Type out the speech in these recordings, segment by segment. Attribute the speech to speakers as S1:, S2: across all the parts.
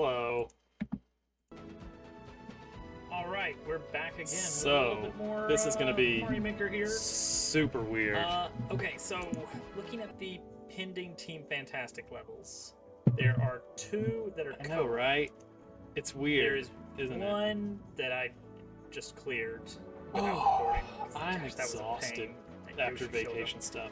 S1: Hello.
S2: All right, we're back again.
S1: So,
S2: with a little bit more,
S1: this is going to be
S2: Mario Maker here.
S1: super weird.
S2: Okay, so looking at the pending Team Fantastic levels, there are two that are
S1: I know, right? It's weird,
S2: There's
S1: isn't it?
S2: one that I just cleared without
S1: Oh,
S2: recording. 'cause,
S1: I'm
S2: gosh, that was a
S1: exhausted
S2: pain. That
S1: after
S2: Yoshi showed up.
S1: vacation stuff.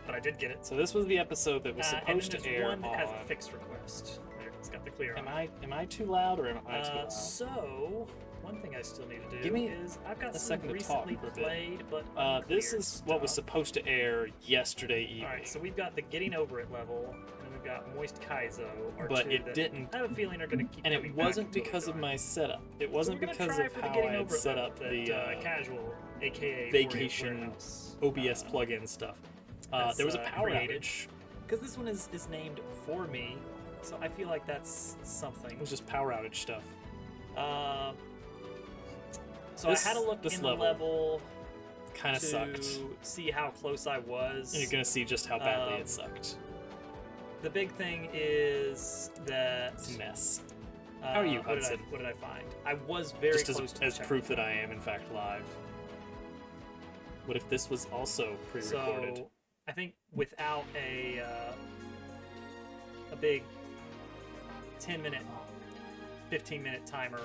S2: But I did get it.
S1: So this was the episode that was
S2: And
S1: supposed
S2: then
S1: to
S2: there's
S1: air
S2: one that has a
S1: on...
S2: fixed request. There, it's got the clear on.
S1: Am I too loud or am I too loud?
S2: So, one thing I still need to do
S1: Give me
S2: is I've got
S1: a
S2: some
S1: second to talk
S2: recently
S1: for a bit.
S2: played, but
S1: This
S2: uncleared
S1: is what was
S2: stuff.
S1: supposed to air yesterday evening.
S2: Alright, so we've got the Getting Over It level, and then we've got Moist Kaizo, or
S1: But
S2: two
S1: it
S2: that
S1: didn't.
S2: I have a feeling are going to keep
S1: And
S2: coming
S1: it
S2: back
S1: wasn't
S2: until
S1: because
S2: they're
S1: of
S2: done.
S1: my setup. It
S2: So
S1: wasn't
S2: we're gonna
S1: because
S2: try
S1: of
S2: for the
S1: how
S2: Getting
S1: I had
S2: Over It
S1: set
S2: level
S1: up
S2: that,
S1: the
S2: casual, aka
S1: vacation OBS plugin stuff. There was a power outage.
S2: Because this one is named for me, so I feel like that's something.
S1: It was just power outage stuff.
S2: So
S1: This-
S2: I had a look
S1: this
S2: in the level
S1: Kind of
S2: to
S1: sucked.
S2: see how close I was.
S1: And you're gonna see just how badly it sucked.
S2: The big thing is that
S1: It's a mess. How are you,
S2: what
S1: Hudson?
S2: What did I find? I was very
S1: Just
S2: close to
S1: as
S2: the
S1: proof that
S2: checkpoint.
S1: I am in fact live. What if this was also pre-recorded?
S2: So I think without a big 10-minute, 15-minute timer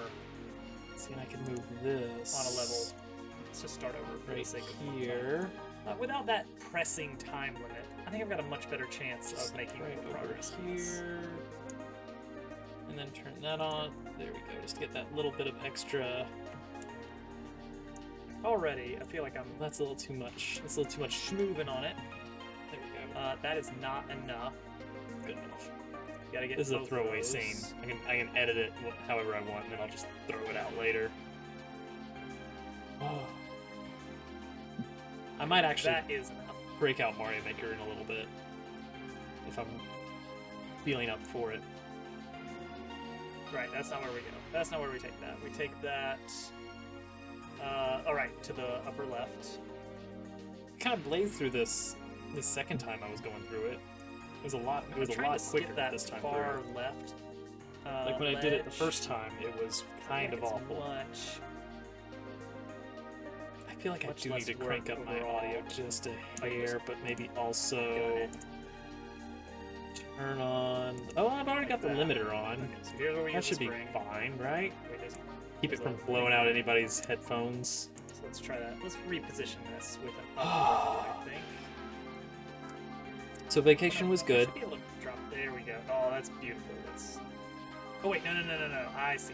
S1: See, and I can move this
S2: on a level. Let's just start over for
S1: right
S2: the sake of
S1: here.
S2: without that pressing time limit, I think I've got a much better chance of making
S1: Right
S2: more
S1: over
S2: progress on this.
S1: here, and then turn that on. There we go. Just to get that little bit of extra.
S2: Already, I feel like I'm
S1: That's a little too much. That's a little too much.
S2: schmooving on it.
S1: There we go.
S2: That is not enough.
S1: Good enough.
S2: You gotta get
S1: This is a
S2: both of
S1: throwaway
S2: those.
S1: scene. I can edit it however I want, and then I'll just throw it out later. Oh. I might actually
S2: That is enough.
S1: break out Mario Maker in a little bit if I'm feeling up for it.
S2: Right, that's not where we go. That's not where we take that. We take that. Alright, to the upper left.
S1: Kind of blazed through this the second time I was going through it. It was a lot. It was
S2: I'm
S1: a
S2: trying
S1: lot
S2: to skip
S1: quicker
S2: that
S1: this time
S2: far
S1: through.
S2: left.
S1: Like when I did it the
S2: ledge.
S1: first time, it was kind of
S2: It's
S1: awful.
S2: Much.
S1: I feel like I
S2: much
S1: do need
S2: less
S1: to crank
S2: work
S1: up my
S2: overall.
S1: audio just a
S2: Like
S1: hair,
S2: this.
S1: but maybe
S2: Go
S1: also
S2: ahead.
S1: turn on. Oh, I've already got the
S2: Like that.
S1: limiter on.
S2: Okay, so here's where we
S1: That
S2: use the
S1: should be
S2: spring.
S1: fine, right?
S2: Wait, there's-
S1: Keep it
S2: there's
S1: from
S2: a
S1: blowing
S2: thing.
S1: out anybody's headphones.
S2: So let's try that. Let's reposition this with an upward, I think.
S1: So vacation was
S2: I
S1: good.
S2: should be able to drop. There we go. Oh, that's beautiful. That's. Oh wait, no. I see.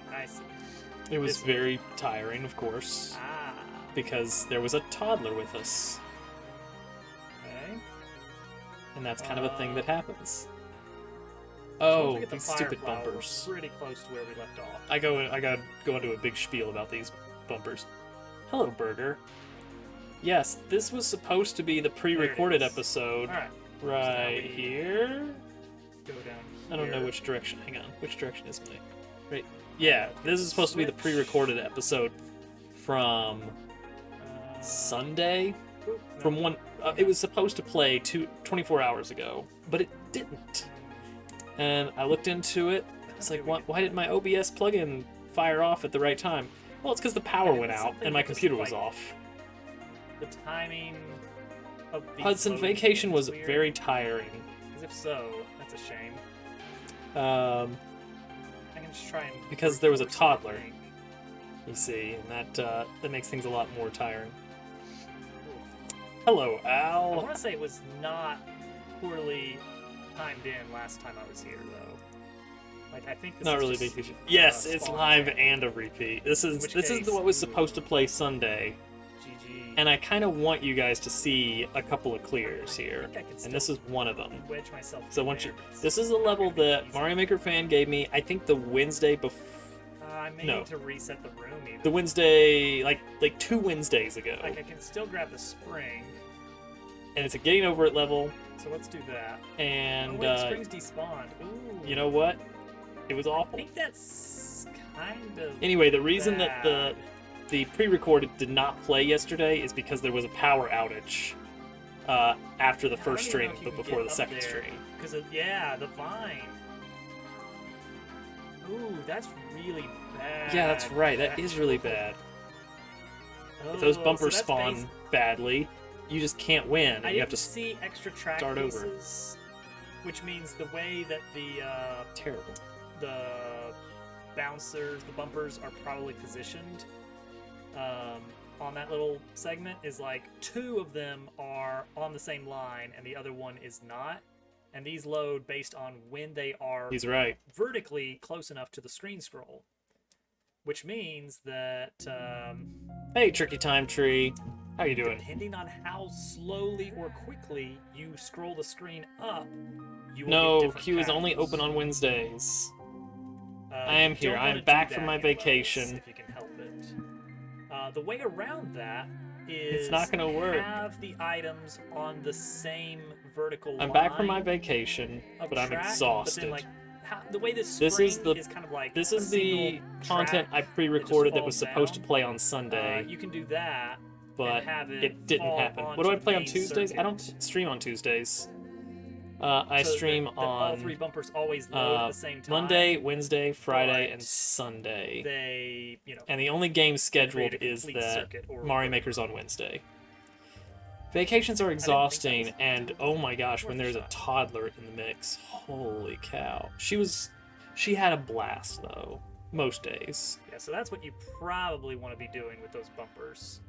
S1: It was
S2: This-
S1: very tiring, of course,
S2: Ah.
S1: because there was a toddler with us,
S2: Okay.
S1: and that's kind of a thing that happens.
S2: So once
S1: Oh,
S2: we get the
S1: these stupid
S2: Fireflower, we're
S1: bumpers.
S2: Pretty close to where we left off.
S1: I gotta go into a big spiel about these bumpers. Hello, Burger. Yes, this was supposed to be the pre-recorded
S2: There it is.
S1: episode.
S2: All right.
S1: Right
S2: we-
S1: here.
S2: Go down. Here.
S1: I don't know which direction. Hang on. Which direction is my? Right. Yeah, this is supposed to be the
S2: Switch.
S1: pre-recorded episode from Sunday.
S2: Oop, no.
S1: From one. It was supposed to play 24 hours ago, but it didn't. And I looked into it. It's like, why did my OBS plugin fire off at the right time? Well, it's because the power went out
S2: Something
S1: and my
S2: that just,
S1: computer was
S2: like,
S1: off.
S2: The timing of these
S1: Hudson,
S2: loading
S1: vacation
S2: is
S1: was
S2: weird.
S1: very tiring.
S2: As if so, that's a shame.
S1: Um,
S2: I can just try and.
S1: Because there was a
S2: reverse it, I
S1: toddler.
S2: think.
S1: you see, and that makes things a lot more tiring. Hello,
S2: I
S1: Al.
S2: want to say it was not poorly timed in last time I was here, though. Like I think this
S1: Not
S2: is
S1: really
S2: just,
S1: vacation. Yes, it's
S2: spawn.
S1: live and a repeat. This
S2: In
S1: is
S2: which
S1: this is
S2: case,
S1: what was
S2: ooh.
S1: supposed to play Sunday,
S2: GG.
S1: and I kind of want you guys to see a couple of clears here,
S2: I think I can
S1: and this
S2: still
S1: is one of them.
S2: wedge myself.
S1: So
S2: in
S1: once you,
S2: there, but
S1: this is a level
S2: not gonna be
S1: that
S2: easy.
S1: Mario Maker fan gave me. I think the Wednesday before,
S2: I may
S1: no.
S2: need to reset the room even.
S1: the Wednesday like 2 Wednesdays ago,
S2: Like I can still grab the spring.
S1: and it's a getting over it level.
S2: So let's do that.
S1: And
S2: oh wait, the spring's despawned. Ooh.
S1: you know what? It was
S2: I
S1: awful.
S2: think that's kind of.
S1: Anyway, the reason that
S2: bad.
S1: the pre-recorded did not play yesterday is because there was a power outage after the first stream, but before the second stream.
S2: Because of, yeah, the vine. Ooh, that's really bad.
S1: Yeah, that's right. That is really bad. If those
S2: Oh,
S1: bumpers
S2: so that's
S1: spawn badly, you just can't win,
S2: I
S1: and you have
S2: didn't
S1: to
S2: see extra track
S1: start over.
S2: pieces, which means the way that
S1: Terrible.
S2: the bouncers, the bumpers are probably positioned on that little segment is like 2 of them are on the same line and the other one is not. And these load based on when they are
S1: He's right.
S2: vertically close enough to the screen scroll. Which means that
S1: Hey, Tricky Time Tree. How you doing?
S2: depending on how slowly or quickly you scroll the screen up, you will get
S1: No,
S2: different
S1: queue is only
S2: patterns.
S1: open on Wednesdays. I
S2: You
S1: am here.
S2: don't
S1: I
S2: wanna
S1: am back
S2: do
S1: from
S2: that
S1: my
S2: in
S1: vacation.
S2: levels, if you can help it. The way around that is
S1: It's not gonna work.
S2: have the items on the same vertical
S1: I'm
S2: line
S1: back from my vacation,
S2: of
S1: but I'm
S2: track,
S1: exhausted.
S2: But then, like, the way this
S1: This is
S2: spring
S1: the
S2: is kind of like
S1: this
S2: a
S1: is the
S2: single
S1: content I
S2: track
S1: pre-recorded that
S2: just
S1: was
S2: falls
S1: supposed to
S2: down.
S1: play on Sunday,
S2: You can do that,
S1: but
S2: and have
S1: it didn't
S2: fall
S1: happen.
S2: onto
S1: What do I
S2: the
S1: play on
S2: main
S1: Tuesdays? I don't
S2: circuit.
S1: stream on Tuesdays. I
S2: So
S1: stream
S2: that all 3
S1: on
S2: bumpers always load at the same time.
S1: Monday, Wednesday, Friday,
S2: but
S1: and Sunday.
S2: They,
S1: And the only game scheduled
S2: create a
S1: is
S2: complete
S1: that
S2: circuit or
S1: Mario
S2: whatever.
S1: Maker's on Wednesday. Vacations are
S2: think that
S1: exhausting,
S2: was
S1: and oh my gosh, when
S2: worth a
S1: there's a
S2: shot.
S1: toddler in the mix, holy cow. She had a blast though, most days.
S2: Yeah, so that's what you probably want to be doing with those bumpers.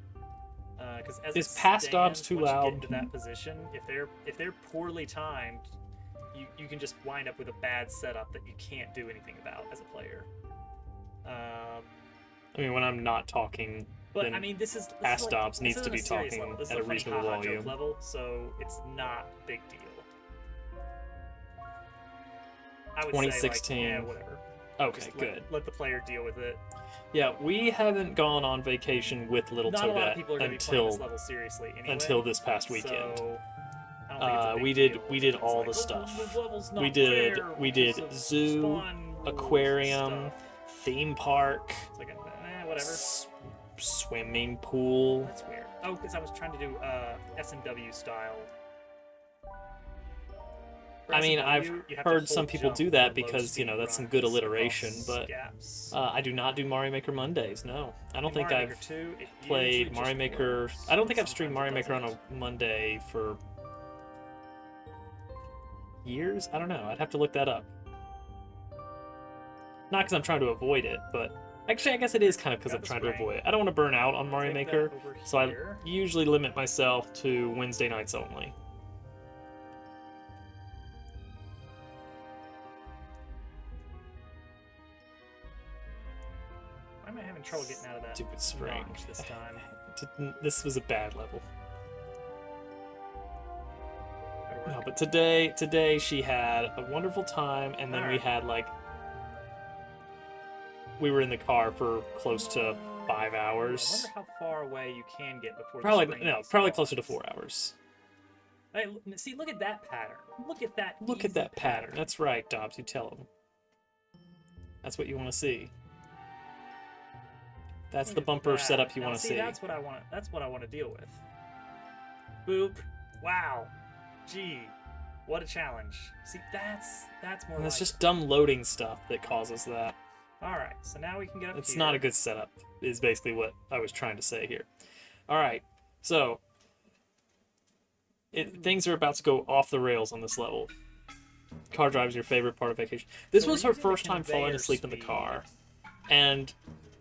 S2: Because as
S1: Is
S2: it
S1: pass dodge
S2: stands,
S1: too
S2: once you
S1: loud?
S2: get into that position, if they're poorly timed, you can just wind up with a bad setup that you can't do anything about as a player.
S1: I mean, when I'm not talking,
S2: But
S1: then
S2: I mean, this is
S1: Ass
S2: like,
S1: Dobbs
S2: this
S1: needs to
S2: isn't
S1: be
S2: a serious
S1: talking
S2: level. This
S1: at
S2: is
S1: a
S2: funny
S1: reasonable
S2: haha joke
S1: volume.
S2: level, so it's not a big deal. I would
S1: 2016.
S2: say, like, yeah, whatever.
S1: Okay,
S2: Just
S1: good.
S2: let the player deal with it.
S1: Yeah, we haven't gone on vacation with little
S2: Not a lot of
S1: Toadette
S2: people are going to be playing this level seriously anyway.
S1: until this past weekend.
S2: So, I don't think it's a big
S1: we
S2: deal.
S1: did
S2: It's
S1: all
S2: like,
S1: the
S2: "Oh,
S1: stuff.
S2: this level's not
S1: We did
S2: fair because of
S1: zoo,
S2: spawn rules and
S1: aquarium,
S2: stuff."
S1: theme park,
S2: It's like, whatever.
S1: swimming pool.
S2: That's weird. Oh, because I was trying to do SMW style. For
S1: I mean,
S2: SMW,
S1: I've
S2: you have to
S1: heard some
S2: hold
S1: people
S2: jump
S1: do
S2: for
S1: that
S2: low
S1: because, you know,
S2: speed
S1: that's some good
S2: runs
S1: alliteration,
S2: across
S1: but
S2: gaps.
S1: I do not do Mario Maker Mondays, no. I don't
S2: In
S1: think
S2: Mario
S1: I've
S2: Maker 2, it
S1: played
S2: usually
S1: Mario
S2: just
S1: Maker.
S2: works,
S1: I don't think
S2: but
S1: I've streamed
S2: sometimes
S1: Mario
S2: it
S1: Maker on
S2: doesn't.
S1: a Monday for years? I don't know. I'd have to look that up. Not because I'm trying to avoid it, but actually, I guess it is kind of because
S2: Got
S1: I'm
S2: the
S1: trying to
S2: spring.
S1: avoid it. I don't want to burn out on Mario
S2: Take that
S1: Maker,
S2: over
S1: so I
S2: here.
S1: usually limit myself to Wednesday nights only.
S2: Why am I having trouble getting out of that
S1: Stupid spring.
S2: notch this time?
S1: This was a bad level.
S2: That'll
S1: No,
S2: work.
S1: but today she had a wonderful time, and then we
S2: Alright.
S1: had like we were in the car for close to 5
S2: I
S1: hours.
S2: wonder how far away you can get before
S1: Probably
S2: the spring
S1: no,
S2: is
S1: probably
S2: gone.
S1: closer to 4 hours.
S2: Hey, see, look at that pattern. Look at that.
S1: Look at
S2: easy
S1: that pattern. That's right, Dobbs. You tell him. That's what you want to see. That's the
S2: Look at
S1: bumper
S2: that.
S1: setup you
S2: Now,
S1: want to see.
S2: That's what I want. That's what I want to deal with. Boop. Wow. Gee. What a challenge. See, that's more.
S1: And it's
S2: like
S1: just dumb loading stuff that causes that.
S2: All right. So now we can get up
S1: It's
S2: here.
S1: not a good setup, is basically what I was trying to say here. All right, so things are about to go off the rails on this level. Car drive is your favorite part of vacation. This
S2: So
S1: was
S2: we're
S1: her
S2: using the
S1: first time falling
S2: conveyor
S1: asleep in the
S2: speed.
S1: car, and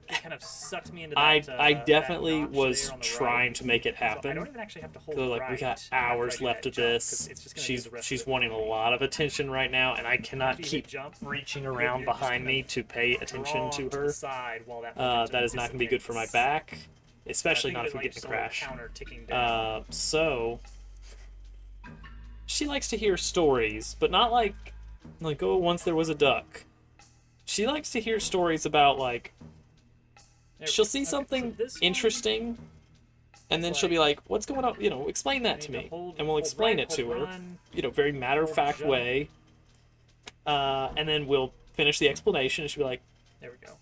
S2: It kind of sucked me into that.
S1: I
S2: that
S1: definitely
S2: notch
S1: was
S2: there on the
S1: trying
S2: right.
S1: to make it
S2: So I
S1: happen.
S2: don't even actually have to hold
S1: So like
S2: right
S1: we got
S2: after I
S1: hours
S2: do
S1: left
S2: that
S1: of
S2: jump,
S1: this.
S2: 'cause it's just gonna do the rest
S1: She's
S2: of it
S1: wanting
S2: for
S1: a
S2: me.
S1: lot of attention right now, and I cannot
S2: After you
S1: keep
S2: jump,
S1: reaching around
S2: you're just
S1: behind
S2: gonna
S1: me to pay attention to
S2: drawn the
S1: her.
S2: side while that
S1: That is not going to be good for my back, especially not if we get in a crash.
S2: Counter ticking down.
S1: So she likes to hear stories, but not like oh, once there was a duck. She likes to hear stories about like she'll see something
S2: so this one,
S1: interesting, and then she'll be like, "What's going on? You know, explain that to
S2: need to
S1: me,"
S2: hold-
S1: and we'll
S2: hold
S1: explain
S2: right,
S1: it to
S2: hold
S1: her,
S2: run,
S1: very matter of fact
S2: jump.
S1: way. And then we'll finish the explanation, and she'll be like,
S2: There we go.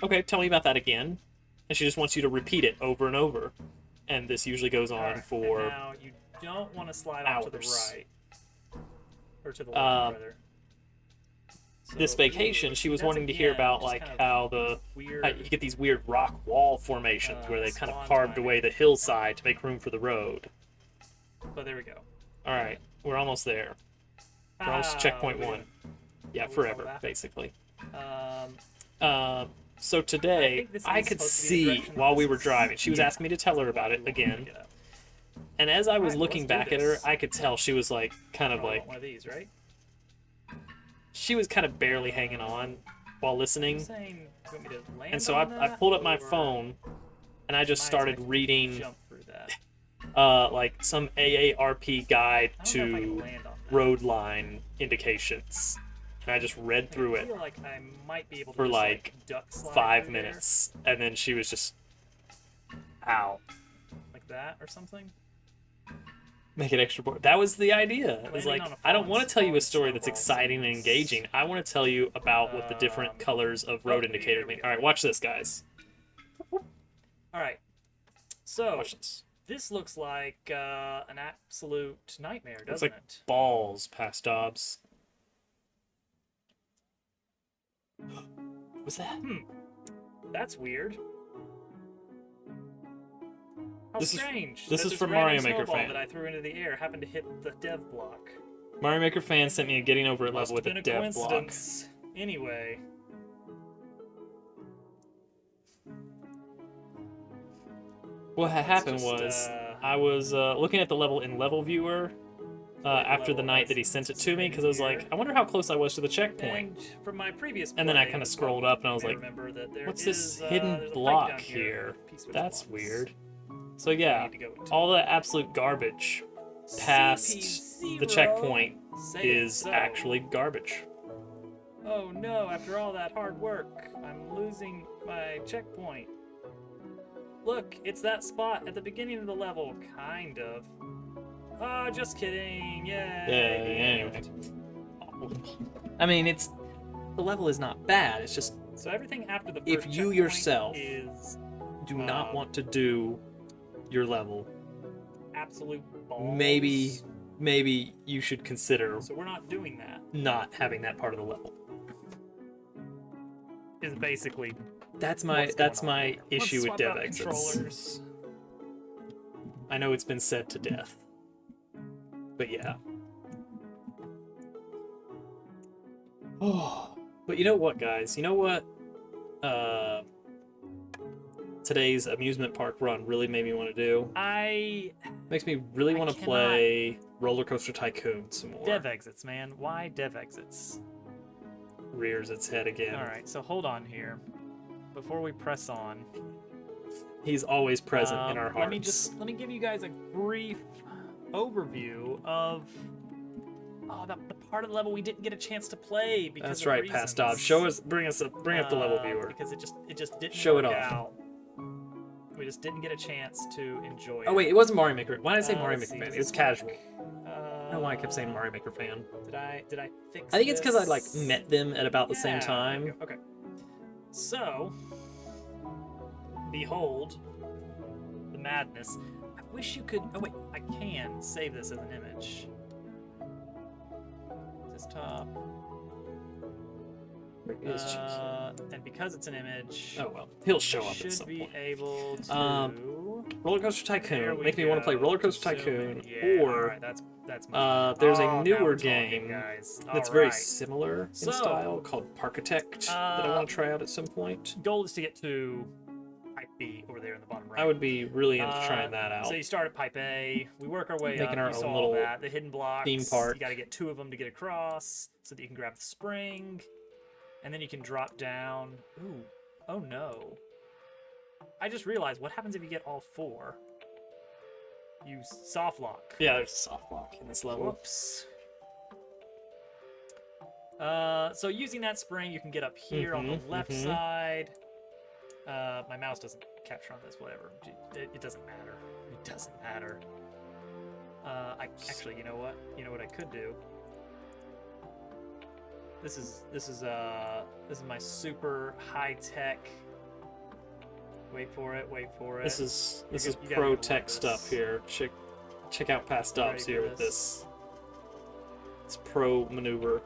S1: "Okay, tell me about that again," and she just wants you to repeat it over and over, and this usually goes on
S2: Alright,
S1: for
S2: and now you don't want to slide off to the
S1: hours.
S2: right. Or to the left, rather.
S1: this
S2: So,
S1: vacation, she was
S2: that's
S1: wanting to hear
S2: again
S1: about
S2: just
S1: like
S2: kind of
S1: how
S2: weird.
S1: you get these weird rock wall formations where they kind of
S2: spawn
S1: carved
S2: timing.
S1: away the hillside to make room for the road.
S2: Oh, there we go.
S1: All right, we're almost there. We're almost to checkpoint
S2: we're
S1: 1.
S2: gonna-
S1: Yeah,
S2: we
S1: forever,
S2: follow that.
S1: basically.
S2: Um,
S1: So
S2: I
S1: today,
S2: think this
S1: I
S2: is
S1: could
S2: supposed to be the
S1: see
S2: direction
S1: while we
S2: this
S1: were
S2: is-
S1: driving, she was
S2: yeah.
S1: asking me to tell her about it
S2: we want to
S1: again.
S2: get up.
S1: And as I was
S2: Alright,
S1: looking
S2: let's do
S1: back at her,
S2: this.
S1: I could tell she was like kind of
S2: Probably
S1: like
S2: want one of these, right?
S1: she was kind of barely hanging on while listening.
S2: I'm saying, you want me to land
S1: And so
S2: on
S1: I
S2: that,
S1: pulled up my
S2: or
S1: phone and I just
S2: am I
S1: started
S2: expected to
S1: reading
S2: jump through that?
S1: like some AARP guide
S2: I don't know if I can
S1: to
S2: land on that.
S1: road line indications. And I just read
S2: Like,
S1: through
S2: I
S1: it
S2: feel like I might be able to
S1: for
S2: just,
S1: like
S2: duck slide
S1: 5
S2: through there,
S1: minutes. And then she was just, ow.
S2: like that or something.
S1: Make it extra boring. That was the idea. It was
S2: Landing
S1: like,
S2: on a
S1: I don't
S2: falling-
S1: want to tell you a
S2: falling
S1: story that's
S2: snowball
S1: exciting and
S2: seems-
S1: engaging. I want to tell you about what the different colors of road
S2: here
S1: indicators
S2: we
S1: mean.
S2: go.
S1: All right, watch this, guys.
S2: All right. So
S1: Watch this.
S2: this looks like an absolute nightmare,
S1: It's
S2: doesn't
S1: like
S2: it?
S1: balls, past Dobbs. What was that?
S2: That's weird. How
S1: This is-
S2: strange.
S1: this
S2: that
S1: is from
S2: random
S1: Mario Maker
S2: snowball
S1: fan.
S2: that I threw into the air happened to hit the dev block.
S1: Mario Maker fan sent me a getting over it
S2: Must
S1: level with
S2: have
S1: a
S2: been a
S1: dev block.
S2: coincidence. Anyway,
S1: What had happened
S2: just,
S1: was I was looking at the level in Level Viewer after the
S2: level
S1: night
S2: as
S1: that he sent it to me
S2: in
S1: because I was like,
S2: here.
S1: I wonder how close I was to the checkpoint.
S2: and from my previous
S1: And then I
S2: play,
S1: kinda
S2: you
S1: scrolled
S2: probably
S1: up and I was
S2: may
S1: like,
S2: remember that there
S1: What's this
S2: is,
S1: hidden
S2: there's a pipe
S1: block
S2: down
S1: here?
S2: P-switch
S1: That's
S2: blocks
S1: weird. So
S2: we
S1: yeah,
S2: need to go into.
S1: all the absolute garbage past the
S2: CP0.
S1: checkpoint
S2: Say it
S1: is
S2: so.
S1: actually garbage.
S2: Oh no, after all that hard work, I'm losing my checkpoint. Look, it's that spot at the beginning of the level, kind of. Oh, just kidding. Yay.
S1: Yeah, anyway. I mean, the level is not bad. It's just
S2: So everything after the first
S1: If you
S2: checkpoint
S1: yourself
S2: is
S1: do not
S2: Um,
S1: want to do your level.
S2: absolute balls.
S1: Maybe you should consider
S2: So we're not doing that.
S1: not having that part of the level.
S2: Is basically
S1: That's
S2: what's
S1: my
S2: going on here.
S1: issue
S2: Let's
S1: with
S2: swap
S1: dev
S2: out
S1: exits.
S2: controllers.
S1: I know it's been said to death. But yeah. Oh, but you know what, guys? You know what? Today's amusement park run really made me want to do. Makes me really
S2: I
S1: want to
S2: cannot-
S1: play Roller Coaster Tycoon some more.
S2: Dev exits, man. Why dev exits?
S1: Rears its head again.
S2: All right, so hold on here. Before we press on,
S1: He's always present in our hearts.
S2: let me give you guys a brief overview of the part of the level we didn't get a chance to play because
S1: That's
S2: of
S1: right,
S2: reasons.
S1: Past Dobbs. Bring up the level viewer.
S2: Because it just didn't
S1: Show it
S2: work
S1: off.
S2: out. We just didn't get a chance to enjoy it.
S1: Oh wait, it wasn't Mario Maker. Why did I say Mario
S2: let's
S1: Maker
S2: see,
S1: fan?
S2: does
S1: It was
S2: this work?
S1: casual. I don't know why I kept saying Mario Maker fan.
S2: Did I fix
S1: I think it's because I like
S2: this?
S1: met them at about the same
S2: Yeah,
S1: time.
S2: Okay. So, behold the madness. I wish you could. Oh wait, I can save this as an image. Desktop.
S1: Where is Cheeky?
S2: And because it's an image,
S1: Oh well, he'll show
S2: I
S1: up at
S2: should
S1: some
S2: be
S1: point.
S2: able to.
S1: Roller Coaster
S2: There
S1: Tycoon.
S2: we
S1: Make me want to play
S2: go.
S1: Roller Coaster
S2: Zoom
S1: Tycoon,
S2: in. Yeah,
S1: or
S2: alright, that's much
S1: there's
S2: better.
S1: a
S2: Oh, now
S1: newer
S2: we're talking,
S1: game
S2: guys.
S1: that's very
S2: Alright.
S1: similar in
S2: So,
S1: style called Parkitect that I want to try out at some point.
S2: Goal is to get to Pipe B over there in the bottom right.
S1: I would be really into trying that out.
S2: So you start at Pipe A. We work our way
S1: Making
S2: up.
S1: our
S2: You
S1: own
S2: saw all
S1: little
S2: that. The hidden blocks.
S1: theme park.
S2: You got to get 2 of them to get across, so that you can grab the spring, and then you can drop down. Ooh, oh no! I just realized what happens if you get all 4. You soft lock.
S1: Yeah, there's a soft lock in this level.
S2: Whoops. So using that spring, you can get up here on the left side. My mouse doesn't capture on this, whatever. It doesn't matter. It doesn't matter. Actually, you know what? You know what I could do? This is my super high tech. Wait for it. Wait for it.
S1: This is
S2: You gotta
S1: pro
S2: go
S1: tech
S2: with
S1: stuff
S2: this.
S1: here. Check out Past
S2: You ready
S1: Dobbs
S2: for
S1: here with this. It's pro maneuver.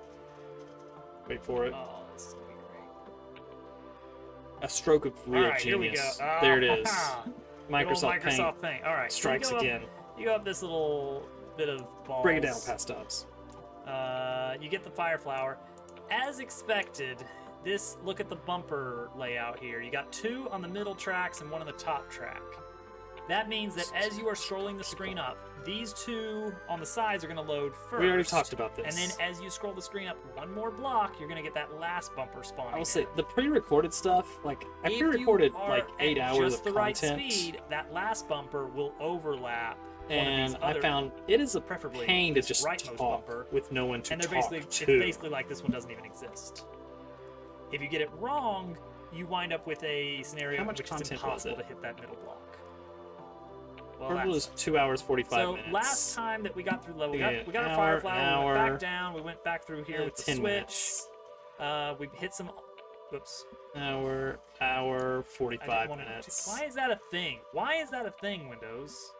S1: Wait for it.
S2: Oh, this is gonna be great.
S1: A stroke of real
S2: All right, here we
S1: genius.
S2: go.
S1: There it is.
S2: Good old
S1: Microsoft Paint
S2: Paint. All right, so
S1: strikes
S2: you go
S1: again.
S2: You go up this little bit of balls.
S1: Break it down, past stops.
S2: You get the fire flower. As expected, look at the bumper layout here. You got 2 on the middle tracks and 1 on the top track. That means that as you are scrolling the screen up, these 2 on the sides are going to load first.
S1: We already talked about this.
S2: And then as you scroll the screen up 1 more block, you're going to get that last bumper spawning.
S1: I will say, the pre-recorded stuff, like, I pre-recorded like 8 hours
S2: just
S1: of
S2: the right
S1: content.
S2: speed, that last bumper will overlap.
S1: And I found it is a
S2: preferably
S1: pain to just
S2: rightmost
S1: talk
S2: bumper,
S1: with no one to
S2: and they're
S1: talk
S2: basically
S1: to.
S2: it's basically like this one doesn't even exist. If you get it wrong, you wind up with a scenario
S1: How
S2: in
S1: much
S2: which it's
S1: content was
S2: impossible
S1: it?
S2: to hit that middle block. Well,
S1: Purple
S2: that's
S1: was 2 hours 45 minutes.
S2: so last time that we got through level, we
S1: Yeah,
S2: got a
S1: hour,
S2: fire flower, we went
S1: hour.
S2: back down, we went back through here with the
S1: 10
S2: switch.
S1: minutes.
S2: We hit some. Whoops.
S1: Hour
S2: I
S1: 45
S2: didn't wanna-
S1: minutes.
S2: Why is that a thing? Why is that a thing, Windows?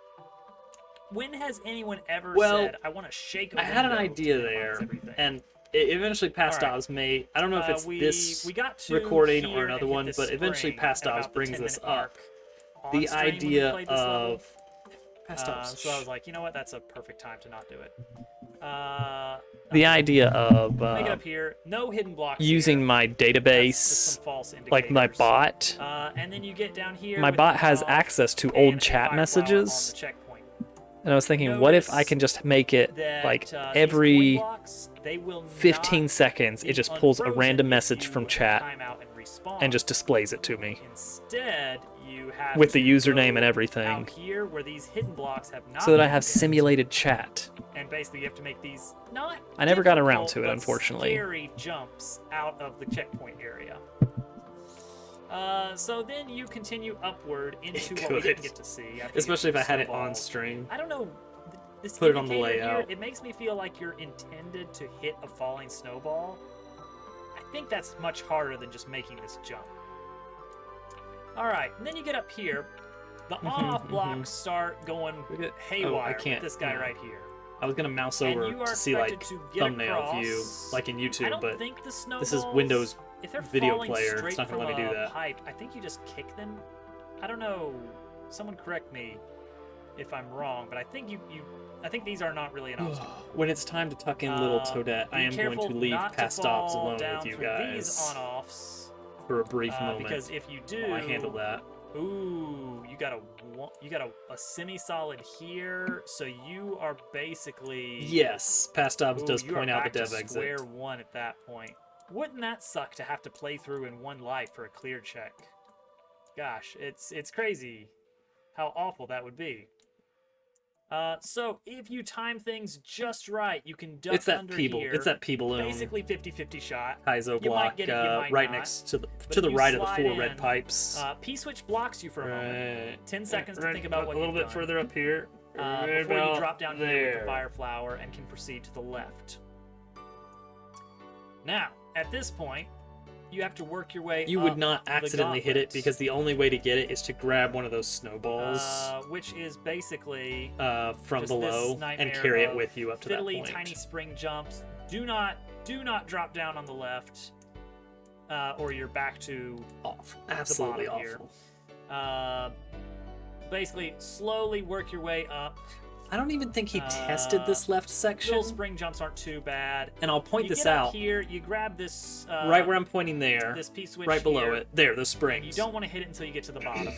S2: When has anyone ever
S1: Well,
S2: said, I want to shake a
S1: I had an
S2: window
S1: idea
S2: to minimize
S1: there,
S2: everything"?
S1: and it eventually Past
S2: All right.
S1: Dobbs may. I don't know if it's
S2: we
S1: this
S2: got to
S1: recording
S2: here
S1: or
S2: and
S1: another
S2: hit
S1: one,
S2: this
S1: but eventually
S2: spring
S1: Past
S2: at
S1: Dobbs
S2: about the
S1: brings
S2: 10
S1: this
S2: minute mark
S1: up.
S2: on
S1: The
S2: stream when we
S1: idea
S2: played this level.
S1: of Past Dobbs.
S2: So I was like, you know what? That's a perfect time to not do it.
S1: The idea of
S2: Make it up here. No hidden blocks
S1: using
S2: here.
S1: my
S2: That's just
S1: database,
S2: some false
S1: like my
S2: indicators.
S1: bot.
S2: And then you get down here.
S1: My
S2: with
S1: bot
S2: the
S1: has
S2: off
S1: access to
S2: and
S1: old
S2: a
S1: chat
S2: fire flower
S1: messages.
S2: on the checkpoint.
S1: And I was thinking, what if I
S2: Notice
S1: can just make it
S2: that,
S1: like
S2: these coin
S1: every
S2: blocks, they will
S1: 15
S2: not
S1: seconds,
S2: be
S1: it just pulls a
S2: unfrozen
S1: random
S2: if
S1: message
S2: you
S1: from chat
S2: time out and respawn.
S1: and just displays it to me
S2: Instead, you have
S1: with the
S2: to
S1: username
S2: go
S1: and everything,
S2: out here where these hidden blocks have not
S1: so that I
S2: been
S1: have
S2: hidden.
S1: simulated chat.
S2: And basically, you have to make these not.
S1: I never got around
S2: difficult,
S1: to it,
S2: but
S1: unfortunately.
S2: Scary jumps out of the checkpoint area. So then you continue upward into what we
S1: Good.
S2: didn't get to see. after
S1: Especially if
S2: you
S1: I had it on
S2: snowballed.
S1: stream.
S2: I don't know. This
S1: Put it on the
S2: indicator here,
S1: layout.
S2: it makes me feel like you're intended to hit a falling snowball. I think that's much harder than just making this jump. All right, and then you get up here. The on-off blocks start going haywire
S1: can't.
S2: with this guy right here.
S1: I was gonna mouse
S2: And
S1: over
S2: you are
S1: to see like
S2: expected to get
S1: thumbnail
S2: across.
S1: view, like in
S2: I
S1: YouTube,
S2: don't
S1: but
S2: think the snowballs,
S1: this is Windows
S2: if they're
S1: video
S2: falling
S1: player.
S2: straight
S1: It's not gonna
S2: from
S1: let me do
S2: a
S1: that.
S2: pipe, I think you just kick them. I don't know. Someone correct me if I'm wrong, but I think I think these are not really an obstacle.
S1: When it's time to tuck in little Toadette, I
S2: Be
S1: am going
S2: careful
S1: to leave
S2: not to
S1: Past Stops
S2: fall
S1: alone
S2: down
S1: with you
S2: through These
S1: guys
S2: on-offs,
S1: for a brief moment.
S2: because if you do,
S1: while I handle that.
S2: Ooh, you got a semi-solid here, so you are basically
S1: Yes, Past Stops
S2: Ooh,
S1: does
S2: you
S1: point
S2: are
S1: out the
S2: back to
S1: dev exit.
S2: square one at that point. Wouldn't that suck to have to play through in one life for a clear check? Gosh, it's crazy how awful that would be. So if you time things just right, you can duck
S1: It's that
S2: under
S1: P
S2: here.
S1: It's that P balloon.
S2: Basically 50-50 shot.
S1: Piezo
S2: You might
S1: block,
S2: get it, you might
S1: right
S2: not.
S1: next to
S2: But
S1: the
S2: if you
S1: right of the
S2: slide
S1: 4
S2: in,
S1: red pipes.
S2: P-switch blocks you for a moment.
S1: Right.
S2: 10 seconds to think about what
S1: a little
S2: you've
S1: bit
S2: done.
S1: further up here. Right
S2: Before you
S1: about
S2: drop down here with
S1: there.
S2: the fire flower and can proceed to the left. Now, at this point, you have to work your way
S1: You
S2: up
S1: would not
S2: the
S1: accidentally hit it
S2: gauntlet,
S1: because the only way to get it is to grab one of those snowballs
S2: which is basically
S1: from
S2: just
S1: below
S2: this nightmare
S1: and carry it
S2: of
S1: with you up to that
S2: fiddly
S1: point.
S2: tiny spring jumps. Do not drop down on the left, or you're back to
S1: Awful. Absolutely
S2: bottom here.
S1: awful.
S2: Basically slowly work your way up.
S1: I don't even think he tested this left section.
S2: Little spring jumps aren't too bad.
S1: And I'll point
S2: You
S1: this
S2: get up
S1: out
S2: here. You grab this
S1: right where I'm pointing there,
S2: this P-switch
S1: right below
S2: here,
S1: it. There, those
S2: and
S1: springs.
S2: you don't want to hit it until you get to the bottom.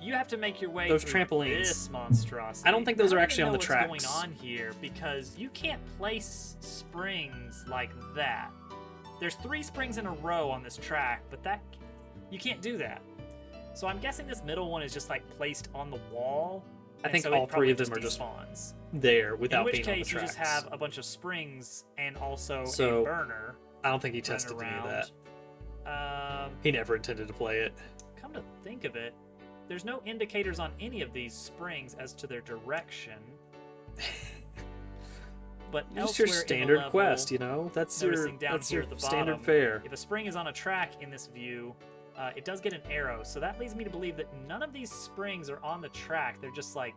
S2: You have to make your way
S1: Those
S2: through
S1: trampolines.
S2: this monstrosity.
S1: I don't think those are
S2: I don't
S1: actually
S2: even
S1: on
S2: know
S1: the
S2: what's
S1: tracks.
S2: going on here because you can't place springs like that. There's 3 springs in a row on this track, but you can't do that. So I'm guessing this middle one is just like placed on the wall.
S1: I think
S2: so
S1: all
S2: it
S1: 3 of
S2: probably
S1: them are just
S2: despawns.
S1: there without
S2: In which
S1: being on the
S2: case, you
S1: tracks.
S2: just have a bunch of springs and also
S1: So,
S2: a burner.
S1: I don't think he
S2: running
S1: tested any of
S2: around.
S1: that. He never intended to play it.
S2: Come to think of it, there's no indicators on any of these springs as to their direction. But
S1: Just your
S2: elsewhere in the
S1: standard
S2: level,
S1: quest, you know? That's your
S2: noticing down here
S1: your
S2: at the
S1: standard
S2: bottom,
S1: fare.
S2: If a spring is on a track in this view, it does get an arrow. So that leads me to believe that none of these springs are on the track. They're just like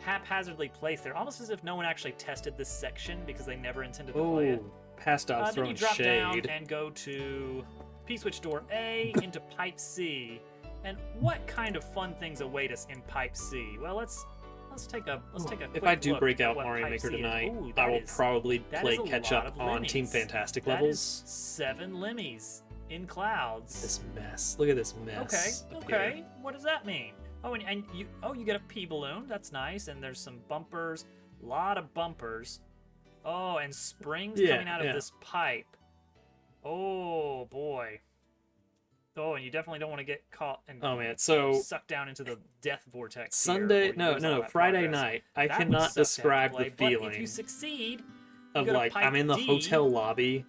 S2: haphazardly placed there, almost as if no one actually tested this section because they never intended to play it.
S1: Pass dodge
S2: Then
S1: throwing
S2: you drop down
S1: shade.
S2: and go to P-switch door A into pipe C. And what kind of fun things await us in pipe C? Well, let's take a quick
S1: If I do
S2: look
S1: break
S2: at
S1: out
S2: what
S1: Mario
S2: pipe
S1: Maker
S2: C is.
S1: tonight,
S2: Ooh,
S1: I will
S2: that
S1: probably
S2: is
S1: play
S2: a
S1: catch
S2: lot
S1: up
S2: of
S1: on Team
S2: lemmies.
S1: Fantastic
S2: That
S1: levels.
S2: is 7 lemmies in clouds.
S1: This mess. Look at this mess.
S2: Okay,
S1: up
S2: okay.
S1: here.
S2: What does that mean? Oh, and you get a P balloon. That's nice. And there's some bumpers. A lot of bumpers. Oh, and springs coming out of this pipe. Oh boy. Oh, and you definitely don't want to get caught and sucked down into the death vortex.
S1: Sunday, Friday night. I
S2: That would
S1: cannot
S2: suck to have to
S1: describe
S2: play,
S1: the
S2: but
S1: feeling
S2: if you succeed,
S1: of
S2: go to
S1: like
S2: pipe
S1: I'm in the
S2: D.
S1: hotel lobby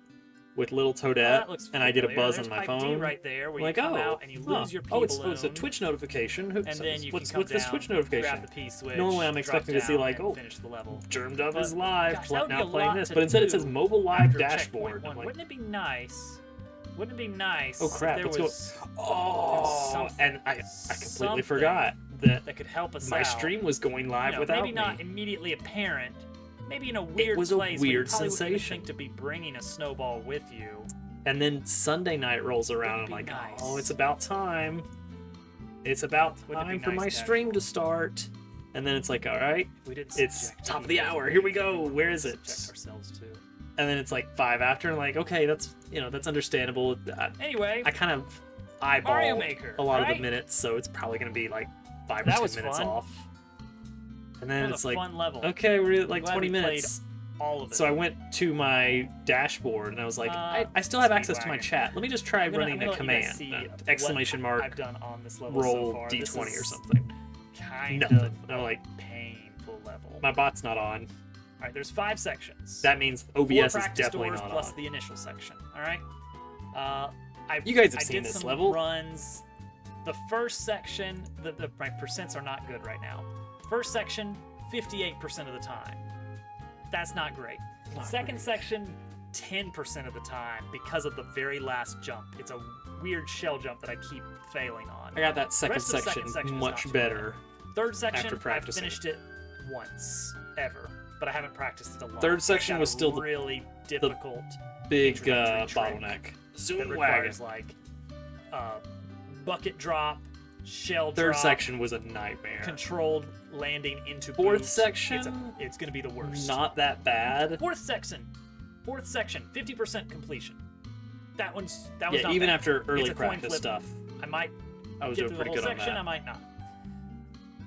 S1: with little
S2: Oh,
S1: Toadette,
S2: that looks
S1: and I get a
S2: familiar.
S1: buzz
S2: There's
S1: on my
S2: pipe D
S1: phone.
S2: right there, where
S1: I'm like,
S2: you come
S1: oh,
S2: out and you lose your P
S1: it's
S2: balloon.
S1: a Twitch notification.
S2: And then you
S1: what's
S2: can come
S1: this
S2: down,
S1: Twitch notification?
S2: grab the P switch.
S1: Normally I'm
S2: drop
S1: expecting to see
S2: down,
S1: like,
S2: and
S1: oh,
S2: finish the level.
S1: Germed Up
S2: But,
S1: is live,
S2: gosh, that would be
S1: now
S2: a
S1: playing
S2: lot
S1: this,
S2: to
S1: but instead it
S2: do
S1: says mobile live
S2: after
S1: dashboard.
S2: checkpoint one.
S1: I'm like,
S2: Wouldn't it be nice? Wouldn't it be nice?
S1: oh crap,
S2: if
S1: let's
S2: there
S1: go.
S2: was
S1: Oh, and I completely
S2: something
S1: forgot that
S2: that could help us
S1: my
S2: out.
S1: stream was going live
S2: You know,
S1: without
S2: maybe not
S1: me.
S2: immediately apparent. Maybe in a weird
S1: was a
S2: place where you
S1: weird
S2: probably wouldn't even
S1: sensation.
S2: think to be bringing a snowball with you.
S1: And then Sunday night rolls around, and I'm
S2: Wouldn't
S1: like,
S2: it be
S1: oh,
S2: nice?
S1: it's about time. It's about
S2: Wouldn't it
S1: time
S2: be
S1: for
S2: nice,
S1: my
S2: Dad?
S1: stream to start. And then it's like, all right,
S2: We didn't
S1: it's
S2: subject
S1: top of the
S2: people to
S1: hour. Here we
S2: being
S1: go. Where is it?
S2: subject ourselves to.
S1: And then it's like 5 after, and like, okay, that's understandable.
S2: Anyway,
S1: I kind of
S2: Mario
S1: eyeballed
S2: Maker,
S1: a lot of
S2: right?
S1: the minutes, so it's probably gonna be like 5 or
S2: That
S1: 10
S2: was
S1: minutes
S2: fun.
S1: off. And
S2: that
S1: then
S2: was
S1: it's
S2: a
S1: like,
S2: fun level.
S1: okay, we're at like
S2: Glad
S1: 20
S2: we played
S1: minutes.
S2: all of it.
S1: So I went to my dashboard and I was like, I still have access to my
S2: Speedwagon.
S1: chat. Let me just try
S2: I'm gonna
S1: running
S2: let
S1: a
S2: you guys
S1: command.
S2: see
S1: Exclamation
S2: what
S1: mark,
S2: I've done on this level
S1: roll
S2: so far.
S1: D20
S2: This
S1: or
S2: is
S1: something.
S2: Kind
S1: Nothing.
S2: of
S1: I'm like,
S2: painful level.
S1: my bot's not on.
S2: All right, there's 5 sections.
S1: That means
S2: 4
S1: OBS is
S2: practice
S1: definitely
S2: doors
S1: not
S2: plus
S1: on.
S2: the initial section. All right.
S1: You guys have
S2: I
S1: seen
S2: did
S1: this
S2: some
S1: level.
S2: runs. The first section, my percents are not good right now. First section, 58% of the time. That's not great. Second section, 10% of the time because of the very last jump. It's a weird shell jump that I keep failing on.
S1: I got that second
S2: rest of the
S1: section
S2: second section is not
S1: much
S2: too
S1: better.
S2: Third section,
S1: after
S2: I've
S1: practicing.
S2: finished it once ever, but I haven't practiced it a lot.
S1: Third section
S2: It's got
S1: was
S2: a
S1: still the
S2: really difficult
S1: Big
S2: introductory trick
S1: bottleneck.
S2: that
S1: Zoom wagon.
S2: requires like bucket drop, shell
S1: Third
S2: drop,
S1: section was a nightmare.
S2: controlled landing into
S1: Fourth
S2: boots.
S1: section,
S2: It's going to be the worst.
S1: not that bad.
S2: Fourth section, 50% completion. That was
S1: Yeah,
S2: not
S1: even
S2: bad.
S1: after
S2: It's
S1: early
S2: a coin
S1: practice
S2: flip.
S1: stuff,
S2: I might
S1: I was
S2: get
S1: doing
S2: through the
S1: pretty
S2: whole
S1: good on
S2: section. I
S1: that.
S2: might not.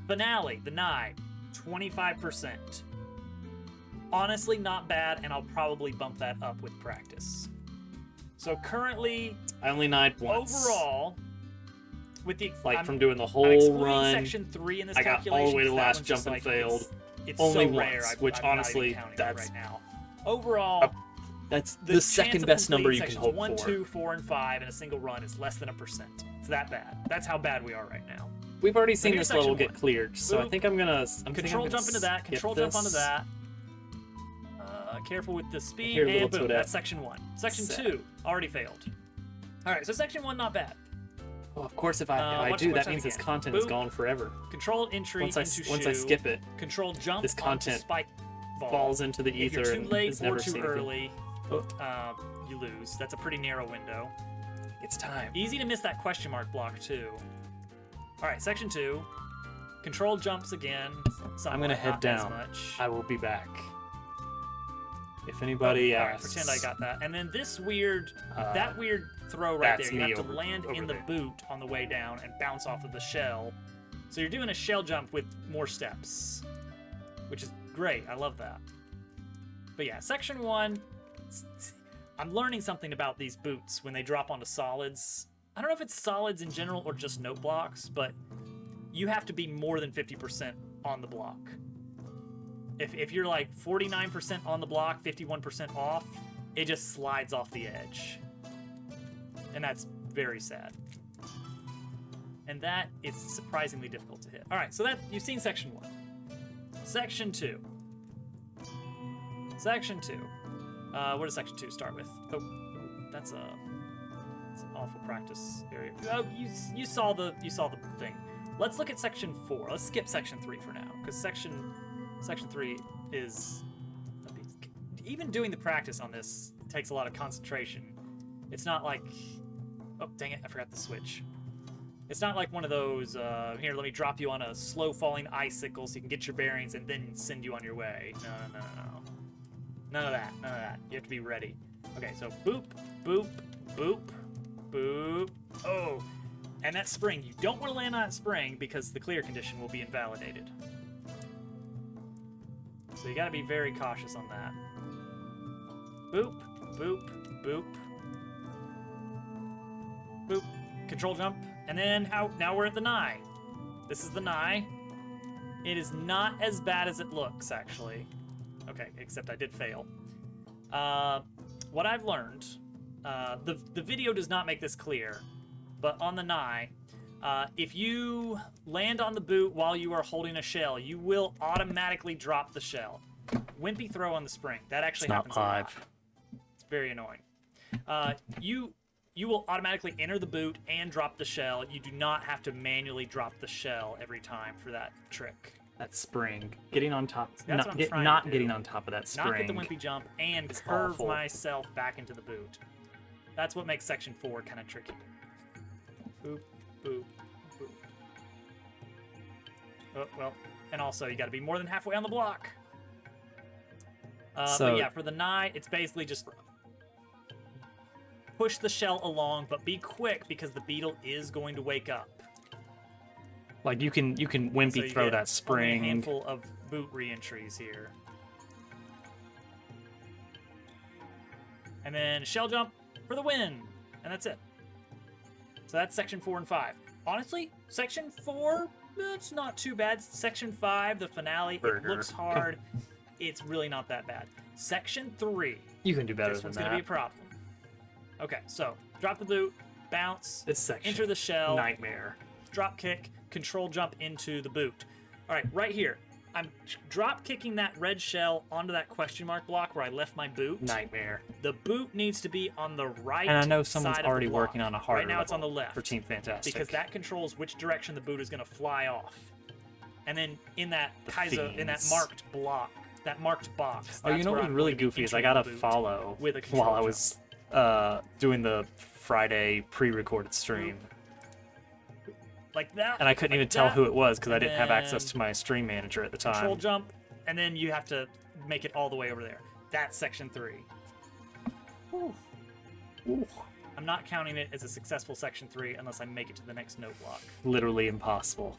S2: Finale, the night, 25%. Honestly, not bad, and I'll probably bump that up with practice. So currently,
S1: I only nied once.
S2: overall, with the
S1: Like
S2: I'm,
S1: from doing the
S2: I'm
S1: whole
S2: excluding
S1: run,
S2: section 3 in this
S1: I got
S2: calculation.
S1: all the way to the
S2: 'cause that
S1: last
S2: one's
S1: jump
S2: just
S1: and
S2: like,
S1: failed.
S2: It's
S1: Only
S2: so rare,
S1: once,
S2: I'm
S1: which
S2: not even
S1: honestly,
S2: counting it
S1: that's-
S2: right now. Overall,
S1: that's
S2: the
S1: the
S2: chance
S1: second
S2: of
S1: best number
S2: completing
S1: you can
S2: sections
S1: hope
S2: 1,
S1: for.
S2: 2, 4, and 5 in a single run is less than 1%. It's that bad. That's how bad we are right now.
S1: We've already seen
S2: here's
S1: this level
S2: section
S1: get
S2: 1.
S1: cleared, so I
S2: Boop.
S1: think I'm gonna
S2: Control jump into that.
S1: skip
S2: Control jump
S1: this.
S2: onto that. Careful with the speed.
S1: Here, little
S2: And boom,
S1: Toadette.
S2: that's section 1. Section
S1: Sad.
S2: 2 already failed. All right, so section 1 not bad.
S1: Well, of course, if I
S2: watch-
S1: do,
S2: watch
S1: that means this
S2: again.
S1: content is
S2: Boop.
S1: gone forever.
S2: Controlled entry
S1: Once I
S2: into
S1: once
S2: shoe.
S1: I skip it,
S2: Control jump
S1: this
S2: onto
S1: content
S2: spike ball.
S1: falls into the
S2: If
S1: ether
S2: you're too
S1: and
S2: late
S1: is
S2: or
S1: never
S2: too
S1: seen again.
S2: early,
S1: Oh,
S2: you lose. That's a pretty narrow window.
S1: it's time.
S2: Easy to miss that question mark block too. All right, section 2. Control jumps again.
S1: I'm gonna head
S2: not as
S1: down.
S2: much.
S1: I will be back. If anybody
S2: All right,
S1: asks,
S2: pretend I got that. And then this weird,
S1: Uh,
S2: that weird throw right
S1: that's
S2: there. You
S1: me
S2: have to
S1: over-
S2: land
S1: over
S2: in the
S1: there.
S2: boot on the way down and bounce off of the shell. So you're doing a shell jump with more steps, which is great. I love that. But yeah, section 1. I'm learning something about these boots when they drop onto solids. I don't know if it's solids in general or just note blocks, but you have to be more than 50% on the block. If you're like 49% on the block, 51% off, it just slides off the edge. And that's very sad. And that is surprisingly difficult to hit. All right, so that you've seen section 1. Section 2. Section 2. What does section 2 start with? Oh, that's an awful practice area. Oh, you saw the thing. Let's look at section 4. Let's skip section 3 for now, because section 3 is even doing the practice on this takes a lot of concentration. It's not like, oh dang it, I forgot the switch. It's not like one of those, here, let me drop you on a slow falling icicle so you can get your bearings and then send you on your way. No. None of that. You have to be ready. Okay, so boop, boop, boop, boop. Oh, and that spring, you don't want to land on that spring because the clear condition will be invalidated. So you gotta be very cautious on that. Boop, boop, boop. Boop. Control jump. And then now we're at the nigh. This is the nigh. It is not as bad as it looks, actually. Okay, except I did fail. What I've learned, the video does not make this clear, but on the nigh, if you land on the boot while you are holding a shell, you will automatically drop the shell. Wimpy throw on the spring. That actually happens a lot. It's very annoying. You will automatically enter the boot and drop the shell. You do not have to manually drop the shell every time for that trick.
S1: That spring. Getting on top.
S2: That's what I'm trying
S1: not
S2: to do.
S1: getting on top of that spring.
S2: Not get the wimpy jump and
S1: It's
S2: curve
S1: awful.
S2: myself back into the boot. That's what makes section 4 kind of tricky. Boop, boop, boop. Oh, well, and also you got to be more than halfway on the block. But yeah, for the nigh, it's basically just push the shell along, but be quick because the beetle is going to wake up.
S1: Like you can wimpy
S2: So you
S1: throw
S2: get
S1: that
S2: only
S1: spring.
S2: a handful of boot re-entries here. And then shell jump for the win. And that's it. So that's section 4 and 5. Honestly, section 4, it's not too bad. Section 5, the finale,
S1: Burger.
S2: it looks hard. It's really not that bad. Section 3,
S1: You can do better
S2: this
S1: than
S2: one's
S1: that.
S2: going to be a problem. Okay, so drop the boot, bounce,
S1: This section.
S2: enter the shell,
S1: Nightmare.
S2: drop kick, control jump into the boot. All right, right here. I'm drop kicking that red shell onto that question mark block where I left my boot.
S1: Nightmare.
S2: The boot needs to be on the right
S1: And I know someone's
S2: side of the
S1: already
S2: block.
S1: working on a harder
S2: Right now it's on the
S1: level
S2: left
S1: for Team Fantastic.
S2: because that controls which direction the boot is going to fly off. And then in that
S1: The
S2: Kaizo, in that
S1: fiends.
S2: marked block, that marked box.
S1: Oh, you
S2: that's
S1: know
S2: where
S1: what was
S2: I'm
S1: really
S2: going to be
S1: goofy is I
S2: entering
S1: got
S2: the
S1: a
S2: boot
S1: follow
S2: with a control
S1: while I
S2: jump.
S1: was doing the Friday pre-recorded stream.
S2: Like that.
S1: And I couldn't
S2: like
S1: even tell
S2: that,
S1: who it was because I
S2: and
S1: didn't have access
S2: then
S1: to my stream manager at the time.
S2: Control jump, and then you have to make it all the way over there. That's section 3.
S1: Ooh.
S2: I'm not counting it as a successful section 3 unless I make it to the next note block.
S1: Literally impossible.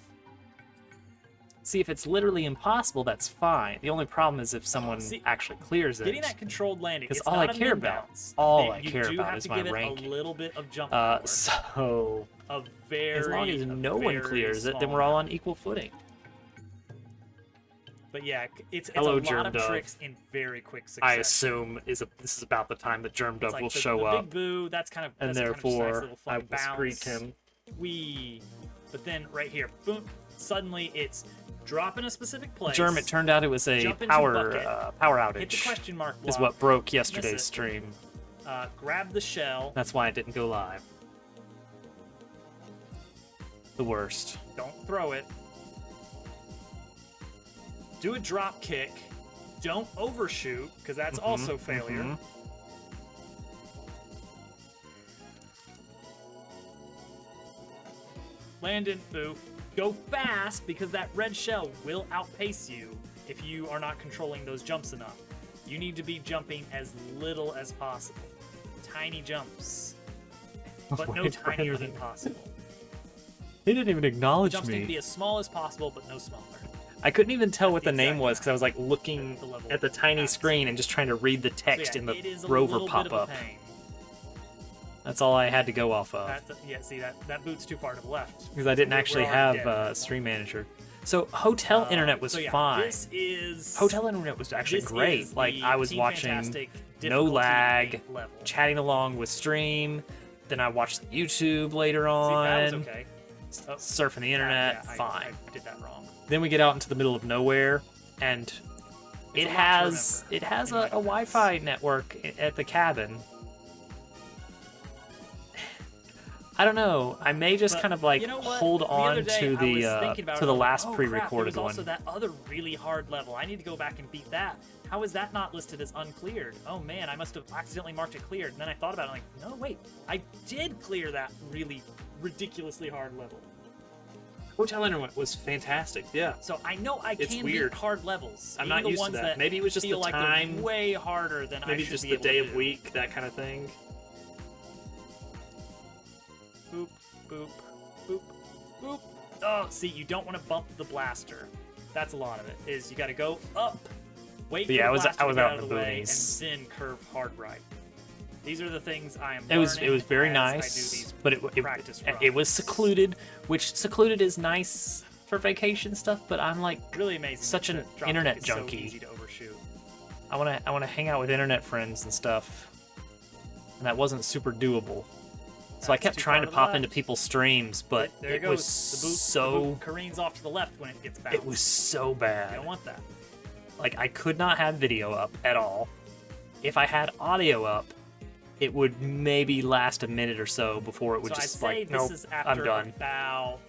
S1: See, if it's literally impossible, that's fine. The only problem is if someone
S2: See,
S1: actually clears it.
S2: Getting that controlled landing,
S1: 'Cause
S2: it's
S1: all I
S2: not a
S1: care
S2: mid
S1: about-
S2: bounce.
S1: all I
S2: You
S1: care
S2: do
S1: about
S2: have
S1: is
S2: to
S1: my
S2: give it
S1: ranking.
S2: a little bit of jump forward.
S1: So
S2: A very,
S1: as long as no one
S2: very
S1: clears it, then
S2: small
S1: we're all
S2: amount.
S1: on equal footing.
S2: But yeah, it's
S1: Hello,
S2: a lot
S1: Germ
S2: of
S1: Dove.
S2: tricks in very quick succession.
S1: I assume this is about the time that Germ
S2: It's
S1: Dove
S2: like
S1: will
S2: the,
S1: show
S2: the
S1: up,
S2: big boo. That's kind of
S1: and
S2: that's kind of just a nice
S1: therefore
S2: little fun
S1: I will
S2: bounce.
S1: greet him.
S2: Wee. But then right here, boom! Suddenly it's drop in a specific place.
S1: Germ, it turned out it was a
S2: Jump into
S1: power
S2: bucket,
S1: power
S2: hit the
S1: outage.
S2: question mark block.
S1: Is what broke
S2: miss
S1: yesterday's
S2: it,
S1: stream.
S2: Grab the shell.
S1: That's why I didn't go live. The worst.
S2: Don't throw it. Do a drop kick. Don't overshoot, because that's also failure.
S1: mhm.
S2: Land in, boo. Go fast, because that red shell will outpace you if you are not controlling those jumps enough. You need to be jumping as little as possible. Tiny jumps. But no
S1: My
S2: tinier
S1: friend.
S2: than possible.
S1: He didn't even acknowledge
S2: Jumps need to
S1: me.
S2: be as small as possible, but no smaller.
S1: I couldn't even tell what
S2: the
S1: the name
S2: exact
S1: was because I was like looking
S2: the level
S1: at the tiny
S2: max.
S1: screen and just trying to read the
S2: So
S1: text
S2: yeah,
S1: in the
S2: it is a
S1: rover
S2: little bit of a
S1: pop-up.
S2: pain.
S1: That's all I had to go off of
S2: Yeah, see, that boot's too far to the left.
S1: because I didn't
S2: We're
S1: actually
S2: already
S1: have
S2: dead.
S1: Stream Manager. So hotel internet was
S2: So yeah,
S1: fine.
S2: This is
S1: Hotel internet was actually
S2: this
S1: great.
S2: is
S1: Like
S2: the
S1: I was
S2: Team
S1: watching
S2: Fantastic
S1: no
S2: difficulty
S1: lag,
S2: level.
S1: chatting along with stream. Then I watched the YouTube later
S2: See,
S1: on,
S2: that was okay. Oh,
S1: surfing the internet.
S2: yeah,
S1: fine.
S2: I did that wrong.
S1: Then we get out into the middle of nowhere, and
S2: It's
S1: it
S2: a lot to
S1: has
S2: remember
S1: it has
S2: in
S1: a
S2: my defense.
S1: Wi-Fi network at the cabin. I don't know. I may just
S2: But
S1: kind of like
S2: you know what?
S1: hold
S2: The other
S1: on
S2: day,
S1: to
S2: I was
S1: the
S2: thinking about
S1: to
S2: it,
S1: the
S2: I'm like,
S1: last
S2: oh, crap,
S1: pre-recorded
S2: there was
S1: one.
S2: also that other really hard level. I need to go back and beat that. How is that not listed as uncleared? Oh man, I must have accidentally marked it cleared. And then I thought about it, like, no, wait, I did clear that really ridiculously hard level.
S1: Hotel Internet was fantastic. Yeah.
S2: So I know I
S1: It's
S2: can
S1: weird.
S2: beat hard levels.
S1: I'm
S2: even
S1: not
S2: the
S1: used to
S2: ones
S1: that. Maybe it was just
S2: feel
S1: the
S2: like
S1: time.
S2: they're way harder than I
S1: Maybe
S2: should
S1: just
S2: be
S1: the
S2: able
S1: day
S2: to
S1: of
S2: do.
S1: week, that kind of thing.
S2: Boop, boop, boop, boop. Oh, see, you don't want to bump the blaster. That's a lot of it. Is you got to go up, wait for
S1: Yeah,
S2: the
S1: I was
S2: blaster to get
S1: out
S2: out
S1: in
S2: of
S1: the
S2: the way, and
S1: boonies.
S2: then curve hard right. These are the things I am.
S1: It was
S2: learning
S1: very
S2: as
S1: nice,
S2: I do these
S1: but it
S2: practice
S1: it was
S2: runs.
S1: secluded, which secluded is nice for vacation stuff. But I'm like
S2: Really amazing.
S1: such
S2: that
S1: an
S2: drop
S1: internet
S2: kick is so
S1: junkie.
S2: easy to overshoot.
S1: I wanna hang out with internet friends and stuff, and that wasn't super doable. So I
S2: That's
S1: kept
S2: too
S1: trying
S2: far
S1: to
S2: to
S1: pop
S2: the
S1: into
S2: left.
S1: people's streams, but
S2: There
S1: it
S2: it
S1: was
S2: goes. The boot
S1: so
S2: careens off to the left when it gets bounced.
S1: it was so
S2: You
S1: bad.
S2: don't want that.
S1: Like I could not have video up at all. If I had audio up, it would maybe last a minute or so before it would
S2: So I'd
S1: just
S2: say
S1: like,
S2: this
S1: nope,
S2: is after
S1: I'm done.
S2: about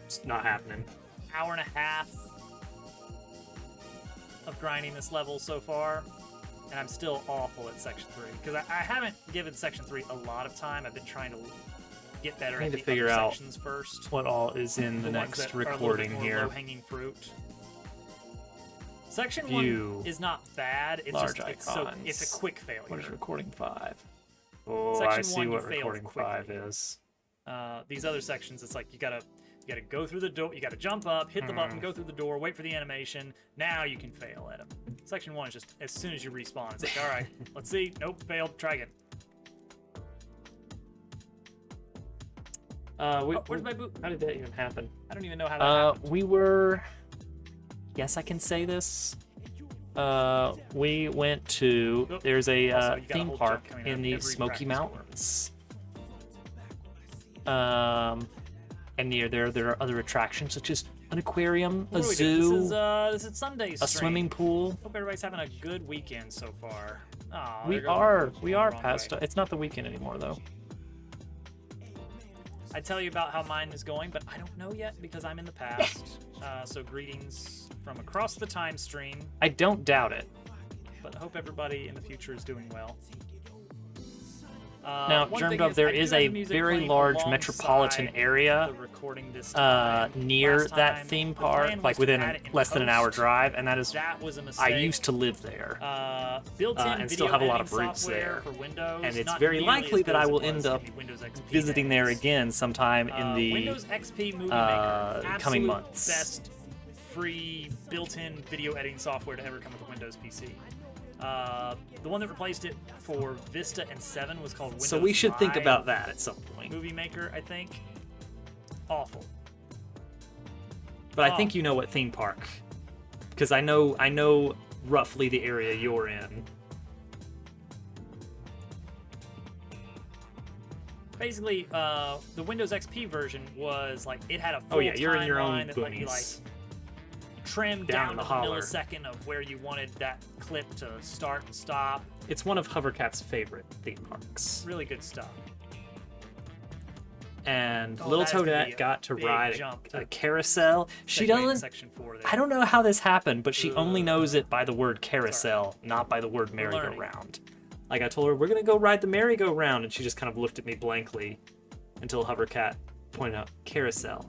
S1: It's not happening.
S2: hour and a half of grinding this level so far, and I'm still awful at section 3 because I haven't given section 3 a lot of time. I've been trying to get better
S1: I
S2: at
S1: need
S2: the
S1: to figure
S2: other
S1: out
S2: sections first.
S1: What all is in the
S2: ones
S1: next
S2: that are a little bit
S1: recording
S2: more
S1: here?
S2: low-hanging fruit. Section
S1: View.
S2: 1 is not bad. It's
S1: Large
S2: just it's
S1: icons.
S2: a quick failure.
S1: What is recording 5? Oh,
S2: Section
S1: I see
S2: 1 you
S1: what
S2: failed
S1: recording 5
S2: quickly.
S1: is.
S2: These other sections, it's like you gotta go through the door, you gotta jump up, hit the button, go through the door, wait for the animation. Now you can fail at them. Section 1 is just as soon as you respawn, it's like, all right, let's see. Nope, failed. Try again. Where's my boot?
S1: How did that even happen?
S2: I don't even know how that happened.
S1: We were. Yes, I can say this. We went to.
S2: Oop.
S1: There's a
S2: Also, you got a
S1: theme
S2: whole
S1: park
S2: jump coming out
S1: in
S2: of
S1: the
S2: every
S1: Smoky
S2: practice
S1: Mountains. And near there are other attractions such as an aquarium, a
S2: What are we doing?
S1: zoo,
S2: This is Sunday's
S1: a
S2: stream.
S1: swimming pool.
S2: Hope everybody's having a good weekend so far. Aw,
S1: We
S2: they're going
S1: are
S2: the wrong
S1: past.
S2: way.
S1: It's not the weekend anymore though.
S2: I'd tell you about how mine is going, but I don't know yet because I'm in the past. So greetings from across the time stream,
S1: I don't doubt it.
S2: but I hope everybody in the future is doing well.
S1: Now,
S2: one
S1: Germ
S2: thing
S1: Dove, there
S2: I do
S1: is
S2: have
S1: a
S2: the music
S1: very
S2: playing
S1: large
S2: alongside
S1: metropolitan area
S2: the recording this time.
S1: near
S2: Last
S1: that
S2: time,
S1: theme
S2: the
S1: park,
S2: plan was
S1: like
S2: to
S1: within
S2: add it in
S1: less than an hour
S2: post.
S1: drive, and that is
S2: That was a mistake.
S1: I used to live there.
S2: Built-in
S1: and
S2: video
S1: still have a lot
S2: editing
S1: of roots
S2: software
S1: there.
S2: for Windows,
S1: And it's
S2: not
S1: very
S2: nearly
S1: likely
S2: as
S1: that
S2: good
S1: I
S2: as it
S1: will
S2: was
S1: end
S2: in
S1: up
S2: the Windows XP
S1: visiting there
S2: days.
S1: again sometime in the
S2: Windows XP Movie Maker,
S1: coming
S2: absolute
S1: months.
S2: best free built-in video editing software to ever come with a Windows PC. The one that replaced it for Vista and 7 was called Windows
S1: So we should think
S2: Live
S1: about that at some point.
S2: Movie Maker, I think. Awful.
S1: But I think you know what theme park, because I know roughly the area you're in.
S2: Basically, the Windows XP version was like it had a full
S1: Oh yeah, you're in your own
S2: timeline that let you like
S1: boonies.
S2: trim
S1: Down
S2: down
S1: in
S2: to
S1: the
S2: the
S1: holler.
S2: millisecond of where you wanted that clip to start and stop.
S1: It's one of Hovercat's favorite theme parks.
S2: Really good stuff.
S1: And
S2: Oh,
S1: Little
S2: that is gonna be
S1: Toadette
S2: a
S1: got to
S2: big
S1: ride
S2: jump
S1: a
S2: to
S1: carousel. She
S2: Segue into
S1: doesn't.
S2: Section 4 there.
S1: I don't know how this happened, but she only knows it by the word carousel, not by the word
S2: learning.
S1: merry-go-round. Like I told her, we're gonna go ride the merry-go-round, and she just kind of looked at me blankly until Hovercat pointed out carousel.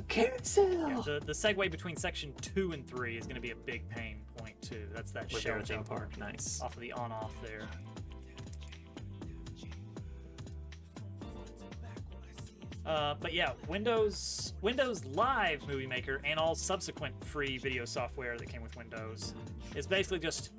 S1: Carousel.
S2: Yeah, the segue between Section 2 and 3 is going to be a big pain point too. That's that
S1: With
S2: shell
S1: their theme
S2: jump
S1: park, nice.
S2: off of the on-off there. But yeah, Windows Live Movie Maker and all subsequent free video software that came with Windows is basically just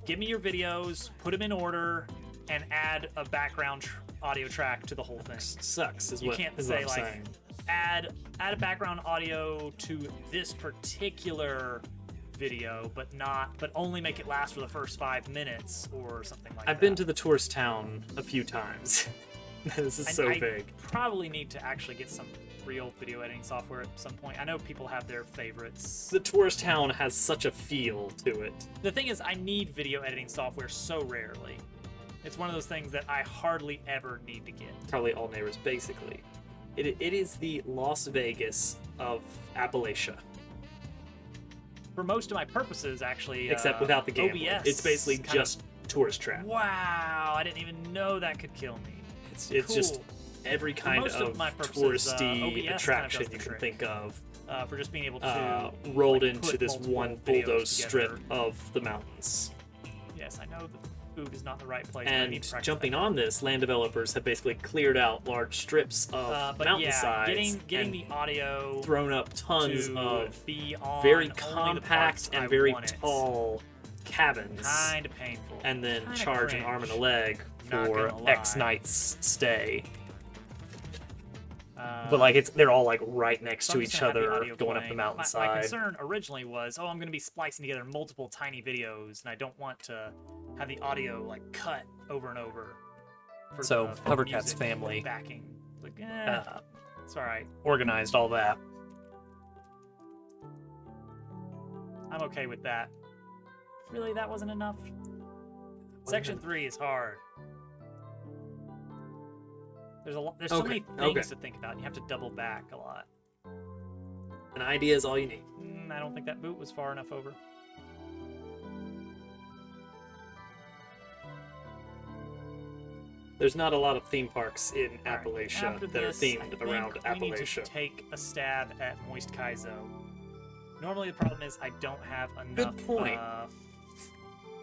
S2: give me your videos, put them in order, and add a background audio track to the whole thing.
S1: Sucks is
S2: You
S1: what
S2: can't
S1: is
S2: say
S1: what I'm
S2: like
S1: saying.
S2: add a background audio to this particular video, but only make it last for the first 5 minutes or something like that.
S1: I've been to the tourist town a few times. This is so
S2: I
S1: big.
S2: probably need to actually get some real video editing software at some point. I know people have their favorites.
S1: The tourist town has such a feel to it.
S2: The thing is, I need video editing software so rarely. It's one of those things that I hardly ever need to get.
S1: Probably all neighbors, basically. It is the Las Vegas of Appalachia,
S2: For most of my purposes, actually.
S1: except without the gambling.
S2: OBS
S1: It's basically
S2: kind of-
S1: just tourist trap.
S2: Wow, I didn't even know that could kill me.
S1: It's
S2: Cool.
S1: just every kind
S2: most
S1: of
S2: of my purposes,
S1: touristy
S2: OBS kind of
S1: attraction
S2: does the
S1: you can
S2: trick.
S1: think of
S2: For just being able to
S1: rolled
S2: like,
S1: into
S2: put
S1: this
S2: multiple
S1: one
S2: videos
S1: bulldozed strip
S2: together.
S1: of the mountains.
S2: Yes, I know the food is not the right place. but I need
S1: And
S2: to practice
S1: jumping
S2: that.
S1: on this, land developers have basically cleared out large strips of
S2: But
S1: mountainsides
S2: yeah, getting
S1: and
S2: the audio
S1: thrown up tons
S2: to
S1: of
S2: be on
S1: very
S2: only the
S1: compact
S2: parts
S1: and
S2: I
S1: very
S2: want it.
S1: tall cabins,
S2: Kind of painful.
S1: and then
S2: Kinda
S1: charge an arm and a leg
S2: Not
S1: for
S2: gonna
S1: X
S2: lie.
S1: nights stay.
S2: Uh,
S1: But like they're all like right next
S2: so
S1: to
S2: I'm just
S1: each
S2: gonna have the
S1: other,
S2: audio
S1: going up the
S2: playing. My
S1: mountainside.
S2: concern originally was, I'm going to be splicing together multiple tiny videos, and I don't want to have the audio like cut over and over. For
S1: So,
S2: the
S1: Hovercat's
S2: music
S1: family,
S2: backing. Like,
S1: Uh,
S2: it's all right.
S1: organized all that.
S2: I'm okay with that. Really, that wasn't enough. Section 3 is hard. There's so many things to think about. And you have to double back a lot.
S1: An idea is all you need.
S2: I don't think that boot was far enough over.
S1: There's not a lot of theme parks in
S2: All right,
S1: Appalachia
S2: after
S1: that are
S2: this,
S1: themed
S2: I think
S1: around
S2: we need to
S1: Appalachia.
S2: take a stab at Moist Kaizo. Normally, the problem is I don't have enough,
S1: point.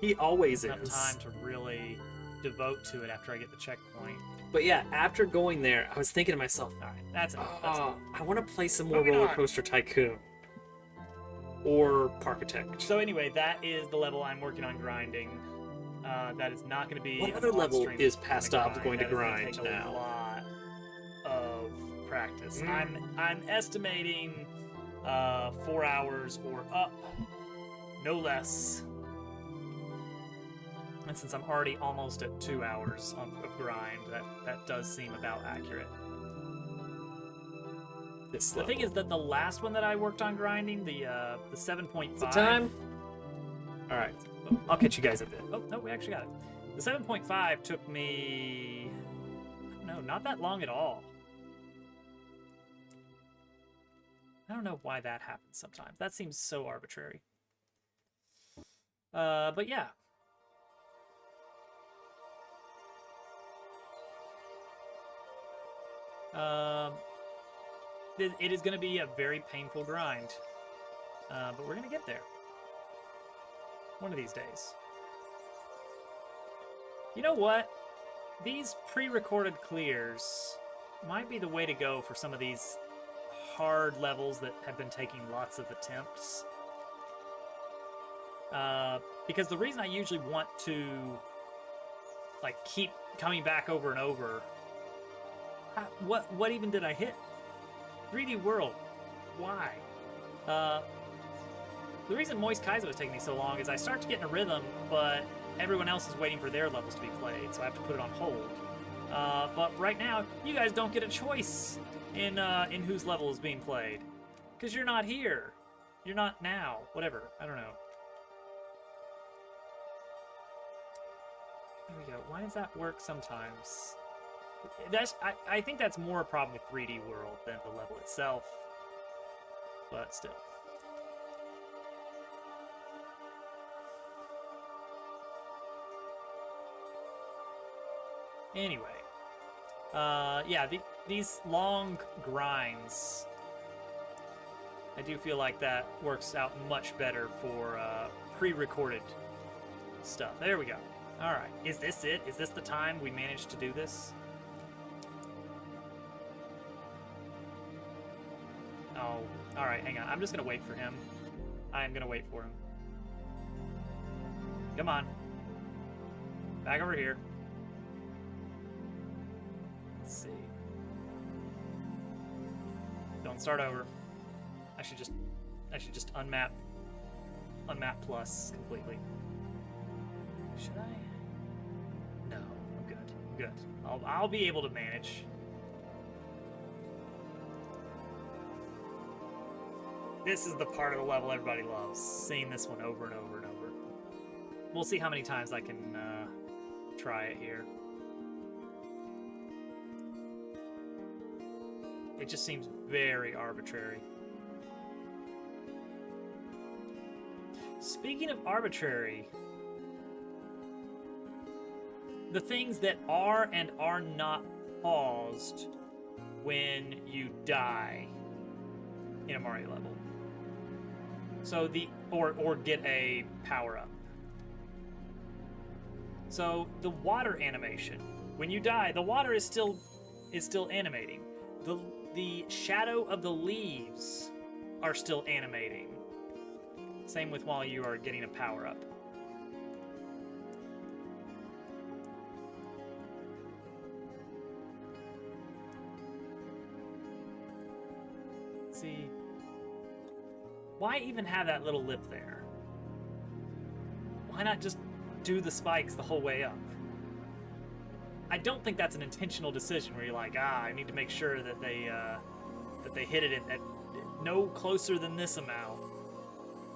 S1: He always
S2: enough
S1: is.
S2: time to really devote to it after I get the checkpoint.
S1: But yeah, after going there, I was thinking to myself,
S2: All right, that's enough. That's enough.
S1: I want to play some more
S2: Moving
S1: Roller
S2: on.
S1: Coaster Tycoon or Parkitect.
S2: So anyway, that is the level I'm working on grinding. That is not going to be.
S1: What
S2: an
S1: other level
S2: on-stream
S1: is Past
S2: grind.
S1: Obs going to
S2: That is gonna
S1: grind
S2: take
S1: now?
S2: A lot of practice. I'm estimating 4 hours or up, no less. And since I'm already almost at 2 hours of grind, that does seem about accurate. The thing is that the last one that I worked on grinding, the 7.5.
S1: Is it time? All right, I'll catch you guys a bit.
S2: Oh no, we actually got it. The 7.5 took me, no, not that long at all. I don't know why that happens sometimes. That seems so arbitrary. But yeah. It is going to be a very painful grind, but we're going to get there. One of these days. You know what? These pre-recorded clears might be the way to go for some of these hard levels that have been taking lots of attempts. Because the reason I usually want to like keep coming back over and over, what even did I hit? 3D World. Why? The reason Moist Kaizo is taking me so long is I start to get in a rhythm, but everyone else is waiting for their levels to be played, so I have to put it on hold. But right now, you guys don't get a choice in whose level is being played, because you're not here. You're not now. Whatever. I don't know. There we go. Why does that work sometimes? I think that's more a problem with 3D World than the level itself, but still. Anyway, yeah, these long grinds, I do feel like that works out much better for pre-recorded stuff. There we go. All right, is this it? Is this the time we managed to do this? Oh, all right, hang on. I'm just gonna wait for him. I am gonna wait for him. Come on. Back over here. Let's see. Don't start over. I should just unmap plus completely. Should I? No, I'm good. I'm good. I'll be able to manage. This is the part of the level everybody loves, seeing this one over and over and over. We'll see how many times I can try it here. It just seems very arbitrary. Speaking of arbitrary, the things that are and are not paused when you die in a Mario level. So or get a power up. So the water animation, when you die, the water is still animating. The shadow of the leaves are still animating. Same with while you are getting a power up. Let's see. Why even have that little lip there? Why not just do the spikes the whole way up? I don't think that's an intentional decision where you're like, I need to make sure that they hit it at no closer than this amount.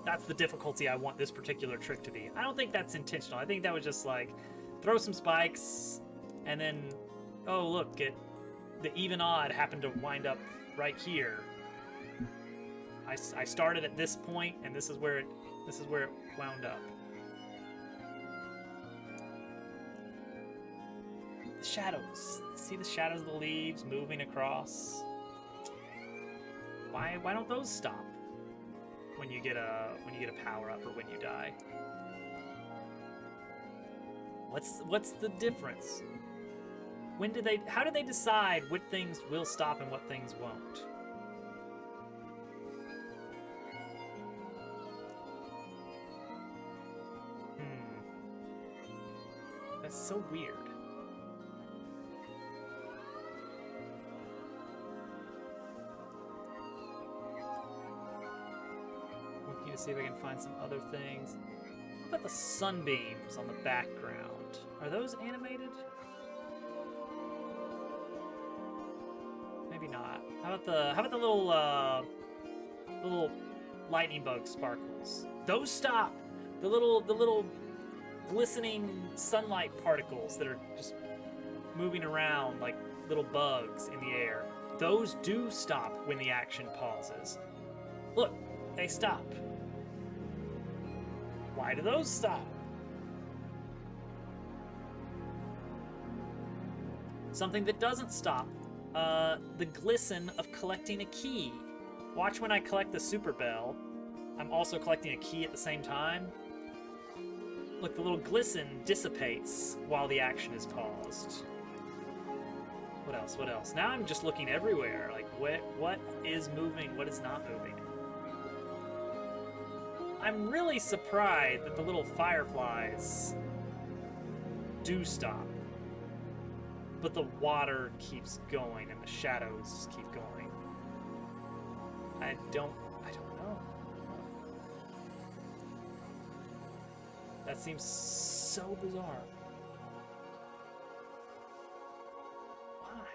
S2: That's the difficulty I want this particular trick to be. I don't think that's intentional. I think that was just like, throw some spikes, and then, oh look, the even odd happened to wind up right here. I started at this point, and this is where it wound up. The shadows. See the shadows of the leaves moving across? Why don't those stop when you get a power up or when you die? What's the difference? How do they decide what things will stop and what things won't? That's so weird. Looking to see if I can find some other things. What about the sunbeams on the background? Are those animated? Maybe not. How about the little lightning bug sparkles? Those stop. The little glistening sunlight particles that are just moving around like little bugs in the air. Those do stop when the action pauses. Look, they stop. Why do those stop? Something that doesn't stop, the glisten of collecting a key. Watch when I collect the Super Bell. I'm also collecting a key at the same time. Look, the little glisten dissipates while the action is paused. What else? What else? Now I'm just looking everywhere. Like, what is moving? What is not moving? I'm really surprised that the little fireflies do stop. But the water keeps going and the shadows keep going. I don't know. That seems so bizarre. Why?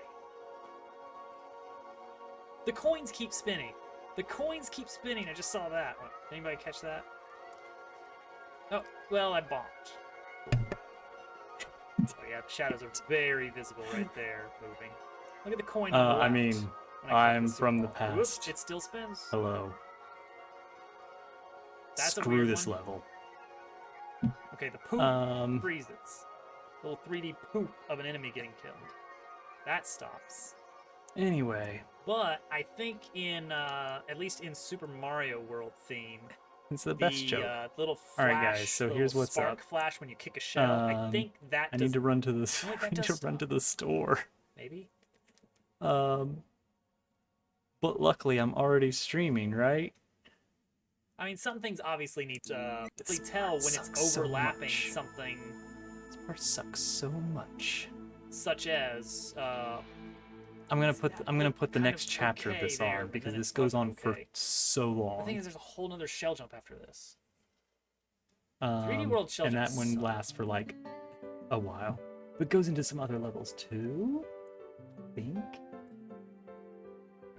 S2: The coins keep spinning. The coins keep spinning. I just saw that. Did anybody catch that? Oh, well, I bonked. So yeah, shadows are very visible right there, moving. Look at the coin on the left.
S3: I mean, I'm from the past.
S2: Whoops, it still spins.
S3: Hello.
S2: That's a
S3: Screw
S2: weird
S3: this
S2: one.
S3: level.
S2: Okay, the poof freezes. Little 3D poof of an enemy getting killed. That stops.
S3: Anyway,
S2: But I think in, at least in Super Mario World theme,
S3: it's the best joke.
S2: Little flash,
S3: All right, guys. So
S2: little
S3: here's what's
S2: spark
S3: up.
S2: flash when you kick a shell. I think that
S3: I need to run to the.
S2: like
S3: I
S2: that
S3: need to
S2: does
S3: run to
S2: stop.
S3: the store.
S2: Maybe.
S3: But luckily I'm already streaming, right?
S2: I mean, some things obviously need to
S3: This
S2: really tell when it's
S3: sucks so
S2: overlapping
S3: much.
S2: something,
S3: This part sucks so much.
S2: such as
S3: I'm gonna put the
S2: kind of
S3: next chapter of
S2: okay
S3: this
S2: there,
S3: on
S2: but
S3: because
S2: then
S3: this
S2: it
S3: goes on
S2: wasn't
S3: for
S2: okay.
S3: so
S2: the
S3: long.
S2: thing is, there's a whole nother shell jump after this. 3D World shell
S3: and that
S2: jumps
S3: one
S2: suck.
S3: lasts for like a while, but goes into some other levels too. I think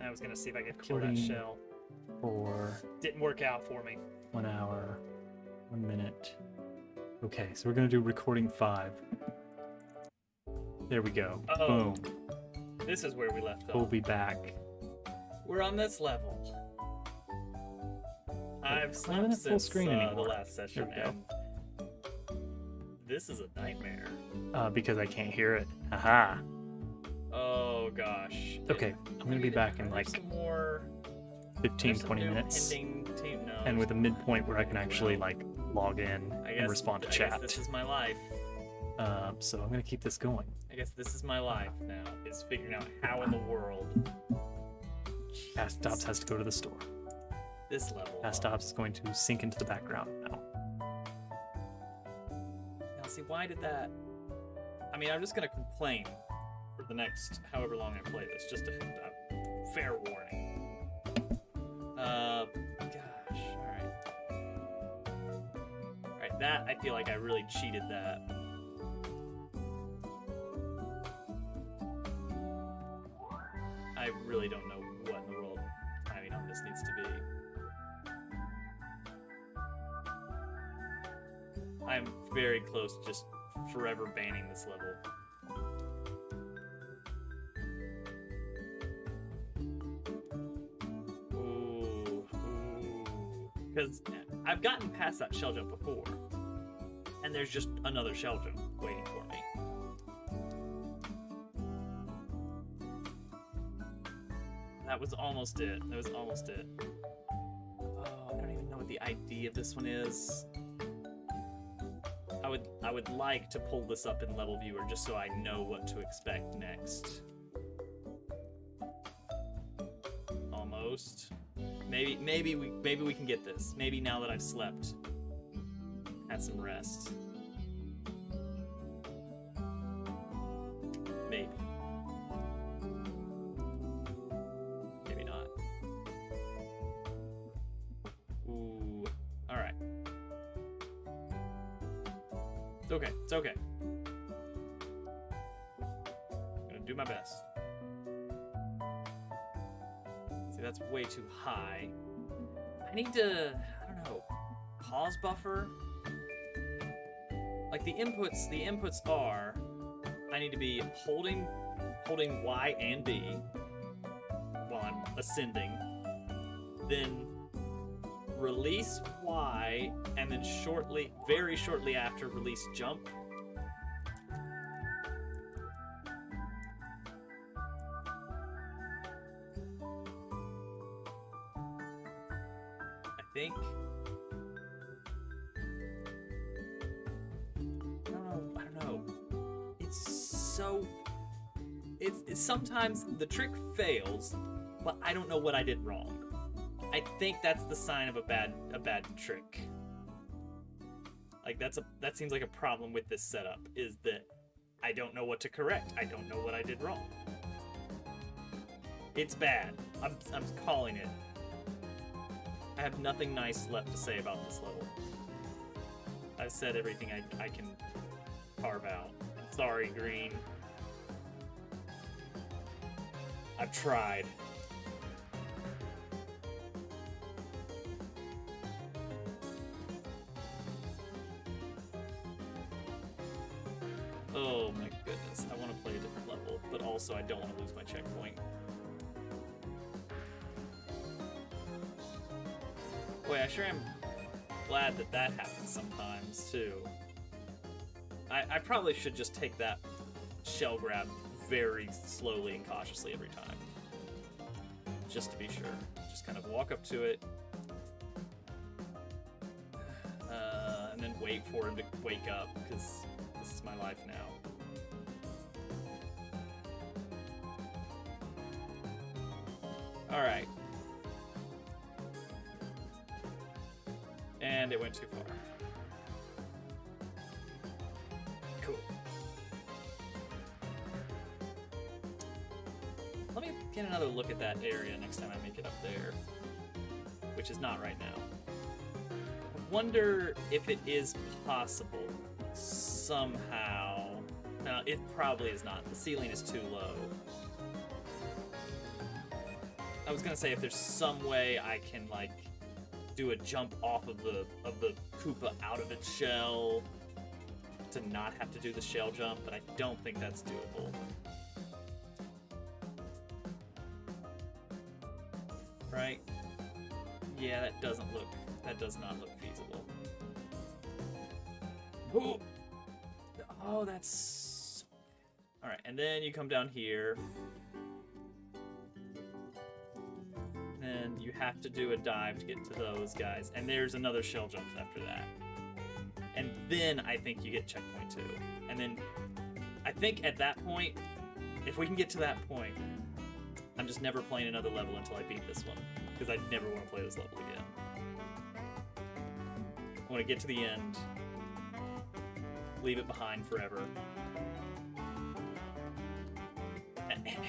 S2: I was gonna see if I could kill that
S3: Recording.
S2: shell.
S3: for
S2: Didn't work out for me.
S3: 1 hour, 1 minute. Okay, so we're gonna do recording 5. There we go.
S2: Oh.
S3: Boom.
S2: This is where we left
S3: We'll
S2: off.
S3: be back.
S2: We're on this level. I've
S3: not
S2: slept
S3: at full
S2: since
S3: screen
S2: the
S3: anymore.
S2: last session,
S3: There we go.
S2: and this is a nightmare.
S3: Because I can't hear it. Haha.
S2: Oh gosh.
S3: Okay, I'm gonna be back in like
S2: some more
S3: 15,
S2: there's some
S3: 20
S2: new
S3: minutes.
S2: pending team notes.
S3: And with a midpoint where I can actually like log in and respond to
S2: I guess
S3: chat.
S2: this is my life.
S3: So I'm gonna keep this going.
S2: I guess this is my life now. Is figuring out how in the world
S3: Astops has to go to the store.
S2: this level.
S3: Astops is going to sink into the background now.
S2: Now see, why did that? I mean, I'm just gonna complain for the next however long I play this. Just a fair warning. Gosh. All right, that I feel like I really cheated that. I really don't know what in the world timing on this needs to be. I'm very close to just forever banning this level. Ooh. Because I've gotten past that shell jump before, and there's just another shell jump waiting for me. That was almost it. That was almost it. Oh, I don't even know what the ID of this one is. I would like to pull this up in level viewer just so I know what to expect next. Almost. Maybe we can get this. Maybe now that I've slept, had some rest. Maybe. Maybe not. Ooh. All right. It's okay. It's okay. I'm gonna do my best. See, that's way too high. I need to, I don't know, pause buffer? Like the inputs are, I need to be holding Y and B while I'm ascending, then release Y, and then very shortly after, release jump. I think. I don't know. It's sometimes the trick fails, but I don't know what I did wrong. I think that's the sign of a bad trick. Like that seems like a problem with this setup, is that I don't know what to correct. I don't know what I did wrong. It's bad. I'm calling it. I have nothing nice left to say about this level. I've said everything I can carve out. I'm sorry, Green. I've tried. Oh my goodness, I want to play a different level, but also I don't want to lose my checkpoint. Boy, I sure am glad that happens sometimes, too. I probably should just take that shell grab very slowly and cautiously every time. Just to be sure. Just kind of walk up to it. And then wait for him to wake up, because this is my life now. Alright. And it went too far. Cool. Let me get another look at that area next time I make it up there. Which is not right now. I wonder if it is possible somehow. No, it probably is not. The ceiling is too low. I was gonna say if there's some way I can like do a jump off of the Koopa out of its shell to not have to do the shell jump, but I don't think that's doable.
S1: right? Yeah, that does not look feasible. Oh, oh, that's... Alright, and then you come down here. And you have to do a dive to get to those guys. And there's another shell jump after that. And then I think you get checkpoint 2. And then I think at that point, if we can get to that point, I'm just never playing another level until I beat this one. Because I never want to play this level again. I want to get to the end, leave it behind forever,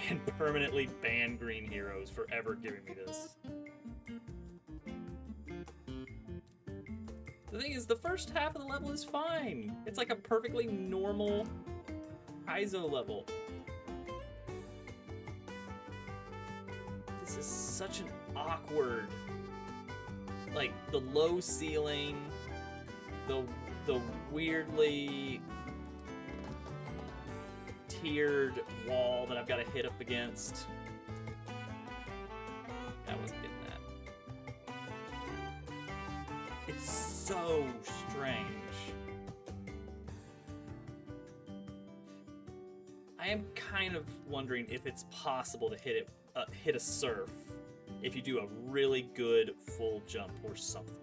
S1: and permanently ban green heroes for ever giving me this. The thing is, the first half of the level is fine. It's like a perfectly normal Kaizo level. This is such an awkward, like, the low ceiling, the weirdly tiered wall that I've got to hit up against. I wasn't getting that. It's so strange. I am kind of wondering if it's possible to hit a surf if you do a really good full jump or something.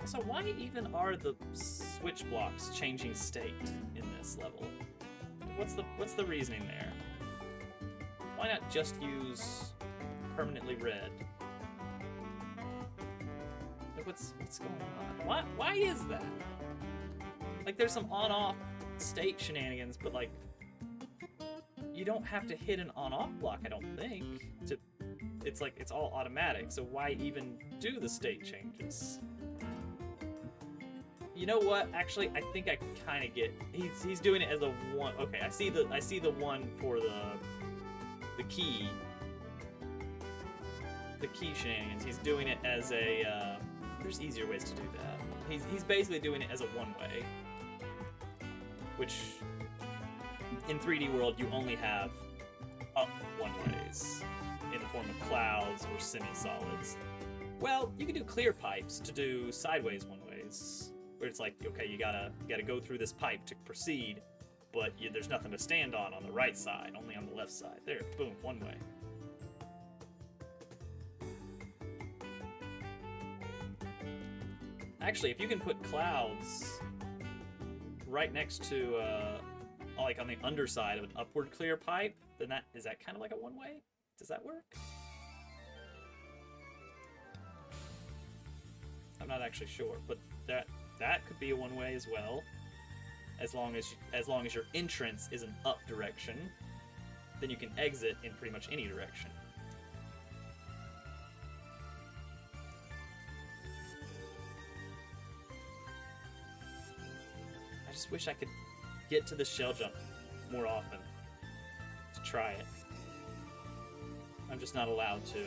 S1: So why even are the switch blocks changing state in this level? What's the reasoning there? Why not just use permanently red? Like what's going on? Why is that? Like there's some on-off state shenanigans, but like you don't have to hit an on-off block, I don't think. It's like it's all automatic, so why even do the state changes? You know what? Actually, I think I kind of get. He's doing it as a one. Okay, I see the one for the key. The key shenanigans. He's doing it as a. There's easier ways to do that. He's basically doing it as a one-way, which in 3D world you only have up one-ways in the form of clouds or semi-solids. Well, you can do clear pipes to do sideways one-ways. Where it's like, okay, you gotta go through this pipe to proceed, but there's nothing to stand on the right side, only on the left side. There, boom, one way. Actually, if you can put clouds right next to, like on the underside of an upward clear pipe, then is that kind of like a one-way? Does that work? I'm not actually sure, but that could be a one-way as well, as long as your entrance is an up direction, then you can exit in pretty much any direction. I just wish I could get to the shell jump more often to try it. I'm just not allowed to.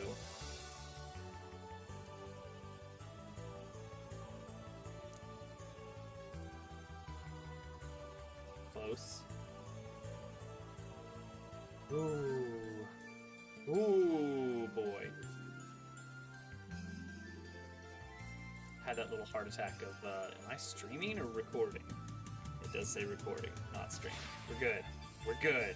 S1: Close. Ooh. Ooh, boy. Had that little heart attack of, am I streaming or recording? It does say recording, not streaming. We're good. We're good.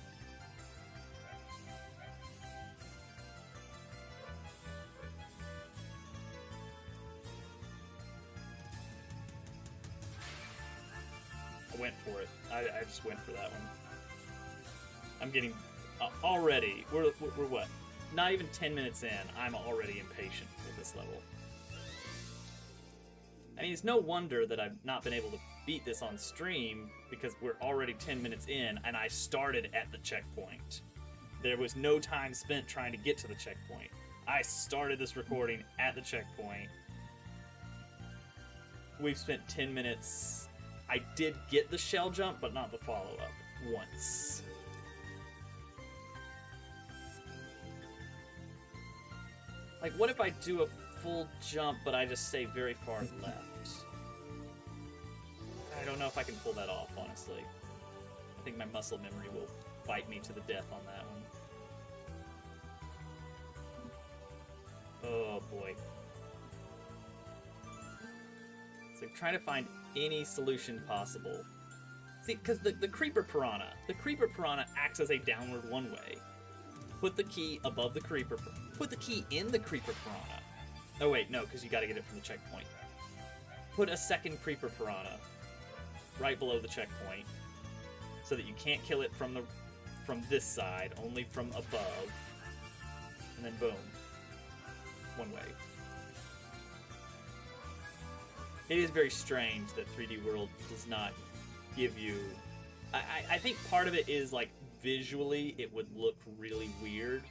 S1: I went for it. I just went for that one. I'm getting already. We're what? Not even 10 minutes in. I'm already impatient with this level. I mean, it's no wonder that I've not been able to beat this on stream because we're already 10 minutes in and I started at the checkpoint. There was no time spent trying to get to the checkpoint. I started this recording at the checkpoint. We've spent 10 minutes. I did get the shell jump, but not the follow-up once. Like, what if I do a full jump, but I just stay very far left? I don't know if I can pull that off, honestly. think my muscle memory will fight me to the death on that one. Oh boy. So I'm trying to find any solution possible. See, because the Creeper Piranha acts as a downward one-way. Put the key above the Creeper, put the key in the Creeper Piranha. Oh wait, no, because you gotta get it from the checkpoint. Put a second Creeper Piranha right below the checkpoint, so that you can't kill it from this side, only from above. And then boom. One way. It is very strange that 3D World does not give you... I think part of it is, like, visually it would look really weird.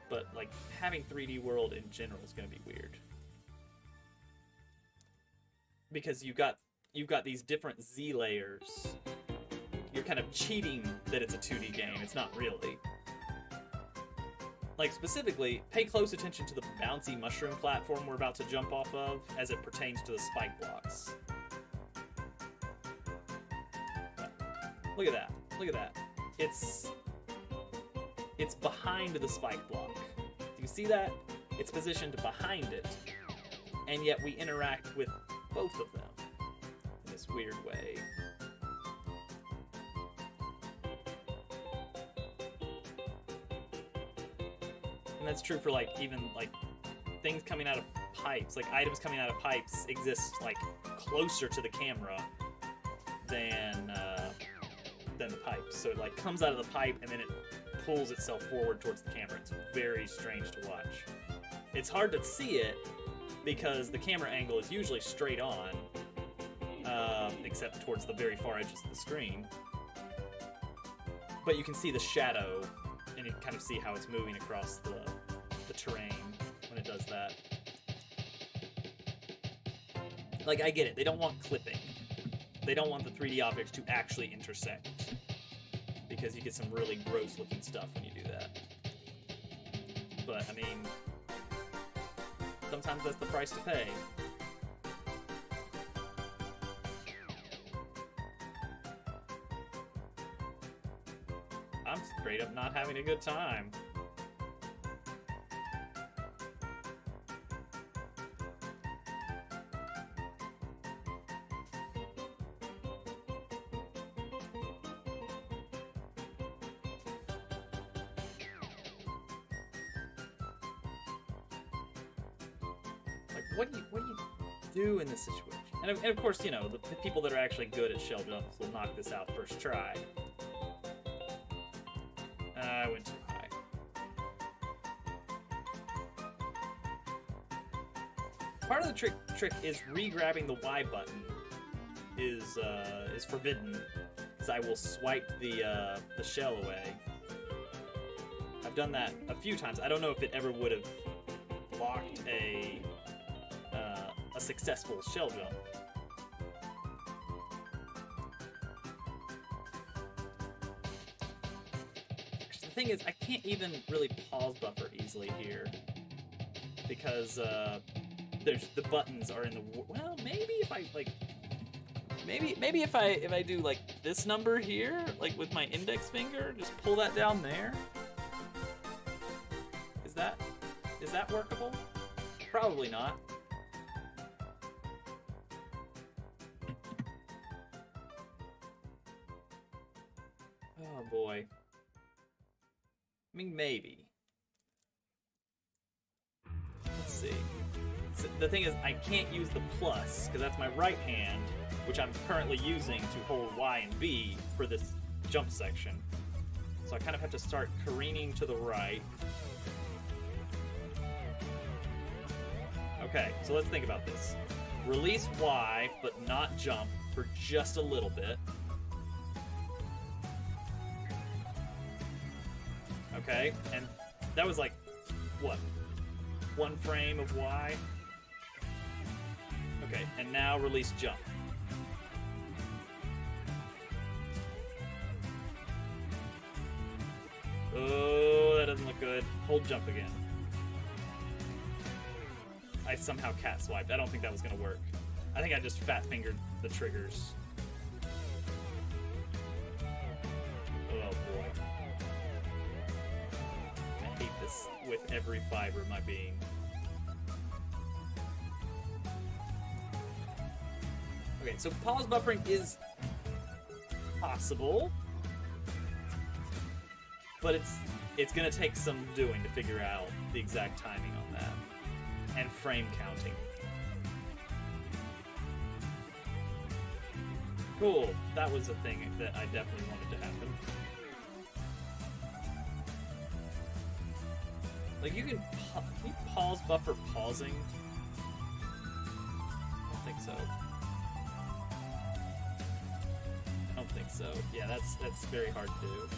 S1: But, like, having 3D World in general is going to be weird. Because you've got these different Z layers. You're kind of cheating that it's a 2D game. It's not really. Like, specifically, pay close attention to the bouncy mushroom platform we're about to jump off of as it pertains to the spike blocks. Look at that. Look at that. It's behind the spike block. Do you see that? It's positioned behind it. And yet we interact with both of them in this weird way. And that's true for, like, even, like, things coming out of pipes. Like, items coming out of pipes exist, like, closer to the camera than the pipes. So it, like, comes out of the pipe and then it pulls itself forward towards the camera. It's very strange to watch. It's hard to see it because the camera angle is usually straight on, except towards the very far edges of the screen. But you can see the shadow, and you can kind of see how it's moving across the terrain when it does that. Like, I get it. They don't want clipping. They don't want the 3D objects to actually intersect, because you get some really gross-looking stuff when you do that. But, I mean, sometimes that's the price to pay. I'm straight up not having a good time. Like, what do you do in this situation? And of course, you know, the people that are actually good at shell jumps will knock this out first try. I went too high. Part of the trick is re-grabbing the Y button is forbidden, because I will swipe the shell away. I've done that a few times. I don't know if it ever would have blocked a successful shell jump. The thing is, I can't even really pause buffer easily here, because there's the buttons are in the well. Maybe if I like, maybe if I do like this number here, like with my index finger, just pull that down there. Is that workable? Probably not. Oh boy. I mean, maybe. Let's see. So the thing is, I can't use the plus, because that's my right hand, which I'm currently using to hold Y and B for this jump section. So I kind of have to start careening to the right. Okay, so let's think about this. Release Y, but not jump for just a little bit. Okay, and that was like, what? 1 frame of Y? Okay, and now release jump. Oh, that doesn't look good. Hold jump again. I somehow cat swiped. I don't think that was gonna work. I think I just fat fingered the triggers. with every fiber of my being. Okay, so pause buffering is possible, but it's gonna take some doing to figure out the exact timing on that, and frame counting. Cool, that was a thing that I definitely wanted to happen. Like, can you pause buffer pausing? I don't think so. I don't think so. Yeah, that's very hard to do.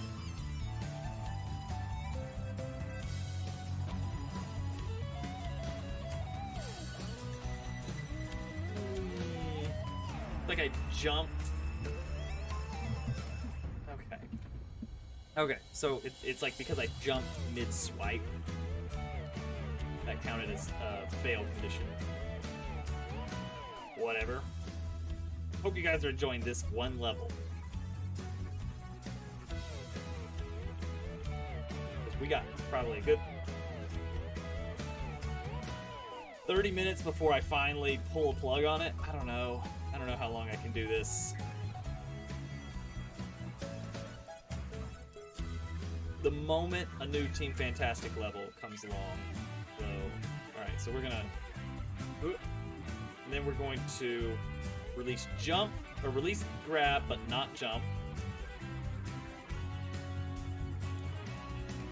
S1: Like I jumped. Okay. Okay, so it's like because I jumped mid-swipe, that counted as a failed condition. Whatever. Hope you guys are enjoying this one level. We got probably a good 30 minutes before I finally pull a plug on it. I don't know how long I can do this. The moment a new Team Fantastic level comes along, so, alright, so we're gonna, and then we're going to release jump, or release grab, but not jump.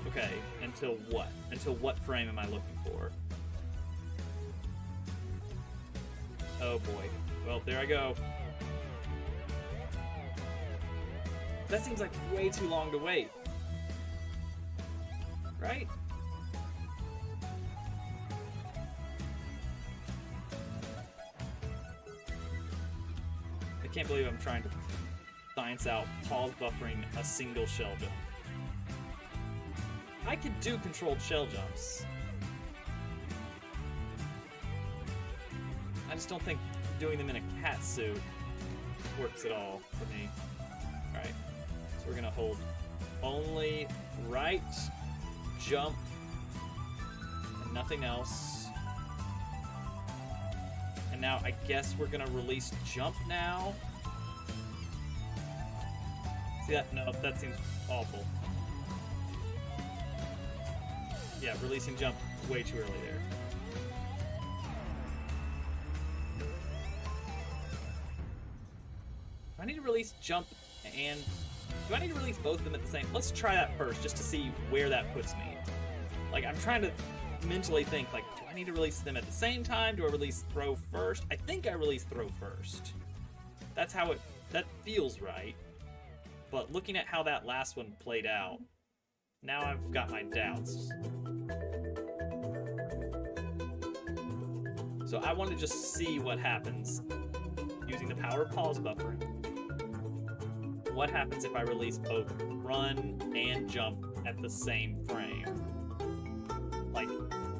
S1: Okay, until what? Until what frame am I looking for? Oh boy. Well, there I go. That seems like way too long to wait. Right? I can't believe I'm trying to science out pause buffering a single shell jump. I could do controlled shell jumps. I just don't think doing them in a cat suit works at all for me. Alright, so we're gonna hold only right, jump, and nothing else. And now I guess we're gonna release jump now. See that? No, that seems awful. Yeah, releasing jump way too early there. Do I need to release jump and... do I need to release both of them at the same... Let's try that first, just to see where that puts me. Like, I'm trying to mentally think, like, do I need to release them at the same time? Do I release throw first? I think I release throw first. That's how it... that feels right. But looking at how that last one played out, now I've got my doubts. So I want to just see what happens using the power of pause buffering. What happens if I release both run and jump at the same frame? Like,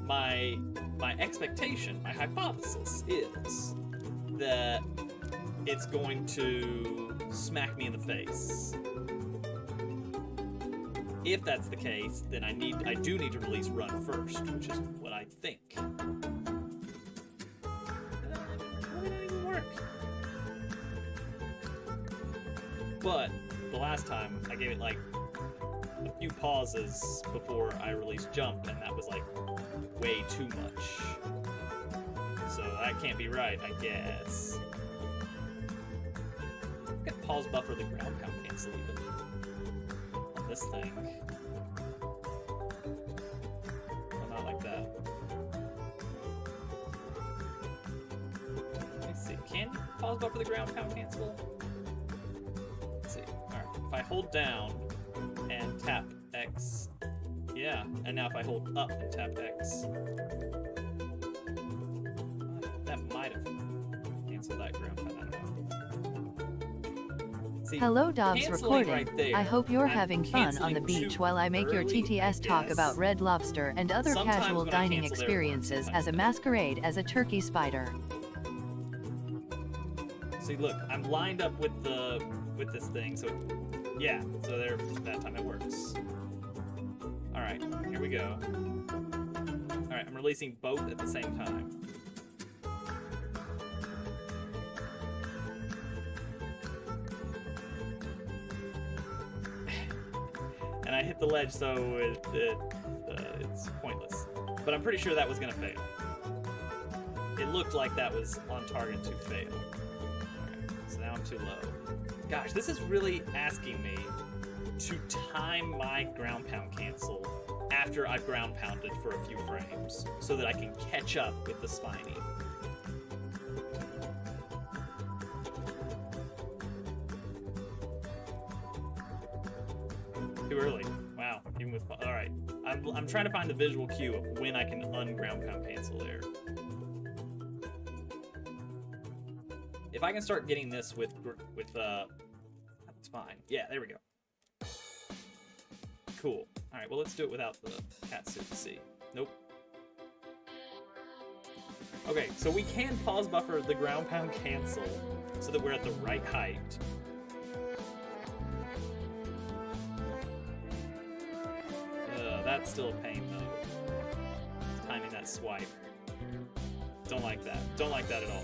S1: my expectation, my hypothesis is that it's going to smack me in the face. If that's the case, then I do need to release run first, which is what I think. Probably not even work. But the last time I gave it like a few pauses before I released jump, and that was like way too much. So that can't be right, I guess. I could pause buffer the ground count cancel even on this thing. Well, not like that. Let me see. Can you pause buffer the ground count cancel? Let's see. Alright. If I hold down and tap X, yeah. And now if I hold up and tap X, that might have canceled that ground count. I don't know. See,
S4: Hello, Dobbs
S1: canceling
S4: recording.
S1: right there,
S4: I hope you're
S1: I'm
S4: having fun on the
S1: canceling
S4: beach
S1: too
S4: while I make your
S1: early,
S4: TTS
S1: I
S4: talk
S1: guess.
S4: about Red Lobster and other
S1: Sometimes
S4: casual
S1: when I
S4: dining
S1: cancel there,
S4: experiences
S1: sometimes
S4: as a
S1: I don't.
S4: masquerade as a turkey spider.
S1: See, look, I'm lined up with this thing, so yeah, so there, that time it works. All right, here we go. releasing both at the same time. And I hit the ledge, so it's pointless. But I'm pretty sure that was gonna fail. It looked like that was on target to fail. Alright, so now I'm too low. Gosh, this is really asking me to time my ground pound cancel after I've ground pounded for a few frames so that I can catch up with the spiny. Too early. Wow. Even with all right, I'm trying to find the visual cue of when I can unground pound cancel there. If I can start getting this with that's fine. Yeah, there we go. Cool. All right. Well, let's do it without the cat suit. See. Nope. Okay, so we can pause buffer the ground pound cancel so that we're at the right height. That's still a pain, though. Timing that swipe. Don't like that. Don't like that at all.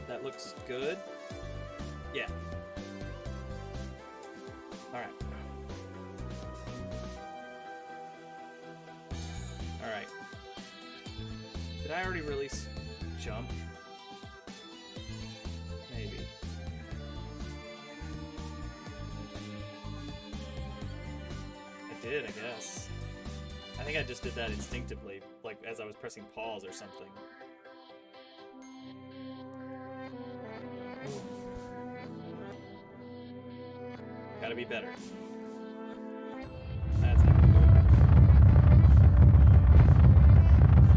S1: That looks good. Yeah. Alright. Alright. Did I already release jump? Maybe. I did, I guess. I think I just did that instinctively, like as I was pressing pause or something. Gotta be better. That's not good.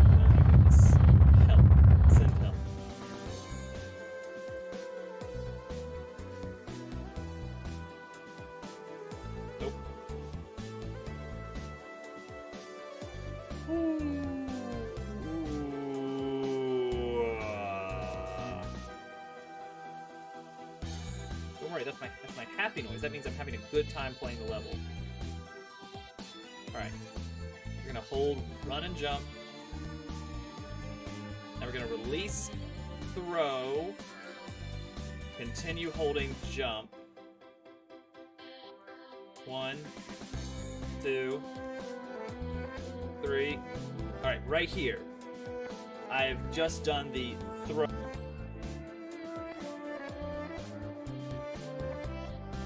S1: Oh my goodness. Help. Send help. Nope. Don't worry, that's my happy noise. That means I'm having a good time playing the level. Alright. We're gonna hold run and jump. Now we're gonna release throw. Continue holding jump. 1, 2, 3. Alright, right here. I've just done the throw.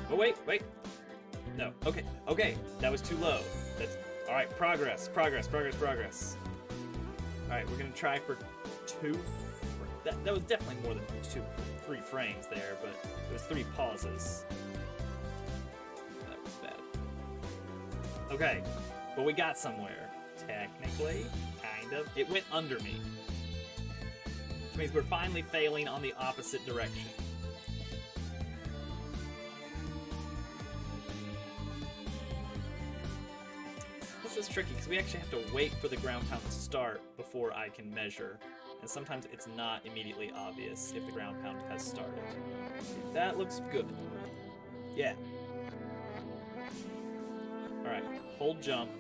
S1: Oh, wait. No, okay. That was too low. That's alright, progress. Alright, we're gonna try for 2. That was definitely more than 3 frames there, but it was 3 pauses. That was bad. Okay, but we got somewhere. Technically, kind of. It went under me. Which means we're finally failing on the opposite direction. This is tricky because we actually have to wait for the ground pound to start before I can measure. And sometimes it's not immediately obvious if the ground pound has started. That looks good. Yeah. Alright, hold jump.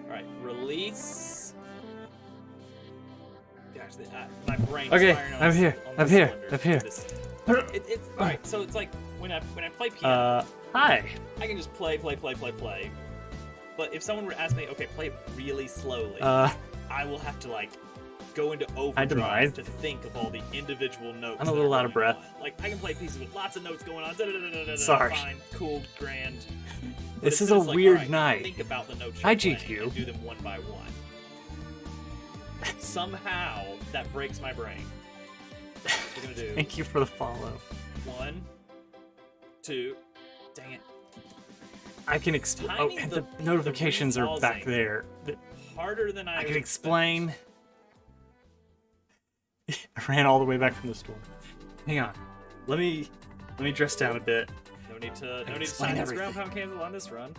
S1: Alright, release. Gosh, my brain is firing on
S3: I'm here.
S1: It's alright, so it's like when I play piano,
S3: Hi.
S1: I can just play. But if someone were to ask me, okay, play it really slowly, I will have to like go into overdrive to think of all the individual notes.
S3: I'm a little out of breath.
S1: Like I can play pieces with lots of notes going on.
S3: Sorry.
S1: Fine, cool, grand. But
S3: This
S1: as
S3: is
S1: soon
S3: a
S1: as, like,
S3: weird
S1: alright,
S3: night.
S1: Think about the notes.
S3: Hi,
S1: you're playing
S3: GQ.
S1: and do them one by one. Somehow that breaks my brain. What we're gonna do?
S3: Thank you for the follow.
S1: 1, 2. Dang it.
S3: I can explain. Oh,
S1: Timing
S3: the
S1: the
S3: notifications are back
S1: repausing.
S3: there.
S1: Harder than I
S3: I can
S1: would
S3: explain. I ran all the way back from the store. Hang on. Let me dress down a bit.
S1: No need to
S3: explain
S1: sign this
S3: everything.
S1: ground pound cancel on this run.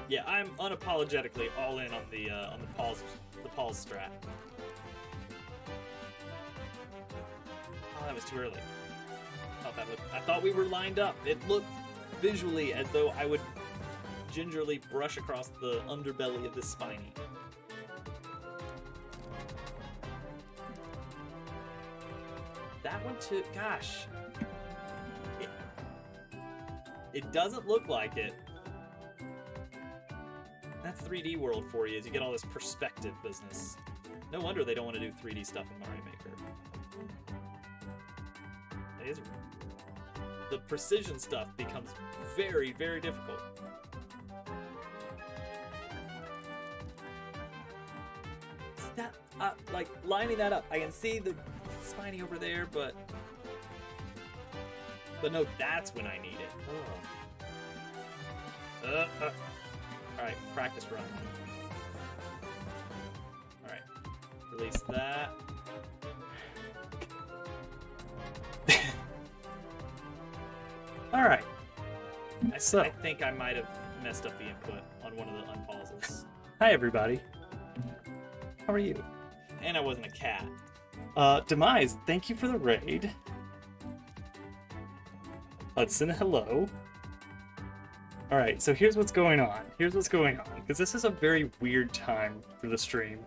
S1: Yeah, I'm unapologetically all in on the pause strat. that was too early. I thought we were lined up. It looked visually as though I would gingerly brush across the underbelly of this spiny. That one too. Gosh. It doesn't look like it. That's 3D World for you, is you get all this perspective business. No wonder they don't want to do 3D stuff in Mario Maker. It is, the precision stuff becomes very, very difficult. See that, like lining that up, I can see the spiny over there, but no, that's when I need it. Oh. Alright, practice run. Alright, release that.
S3: Alright.
S1: I think I might have messed up the input on one of the unpauses.
S3: Hi, everybody. How are you?
S1: And I wasn't a cat.
S3: Demise, thank you for the raid. Hudson, hello. Alright, so here's what's going on. Because this is a very weird time for the stream.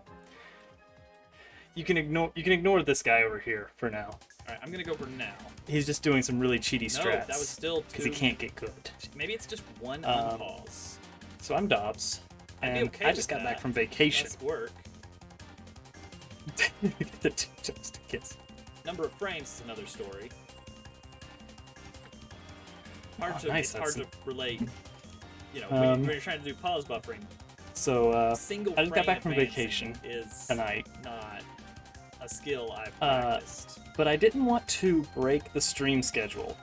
S3: You can ignore this guy over here for now.
S1: Alright, I'm gonna go for now.
S3: He's just doing some really cheaty strats.
S1: No, that was still
S3: because he can't get good.
S1: Maybe it's just one unpause.
S3: So I'm Dobbs,
S1: I'd be
S3: and
S1: okay
S3: I
S1: with
S3: just got
S1: that.
S3: back from vacation.
S1: Let's work.
S3: The two just kiss.
S1: Number of frames is another story. Hard to,
S3: nice,
S1: it's hard
S3: that's
S1: to relate. You know, when you're trying to do pause buffering.
S3: So
S1: Single
S3: I just got
S1: frame
S3: back from
S1: advancing
S3: vacation
S1: is
S3: tonight.
S1: not a skill I've practiced.
S3: But I didn't want to break the stream schedule.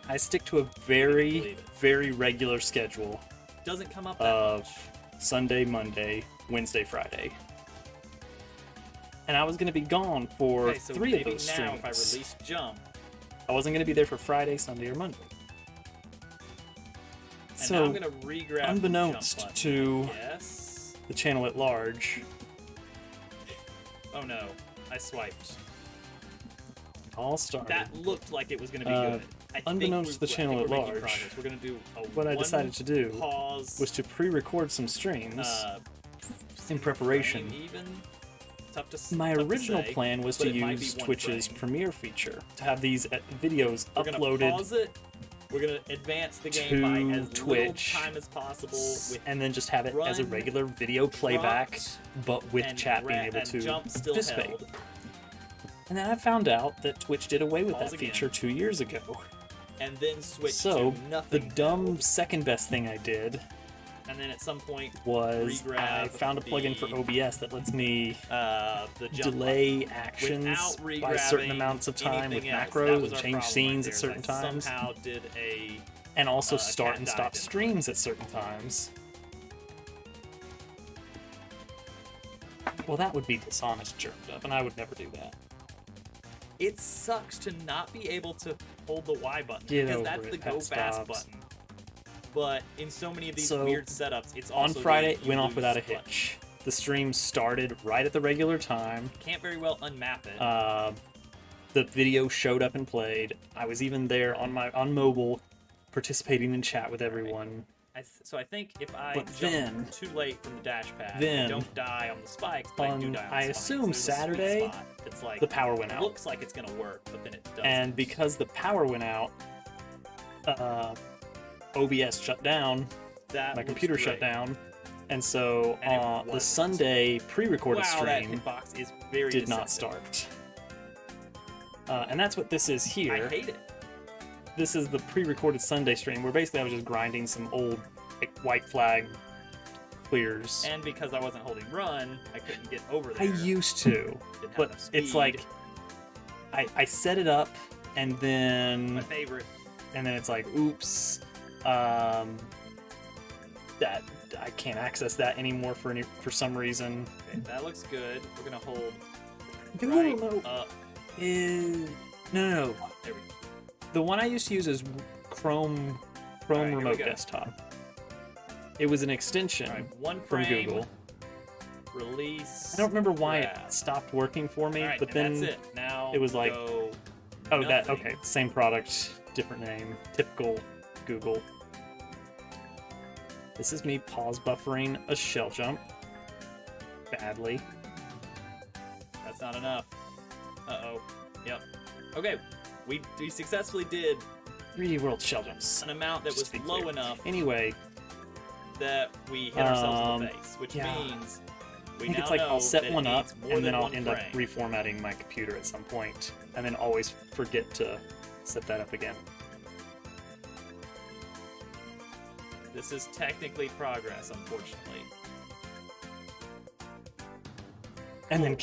S3: I stick to a very,
S1: Believe it.
S3: very regular schedule
S1: Doesn't come up that
S3: of
S1: much.
S3: Sunday, Monday, Wednesday, Friday. And I was going to be gone for
S1: Okay, so
S3: 3 of
S1: maybe
S3: those
S1: now
S3: streams.
S1: if I release jump,
S3: I wasn't going to be there for Friday, Sunday, or Monday.
S1: and
S3: So,
S1: now I'm gonna re-grab
S3: unbeknownst
S1: the jump
S3: to
S1: button. Yes.
S3: the channel at large,
S1: Oh no, I swiped.
S3: it all started.
S1: That looked like it was gonna be
S3: Uh,
S1: good. I think
S3: unbeknownst to the
S1: I think
S3: channel
S1: we're
S3: at
S1: making
S3: large,
S1: progress. We're gonna do a
S3: what I decided to do
S1: pause
S3: was to pre-record some streams in preparation.
S1: frame even. Tough to
S3: My
S1: tough to
S3: original
S1: say,
S3: plan was
S1: but
S3: to
S1: it might be
S3: use
S1: one
S3: Twitch's
S1: frame.
S3: Premiere feature to have these videos
S1: We're gonna
S3: uploaded
S1: pause it. We're gonna advance the game
S3: to
S1: by as
S3: Twitch,
S1: little time as possible with
S3: and then just have it as a
S1: run,
S3: regular video playback,
S1: dropped,
S3: but with
S1: and
S3: chat being able
S1: and
S3: to
S1: jump still
S3: participate.
S1: held.
S3: And then I found out that Twitch did away with
S1: Pause
S3: that
S1: again.
S3: feature 2 years ago.
S1: And then switch
S3: So
S1: to
S3: the
S1: nothing
S3: dumb
S1: held.
S3: second best thing I did
S1: And then at some point
S3: was
S1: re-grab
S3: I found a plugin for
S1: the,
S3: OBS that lets me
S1: the jump
S3: delay
S1: button
S3: actions
S1: without
S3: by certain
S1: regrabbing
S3: amounts of time with
S1: anything else. That
S3: macros
S1: was
S3: and
S1: our
S3: change
S1: problem
S3: scenes
S1: right
S3: at
S1: there,
S3: certain
S1: is I
S3: times,
S1: Somehow did a
S3: and also
S1: a
S3: start
S1: cat
S3: and
S1: died
S3: stop
S1: in it.
S3: streams at certain times. Well, that would be dishonest, Germed Up, and I would never do that.
S1: It sucks to not be able to hold the Y button
S3: Get
S1: because
S3: over
S1: that's
S3: it,
S1: the
S3: that
S1: go fast
S3: stops.
S1: button. But in so many of these
S3: So,
S1: weird setups, it's
S3: On
S1: also
S3: Friday,
S1: the
S3: it went off
S1: you
S3: without a
S1: lose button.
S3: hitch. The stream started right at the regular time.
S1: Can't very well unmap it.
S3: The video showed up and played. I was even there on mobile, participating in chat with everyone.
S1: So I think if I
S3: But
S1: jump
S3: then-
S1: too late from the dash pad,
S3: then-
S1: I don't die on the spikes, but I do
S3: on,
S1: die on
S3: I
S1: the spikes.
S3: assume
S1: There's a sweet
S3: Saturday,
S1: spot that's like
S3: the power went out.
S1: looks like it's gonna work, but then it doesn't.
S3: And because the power went out, OBS shut down,
S1: that
S3: my
S1: was
S3: computer shut
S1: great.
S3: down, and so
S1: And it
S3: the
S1: wasn't.
S3: Sunday pre-recorded
S1: Wow, that
S3: stream
S1: hitbox is very
S3: did not
S1: deceptive.
S3: start. And that's what this is here.
S1: I hate it.
S3: This is the pre-recorded Sunday stream where basically I was just grinding some old like, white flag clears.
S1: And because I wasn't holding run, I couldn't get over there.
S3: I used to,
S1: Didn't have
S3: but
S1: enough
S3: it's
S1: speed.
S3: like I set it up and
S1: my
S3: then
S1: favorite.
S3: it's like, oops, that I can't access that anymore for some reason.
S1: Okay, that looks good. We're gonna hold
S3: Google
S1: right
S3: Remote
S1: up.
S3: is no.
S1: There we go.
S3: The one I used to use is Chrome
S1: Alright, here we
S3: Remote
S1: go.
S3: Desktop. It was an extension
S1: All right, one
S3: from
S1: frame.
S3: Google.
S1: Release.
S3: I don't remember why
S1: grab.
S3: it stopped working for me,
S1: All right,
S3: but
S1: and
S3: then
S1: that's it. Now
S3: it was like,
S1: go
S3: Oh, that
S2: nothing.
S3: okay. Same product, different name. Typical Google. This is me pause buffering a shell jump badly.
S2: That's not enough. Uh-oh. Yep. Okay, we successfully did
S3: 3D World shell jumps.
S2: an amount that
S3: Just
S2: was
S3: to be
S2: low
S3: clear.
S2: enough
S3: Anyway,
S2: that we hit ourselves in the face, which
S3: yeah.
S2: means we
S3: I think
S2: now
S3: it's like
S2: know
S3: I'll set
S2: that it
S3: one up
S2: needs more
S3: and
S2: than
S3: then I'll
S2: one
S3: end up
S2: frame.
S3: reformatting my computer at some point, and then always forget to set that up again.
S2: This is technically progress, unfortunately.
S3: And then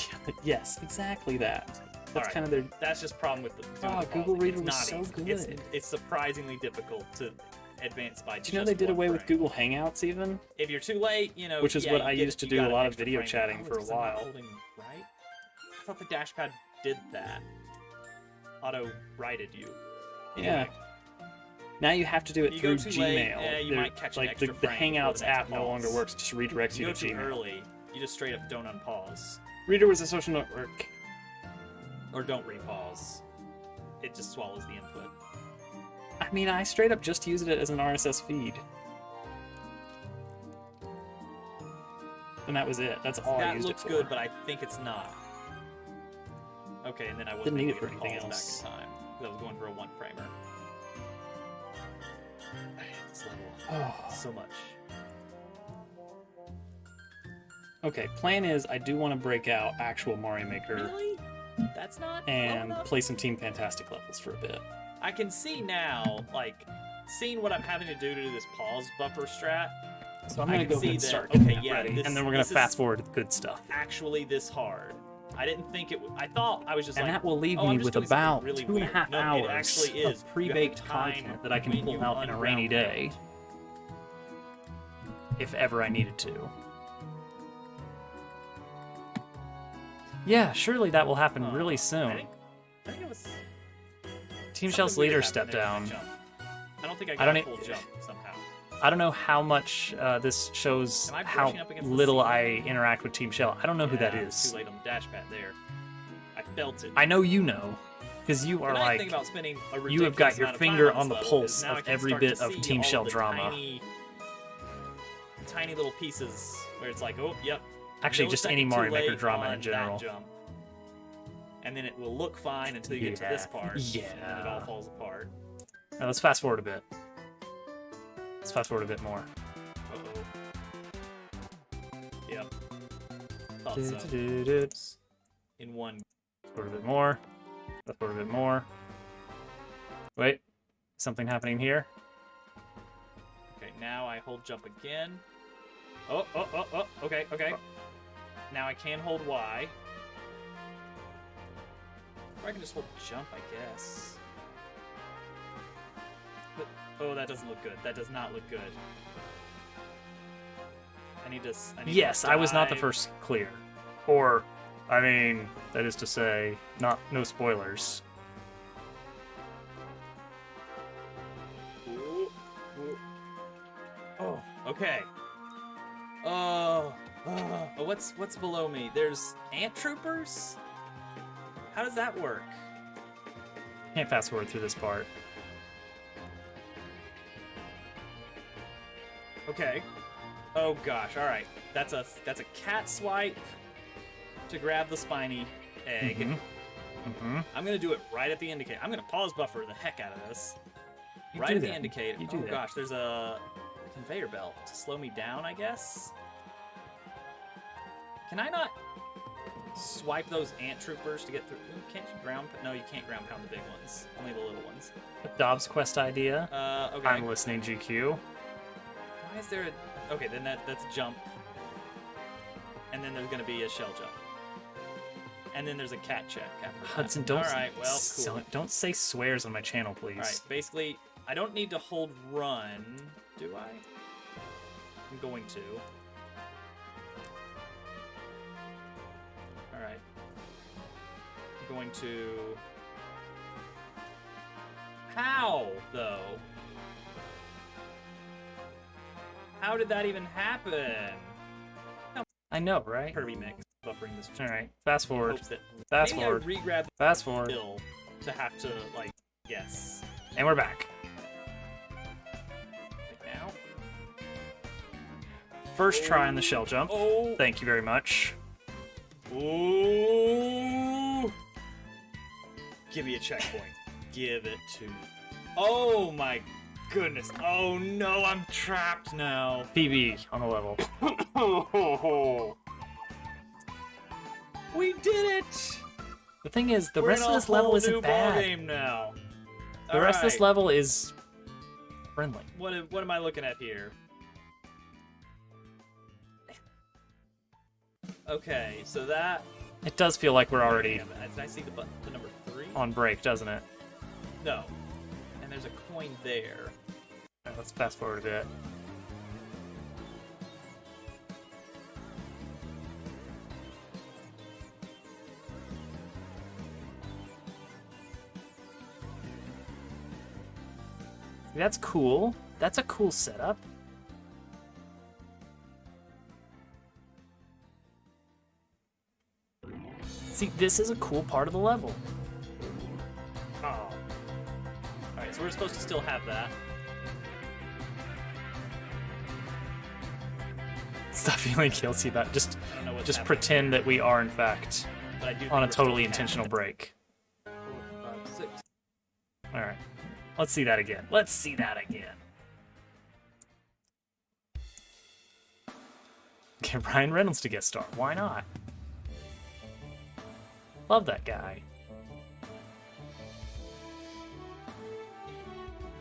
S3: yes, exactly that. That's
S2: Alright.
S3: kind of their.
S2: That's just problem with the doing
S3: Oh,
S2: the
S3: Google
S2: pausing.
S3: Reader
S2: It's
S3: was
S2: not
S3: so
S2: easy.
S3: good.
S2: It's surprisingly difficult to advance by.
S3: Do you know
S2: just
S3: they did
S2: one
S3: away with
S2: frame.
S3: Google Hangouts even?
S2: If you're too late,
S3: Which is
S2: yeah,
S3: what
S2: you
S3: I
S2: get-
S3: used to
S2: you
S3: do
S2: got
S3: a
S2: an
S3: lot of
S2: extra
S3: video
S2: frame.
S3: chatting
S2: Oh,
S3: for a
S2: it's 'cause I'm not
S3: while.
S2: holding right? I thought the dashpad did that. Auto righted you.
S3: Yeah. Now you have to do it
S2: You go
S3: through
S2: too late,
S3: Gmail.
S2: yeah, you
S3: They're-
S2: might catch an
S3: like
S2: extra
S3: the
S2: frame before
S3: Hangouts
S2: the next
S3: app no longer
S2: pause.
S3: works. It just redirects
S2: You
S3: you
S2: go
S3: to
S2: too
S3: Gmail.
S2: early, you just straight up don't unpause.
S3: Reader was a social network.
S2: Or don't repause. It just swallows the input.
S3: I mean, I straight up just used it as an RSS feed. And that was it. That's all I
S2: That
S3: used
S2: looks
S3: it for.
S2: good, but I think it's not. Okay, and then I wasn't
S3: Didn't need
S2: able
S3: it
S2: to
S3: for anything
S2: pause
S3: else.
S2: back in time. 'Cause I was going for a one framer. I hate this level
S3: Oh.
S2: so much.
S3: Okay, plan is I do want to break out actual Mario Maker
S2: Really? That's not low
S3: and
S2: enough?
S3: play some Team Fantastic levels for a bit.
S2: I can see now, like, seeing what I'm having to do this pause buffer strat,
S3: So I'm
S2: I
S3: gonna
S2: can
S3: go
S2: see
S3: ahead and
S2: that,
S3: start
S2: okay,
S3: getting that
S2: yeah,
S3: ready,
S2: this-
S3: and then we're gonna
S2: this is-
S3: fast forward to the good stuff.
S2: actually this hard. I didn't think it would. I thought I was just
S3: And
S2: like,
S3: that will leave
S2: oh,
S3: me
S2: I'm just
S3: with
S2: doing something
S3: about
S2: really
S3: 2.5
S2: weird. No,
S3: hours
S2: it actually is.
S3: of
S2: You have to
S3: pre-baked
S2: time
S3: content that I can
S2: when
S3: pull
S2: you
S3: out in a rainy
S2: unground
S3: day,
S2: mount.
S3: if ever I needed to. Yeah, surely that will happen really
S2: I
S3: soon.
S2: think it was
S3: Team
S2: something
S3: Shell's
S2: weird
S3: leader
S2: happened
S3: stepped
S2: there
S3: down.
S2: with the jump. I don't think I
S3: I
S2: got
S3: don't
S2: a
S3: e-
S2: full jump somehow.
S3: I don't know how much this shows
S2: Am I
S3: how
S2: brushing up against the
S3: little
S2: ceiling?
S3: I interact with Team Shell. I don't know who that
S2: Yeah,
S3: is.
S2: Too late on the dashpad there. I felt it.
S3: I know you know, because you are
S2: The nice
S3: like
S2: thing about spending a
S3: you have got
S2: ridiculous
S3: your
S2: amount of
S3: finger
S2: time
S3: on the
S2: this level
S3: pulse
S2: is now I
S3: of
S2: can
S3: every
S2: start
S3: bit
S2: to
S3: of
S2: see
S3: Team
S2: all
S3: Shell
S2: the
S3: drama.
S2: Tiny little pieces where it's like, oh, yep.
S3: Actually, just any
S2: millisecond
S3: Mario
S2: too
S3: Maker
S2: late
S3: drama
S2: on
S3: in general.
S2: that jump. And then it will look fine until you get to this
S3: Yeah,
S2: part. And then it all
S3: yeah.
S2: falls apart.
S3: Now let's fast forward a bit. Let's fast forward a bit more.
S2: Uh-oh. Yep. Thought so.
S3: Fast
S2: In one.
S3: forward a bit more. Fast forward a bit more. Wait, something happening here?
S2: Okay, now I hold jump again. Oh, okay. Now I can hold Y. Or I can just hold jump, I guess. But, oh, that doesn't look good. That does not look good. I need to
S3: Yes, I was not the
S2: dive.
S3: first clear. Or, I mean, that is to say, no spoilers.
S2: Ooh, ooh. Oh, okay. Oh, what's below me? There's ant troopers? How does that work?
S3: Can't fast forward through this part.
S2: Okay. Oh gosh, alright. That's a cat swipe to grab the spiny egg.
S3: Mm-hmm.
S2: I'm gonna do it right at the indicator. I'm gonna pause buffer the heck out of this.
S3: You
S2: Right
S3: do
S2: at the
S3: that.
S2: indicator.
S3: You do
S2: Oh
S3: that.
S2: gosh, there's a conveyor belt to slow me down, I guess. Can I not swipe those ant troopers to get through? Ooh, can't you ground? No, you can't ground pound the big ones. Only the little ones.
S3: A Dobbs Quest idea.
S2: Okay.
S3: I'm listening, GQ.
S2: Why is there a? Okay, then that's a jump. And then there's gonna be a shell jump. And then there's a cat check after that.
S3: Hudson, don't
S2: All right, well, cool.
S3: don't say swears on my channel, please.
S2: All right, basically, I don't need to hold run, do I? I'm going to. All right. I'm going to. How though? How did that even happen?
S3: I know, right?
S2: Kirby mix buffering this.
S3: All right, fast forward.
S2: Hopes that
S3: Fast
S2: maybe
S3: forward.
S2: I re-grab
S3: Fast
S2: the
S3: forward.
S2: bill to have to like guess.
S3: And we're back.
S2: Like now.
S3: First try on the shell jump.
S2: Oh.
S3: Thank you very much.
S2: Ooh. Give me a checkpoint. Give it to me. Oh my goodness. Oh no, I'm trapped now.
S3: PB on the level.
S2: We did it.
S3: The thing is, the
S2: We're
S3: rest
S2: in
S3: of
S2: a
S3: this level
S2: whole
S3: isn't
S2: new
S3: bad.
S2: ballgame now.
S3: The rest of this
S2: Alright.
S3: level is friendly.
S2: What am I looking at here? Okay, so that.
S3: It does feel like we're already
S2: Damn it, did I see the button? The number 3?
S3: on break, doesn't it?
S2: No. And there's a coin there.
S3: Alright, let's fast forward a bit. That's cool. That's a cool setup. See, this is a cool part of the level.
S2: Oh. Alright, so we're supposed to still have that.
S3: Stop feeling guilty about it.
S2: I don't know what's
S3: Just
S2: happening,
S3: pretend that we are in fact
S2: but I do think
S3: on a
S2: we're still
S3: totally
S2: capped.
S3: intentional break.
S2: 4, 5, 6.
S3: All right, let's see that again. Let's see that again. Get Ryan Reynolds to guest star. Why not? Love that guy.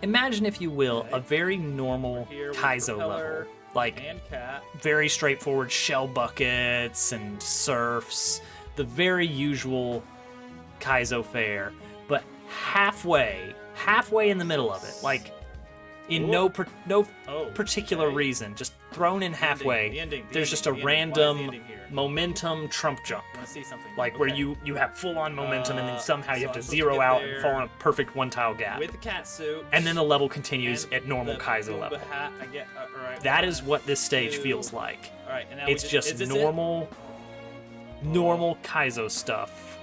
S3: Imagine, if you will,
S2: Okay.
S3: a very normal
S2: Here with
S3: Kaizo
S2: propeller
S3: level. Like,
S2: And cat.
S3: very straightforward shell buckets and surfs, the very usual Kaizo fare, but halfway in the middle of it, like in no
S2: Oh,
S3: particular
S2: okay.
S3: reason, just thrown in halfway.
S2: The ending,
S3: there's just a
S2: the ending. Why is the
S3: random
S2: ending here?
S3: momentum trump jump,
S2: I want to see something.
S3: like where
S2: Okay.
S3: you have full on momentum and then somehow you
S2: so
S3: have to
S2: I'm supposed to
S3: zero
S2: get
S3: out
S2: there
S3: and fall in a perfect one tile gap,
S2: with the cat suit.
S3: and then the level continues
S2: and
S3: at normal
S2: the
S3: Kaizo
S2: Pumbaa
S3: level.
S2: Hat, I get. All right.
S3: That is what this stage
S2: 2.
S3: feels like.
S2: All right, and now
S3: It's
S2: is
S3: just
S2: this it?
S3: normal Kaizo stuff,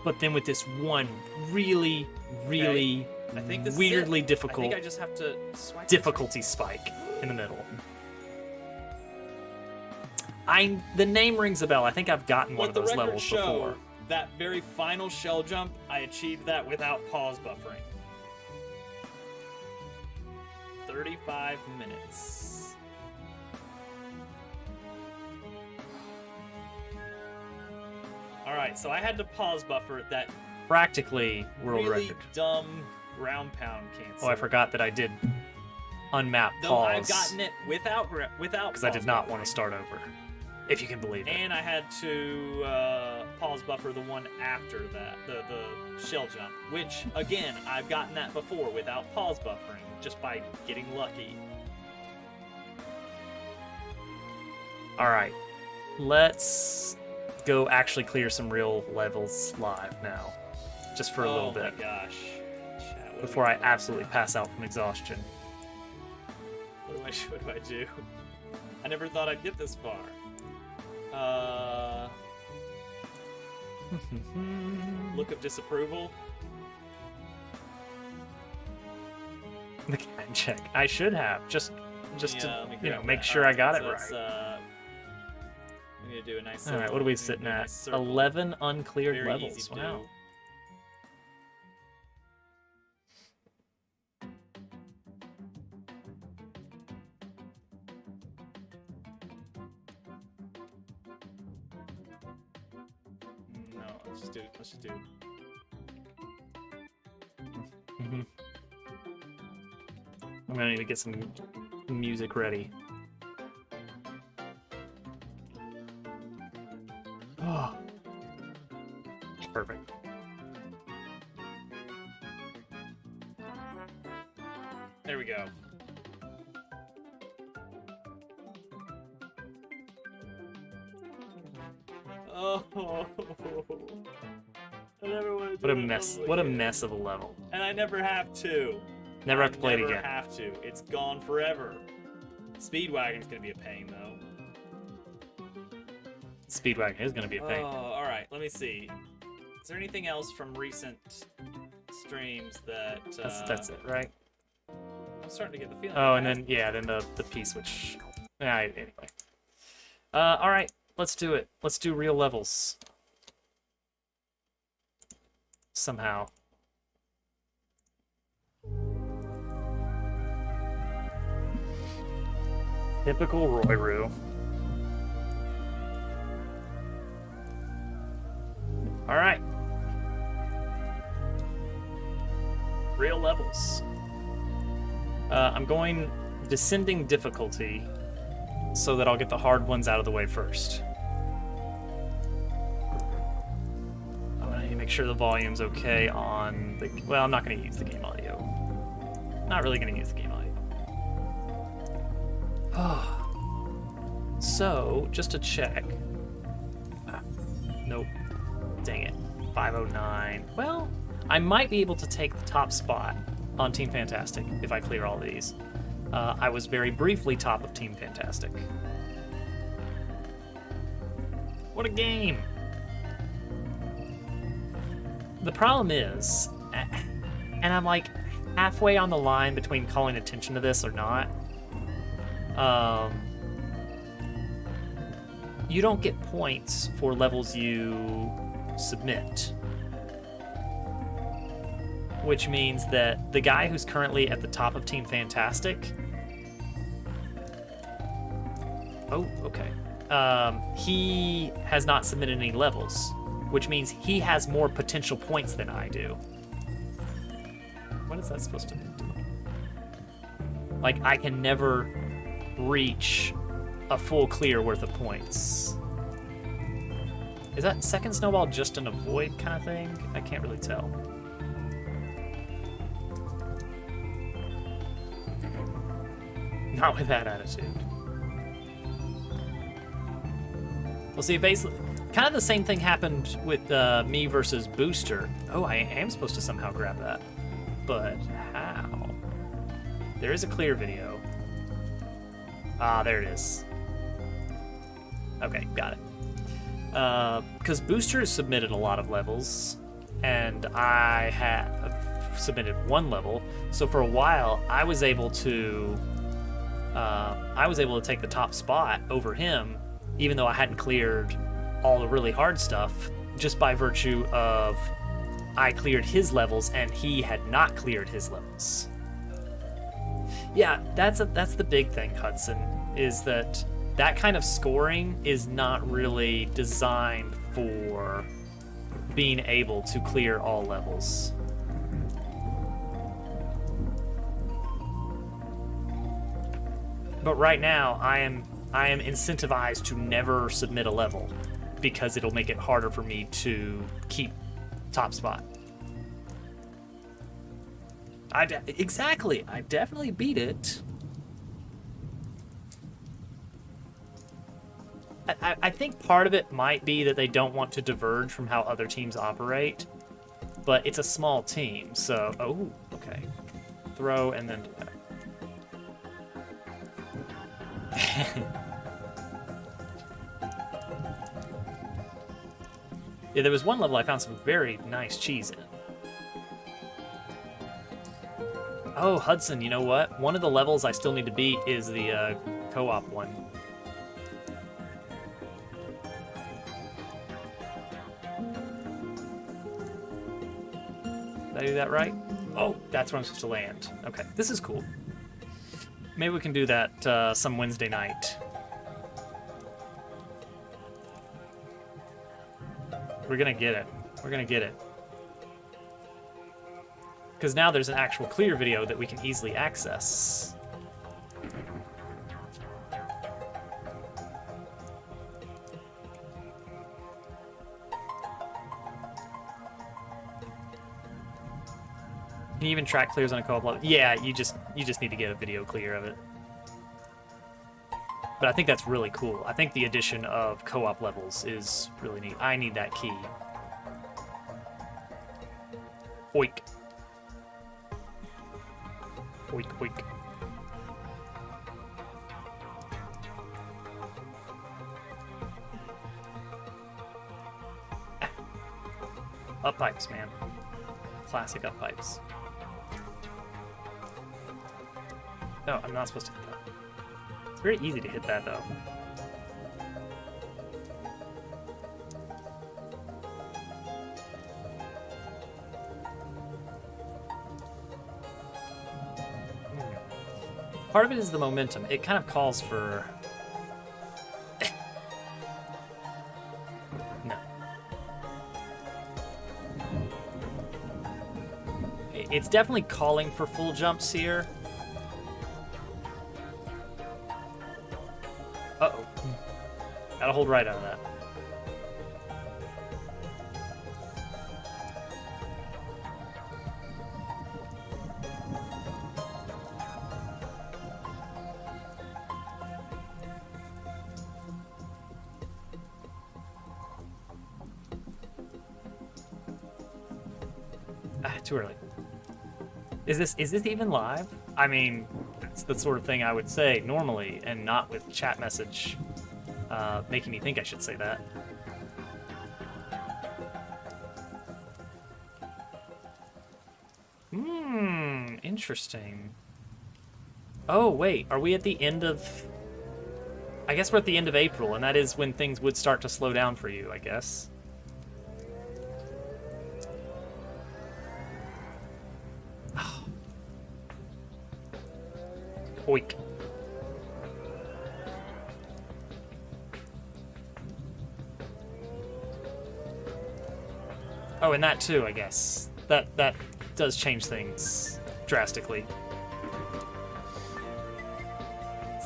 S3: but then with this one really
S2: I think this
S3: weirdly
S2: is it.
S3: difficult
S2: I think I just have to swipe
S3: difficulty spike in the middle. The name rings a bell. I think I've gotten one
S2: Let
S3: of
S2: the
S3: those
S2: record
S3: levels
S2: show
S3: before.
S2: that very final shell jump, I achieved that without pause buffering. 35 minutes. All right, so I had to pause buffer that
S3: Practically world
S2: really
S3: record.
S2: dumb ground pound cancer.
S3: Oh, I forgot that I did unmap
S2: Though I've
S3: pause
S2: gotten it without
S3: because I did
S2: pause
S3: not want
S2: buffering.
S3: to start over, if you can believe it.
S2: And I had to pause buffer the one after that, the shell jump, which, again, I've gotten that before without pause buffering, just by getting lucky.
S3: All right, let's go actually clear some real levels live now, just for a little bit,
S2: Oh my gosh. Chat, what
S3: before
S2: do
S3: I absolutely pass out from exhaustion.
S2: what do I do? I never thought I'd get this far. Look of disapproval.
S3: The cat check. I should have just
S2: Yeah,
S3: to
S2: let me
S3: you know
S2: grab
S3: make
S2: that.
S3: sure I got it right.
S2: let's, we need to do a nice.
S3: All right,
S2: circle.
S3: what are we
S2: need to
S3: sitting
S2: do a
S3: at?
S2: nice circle.
S3: 11 uncleared
S2: Very
S3: levels.
S2: easy to
S3: Wow.
S2: do. No, let's just do.
S3: Mhm. I'm gonna need to get some music ready. Oh, perfect.
S2: There we go. Oh, I never want to do
S3: What a
S2: it
S3: mess!
S2: all
S3: What a
S2: again.
S3: mess of a level.
S2: And I never have to.
S3: Never have to play it
S2: Never
S3: again.
S2: have to. It's gone forever. Speedwagon's gonna be a pain though.
S3: Speedwagon is gonna be a pain.
S2: Oh, all right. Let me see. Is there anything else from recent
S1: streams that
S3: That's it, right?
S1: I'm starting to get the feeling.
S3: Oh,
S1: that
S3: and then yeah, then the piece which. Anyway. All right, let's do it. Let's do real levels. Somehow. Typical Roy-Roo. All right. Real levels. I'm going descending difficulty so that I'll get the hard ones out of the way first. I'm gonna make sure the volume's okay on the. Well, I'm not gonna use the game audio. Not really gonna use the game audio. So, just to check. Nope. Dang it. 509. Well, I might be able to take the top spot on Team Fantastic if I clear all these. I was very briefly top of Team Fantastic. What a game! The problem is, and I'm like halfway on the line between calling attention to this or not. You don't get points for levels you submit. Which means that the guy who's currently at the top of Team Fantastic. Oh, okay. He has not submitted any levels, which means he has more potential points than I do. What is that supposed to do? Like, I can never reach a full clear worth of points. Is that second snowball just an avoid kind of thing? I can't really tell. Not with that attitude. Well, see, basically, kind of the same thing happened with me versus Booster. Oh, I am supposed to somehow grab that. But how? There is a clear video. Ah, there it is. Okay, got it. Because Booster has submitted a lot of levels, and I have submitted one level. So for a while, I was able to take the top spot over him, even though I hadn't cleared all the really hard stuff, just by virtue of I cleared his levels and he had not cleared his levels. Yeah, that's the big thing, Hudson, is that kind of scoring is not really designed for being able to clear all levels. But right now, I am incentivized to never submit a level because it'll make it harder for me to keep top spot. Exactly. I definitely beat it. I think part of it might be that they don't want to diverge from how other teams operate, but it's a small team, so... Oh, okay. Throw and then do that. Yeah, there was one level I found some very nice cheese in. Oh, Hudson, you know what? One of the levels I still need to beat is the co-op one. Did I do that right? Oh, that's where I'm supposed to land. Okay, this is cool. Maybe we can do that some Wednesday night. We're gonna get it. We're gonna get it. Because now there's an actual clear video that we can easily access. Can you even track clears on a co-op level? Yeah, you just need to get a video clear of it. But I think that's really cool. I think the addition of co-op levels is really neat. I need that key. Oink. Oink, oink. Ah. Up pipes, man. classic up pipes. No, I'm not supposed to hit that. It's very easy to hit that, though. Part of it is the momentum. It kind of calls for... No. It's definitely calling for full jumps here. Uh-oh. Gotta hold right on that. Too early. Is this even live? I mean, it's the sort of thing I would say normally, and not with chat message making me think I should say that. Interesting. Oh, wait, are we at the end of... I guess we're at the end of April, and that is when things would start to slow down for you, I guess. Oink. Oh, and that too, I guess. That does change things drastically.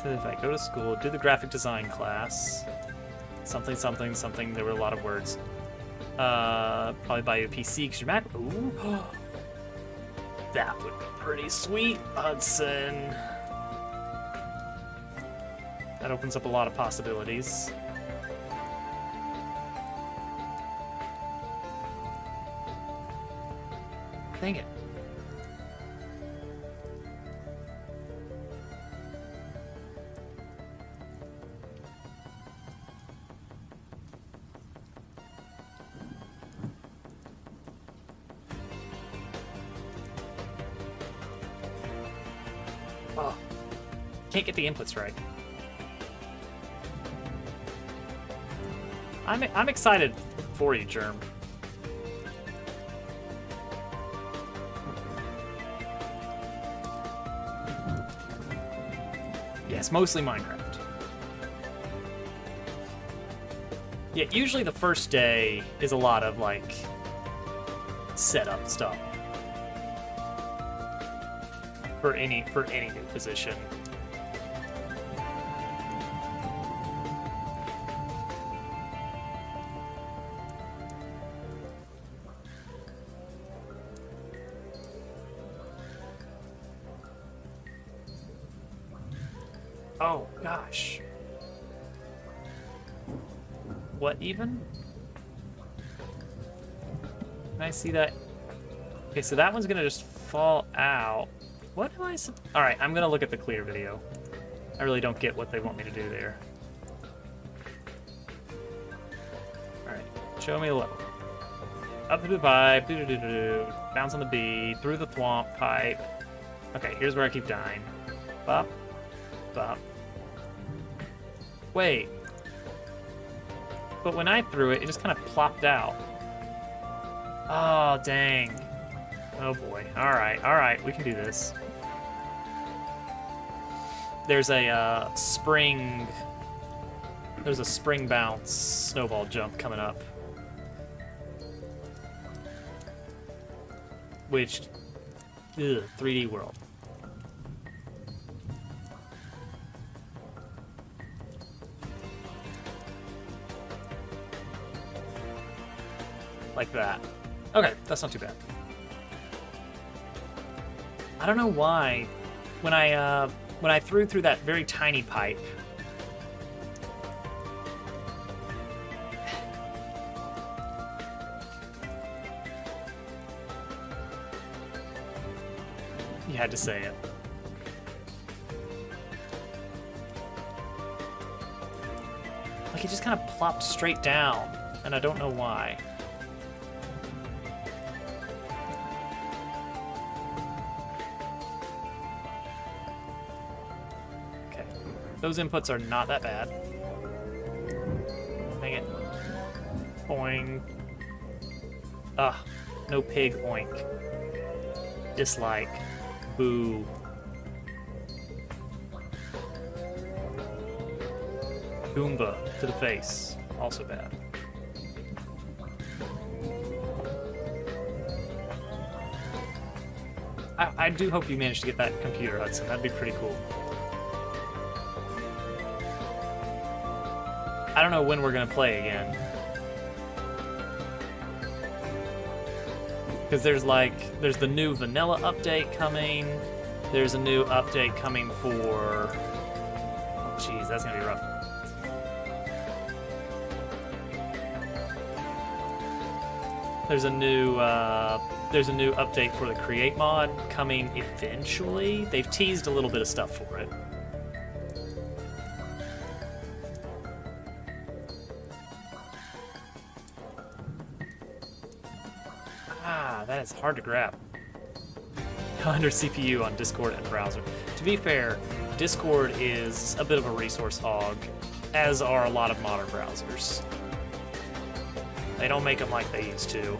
S3: So if I go to school, do the graphic design class, something, something, something, there were a lot of words. Probably buy you a PC because your Mac... Ooh. That would be pretty sweet, Hudson. That opens up a lot of possibilities. Dang it. Oh. Can't get the inputs right. I'm excited for you, Germ. Yes, mostly Minecraft. Yeah, usually the first day is a lot of, like, setup stuff. For any new position. Oh, gosh. What even? Can I see that? Okay, so that one's gonna just fall out. What am I... Alright, I'm gonna look at the clear video. I really don't get what they want me to do there. Alright, show me a level. Up to the pipe, bounce on the B, through the thwomp pipe. Okay, here's where I keep dying. Bop, bop. Wait. But when I threw it, it just kind of plopped out. Oh, dang. Oh boy. Alright, we can do this. There's a spring bounce snowball jump coming up. Which, 3D world. Like that. Okay, that's not too bad. I don't know why, when I threw through that very tiny pipe, you had to say it. Like it just kind of plopped straight down, and I don't know why.
S1: Those inputs are not that bad. Dang it. Boing. Ugh. No pig, oink. Dislike. Boo. Goomba to the face. Also bad. I do hope you managed to get that computer, Hudson. That'd be pretty cool. I don't know when we're gonna play again. Because there's the new vanilla update coming. There's a new update coming for... Oh, jeez, that's gonna be rough. There's a new update for the Create mod coming eventually. They've teased a little bit of stuff for it. That is hard to grab. Under CPU on Discord and browser. To be fair, Discord is a bit of a resource hog, as are a lot of modern browsers. They don't make them like they used to.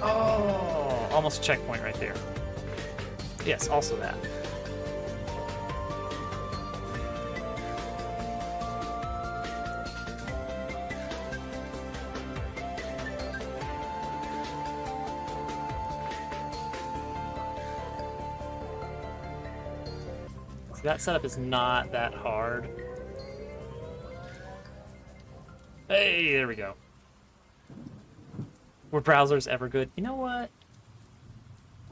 S1: Oh, almost a checkpoint right there. Yes, also that. So that setup is not that hard. Hey, there we go. Were browsers ever good? You know what?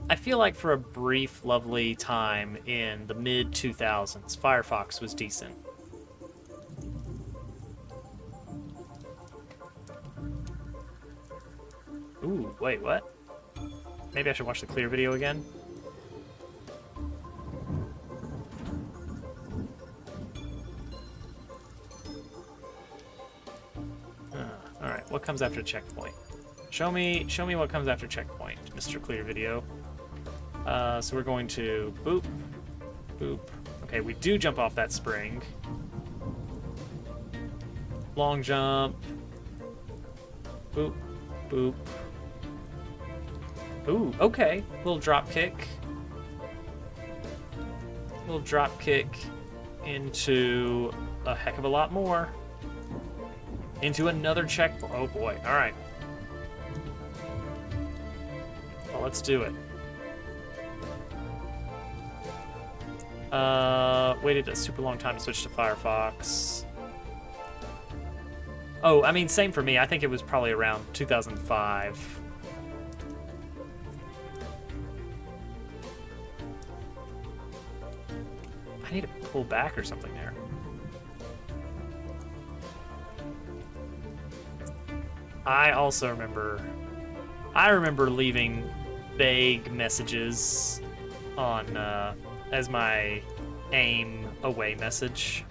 S1: I feel like for a brief, lovely time in the mid-2000s, Firefox was decent. Ooh, wait, what? Maybe I should watch the clear video again? Alright, what comes after checkpoint? Show me what comes after checkpoint, Mr. Clear Video. So we're going to boop, boop. Okay, we do jump off that spring. Long jump. Boop, boop. Ooh, okay. Little drop kick. Little drop kick into a heck of a lot more. Into another checkpoint. Oh boy, alright. Well, let's do it. Waited a super long time to switch to Firefox. Oh, I mean, same for me. I think it was probably around 2005. I need to pull back or something there. I also remember... I remember leaving vague messages on, as my aim away message.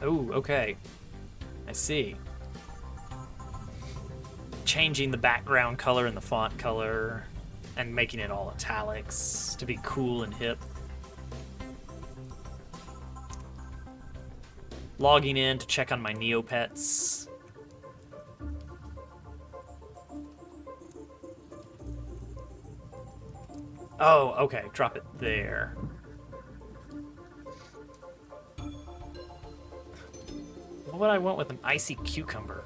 S1: Oh, okay. I see. Changing the background color and the font color and making it all italics to be cool and hip. Logging in to check on my Neopets. Oh, okay. Drop it there. What would I want with an icy cucumber?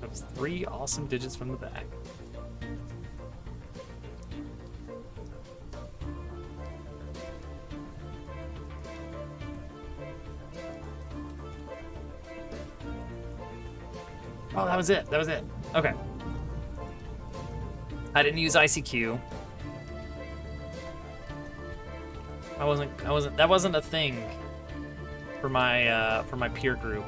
S1: Those 3 awesome digits from the back. Oh, that was it. That was it. Okay. I didn't use ICQ. That wasn't a thing for my peer group.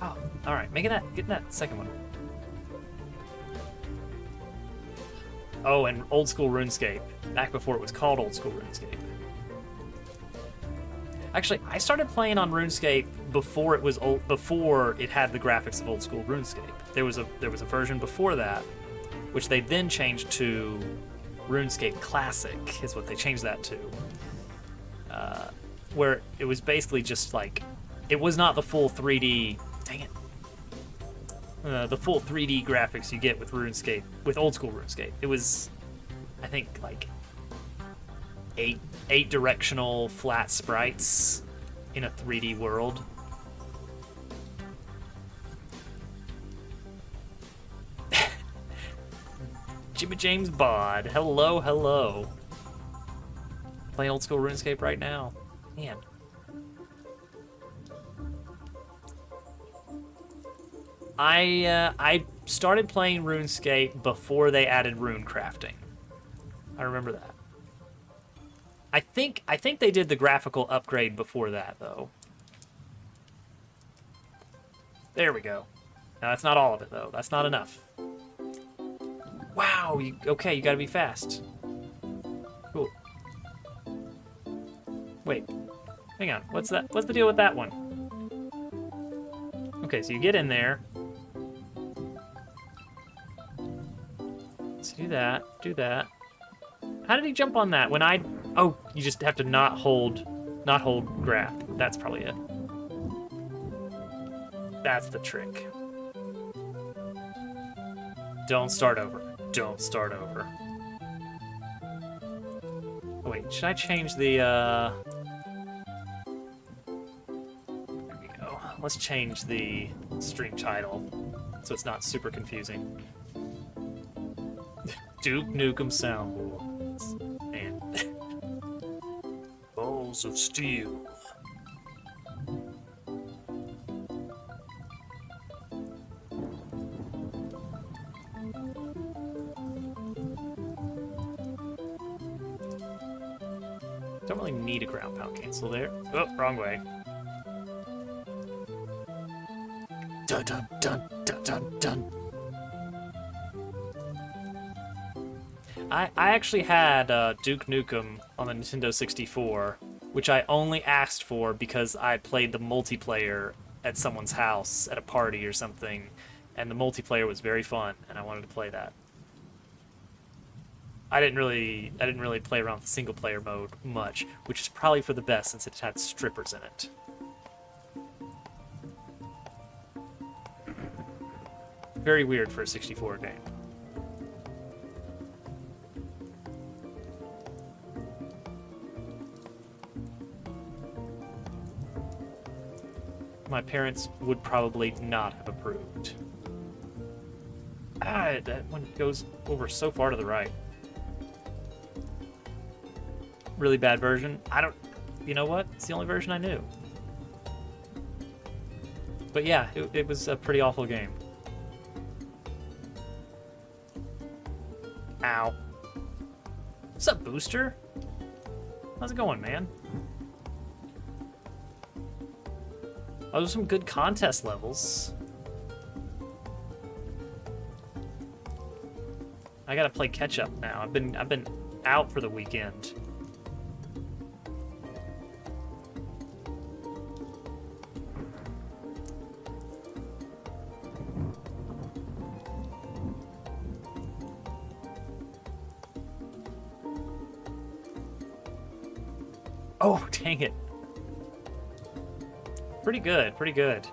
S1: Oh, all right, getting that second one. Oh, and old school RuneScape, back before it was called old school RuneScape. Actually, I started playing on RuneScape before it had the graphics of old school RuneScape. There was a version before that, which they then changed to RuneScape Classic, is what they changed that to. Where it was basically just like, it was not the full 3D. Dang it. The full 3D graphics you get with RuneScape, with old school RuneScape. It was, I think, like eight directional flat sprites in a 3D world. Jimmy James Bod, hello, hello. Playing old school RuneScape right now. Man. I started playing RuneScape before they added rune crafting. I remember that. I think they did the graphical upgrade before that, though. There we go. Now, that's not all of it, though. That's not enough. Wow, okay, you gotta be fast. Cool. Wait, hang on. What's that? What's the deal with that one? Okay, so you get in there. Let's do that. Do that. How did he jump on that? When I... Oh, you just have to not hold grab. That's probably it. That's the trick. Don't start over. Don't start over. Oh, wait, should I change the, There we go. Let's change the stream title so it's not super confusing. Duke Nukem soundboards and balls of steel. Don't really need a ground pound cancel there. Oh, wrong way. Dun dun dun dun dun dun. I actually had Duke Nukem on the Nintendo 64, which I only asked for because I played the multiplayer at someone's house at a party or something, and the multiplayer was very fun, and I wanted to play that. I didn't really play around with the single player mode much, which is probably for the best since it had strippers in it. Very weird for a 64 game. My parents would probably not have approved. Ah, that one goes over so far to the right. Really bad version. You know what? It's the only version I knew. But yeah, it was a pretty awful game. Ow. What's up, Booster? How's it going, man? Oh, those are some good contest levels. I gotta play catch up now. I've been out for the weekend. Oh, dang it. Pretty good, pretty good.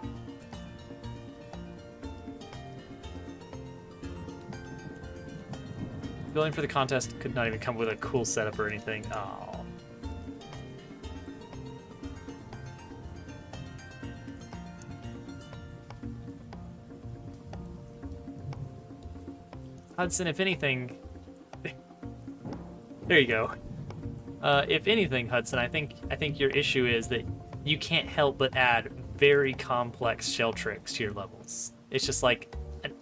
S1: Building for the contest could not even come with a cool setup or anything. Oh. Hudson, if anything... There you go. If anything, Hudson, I think your issue is that you can't help but add very complex shell tricks to your levels. It's just like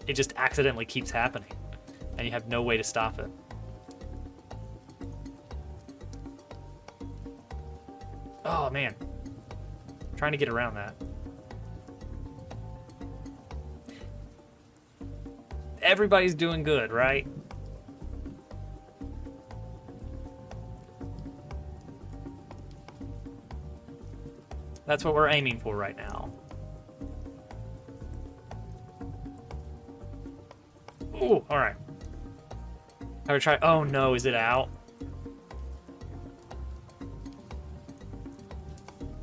S1: it just accidentally keeps happening, and you have no way to stop it. Oh man, I'm trying to get around that. Everybody's doing good, right? That's what we're aiming for right now. Ooh, all right. I would try. Oh no, is it out?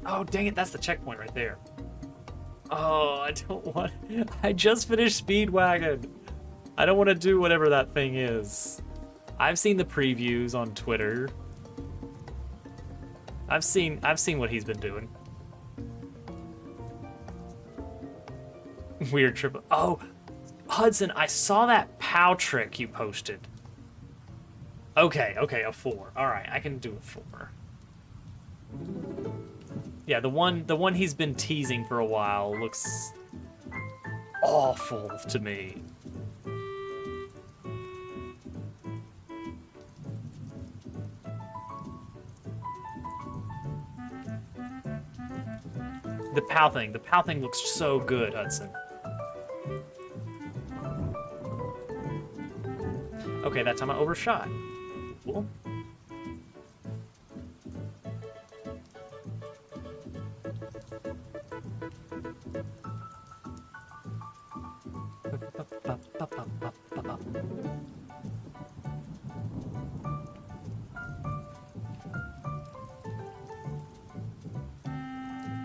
S1: Oh dang it, that's the checkpoint right there. Oh, I don't want. I just finished Speedwagon. I don't want to do whatever that thing is. I've seen the previews on Twitter. I've seen what he's been doing. Weird triple. Oh, Hudson, I saw that POW trick you posted. Okay, a 4. All right, I can do a 4. Yeah, the one he's been teasing for a while looks awful to me. The POW thing looks so good, Hudson. Okay, that time I overshot. Cool.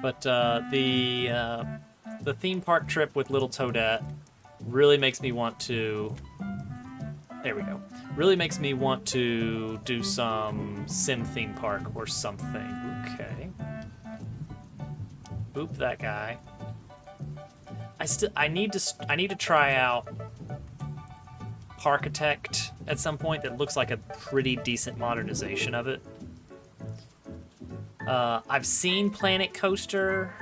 S1: But the theme park trip with Little Toadette really makes me want to. There we go. Really makes me want to do some sim theme park or something. Okay. Boop that guy. I need to try out Parkitect at some point. That looks like a pretty decent modernization of it. I've seen Planet Coaster,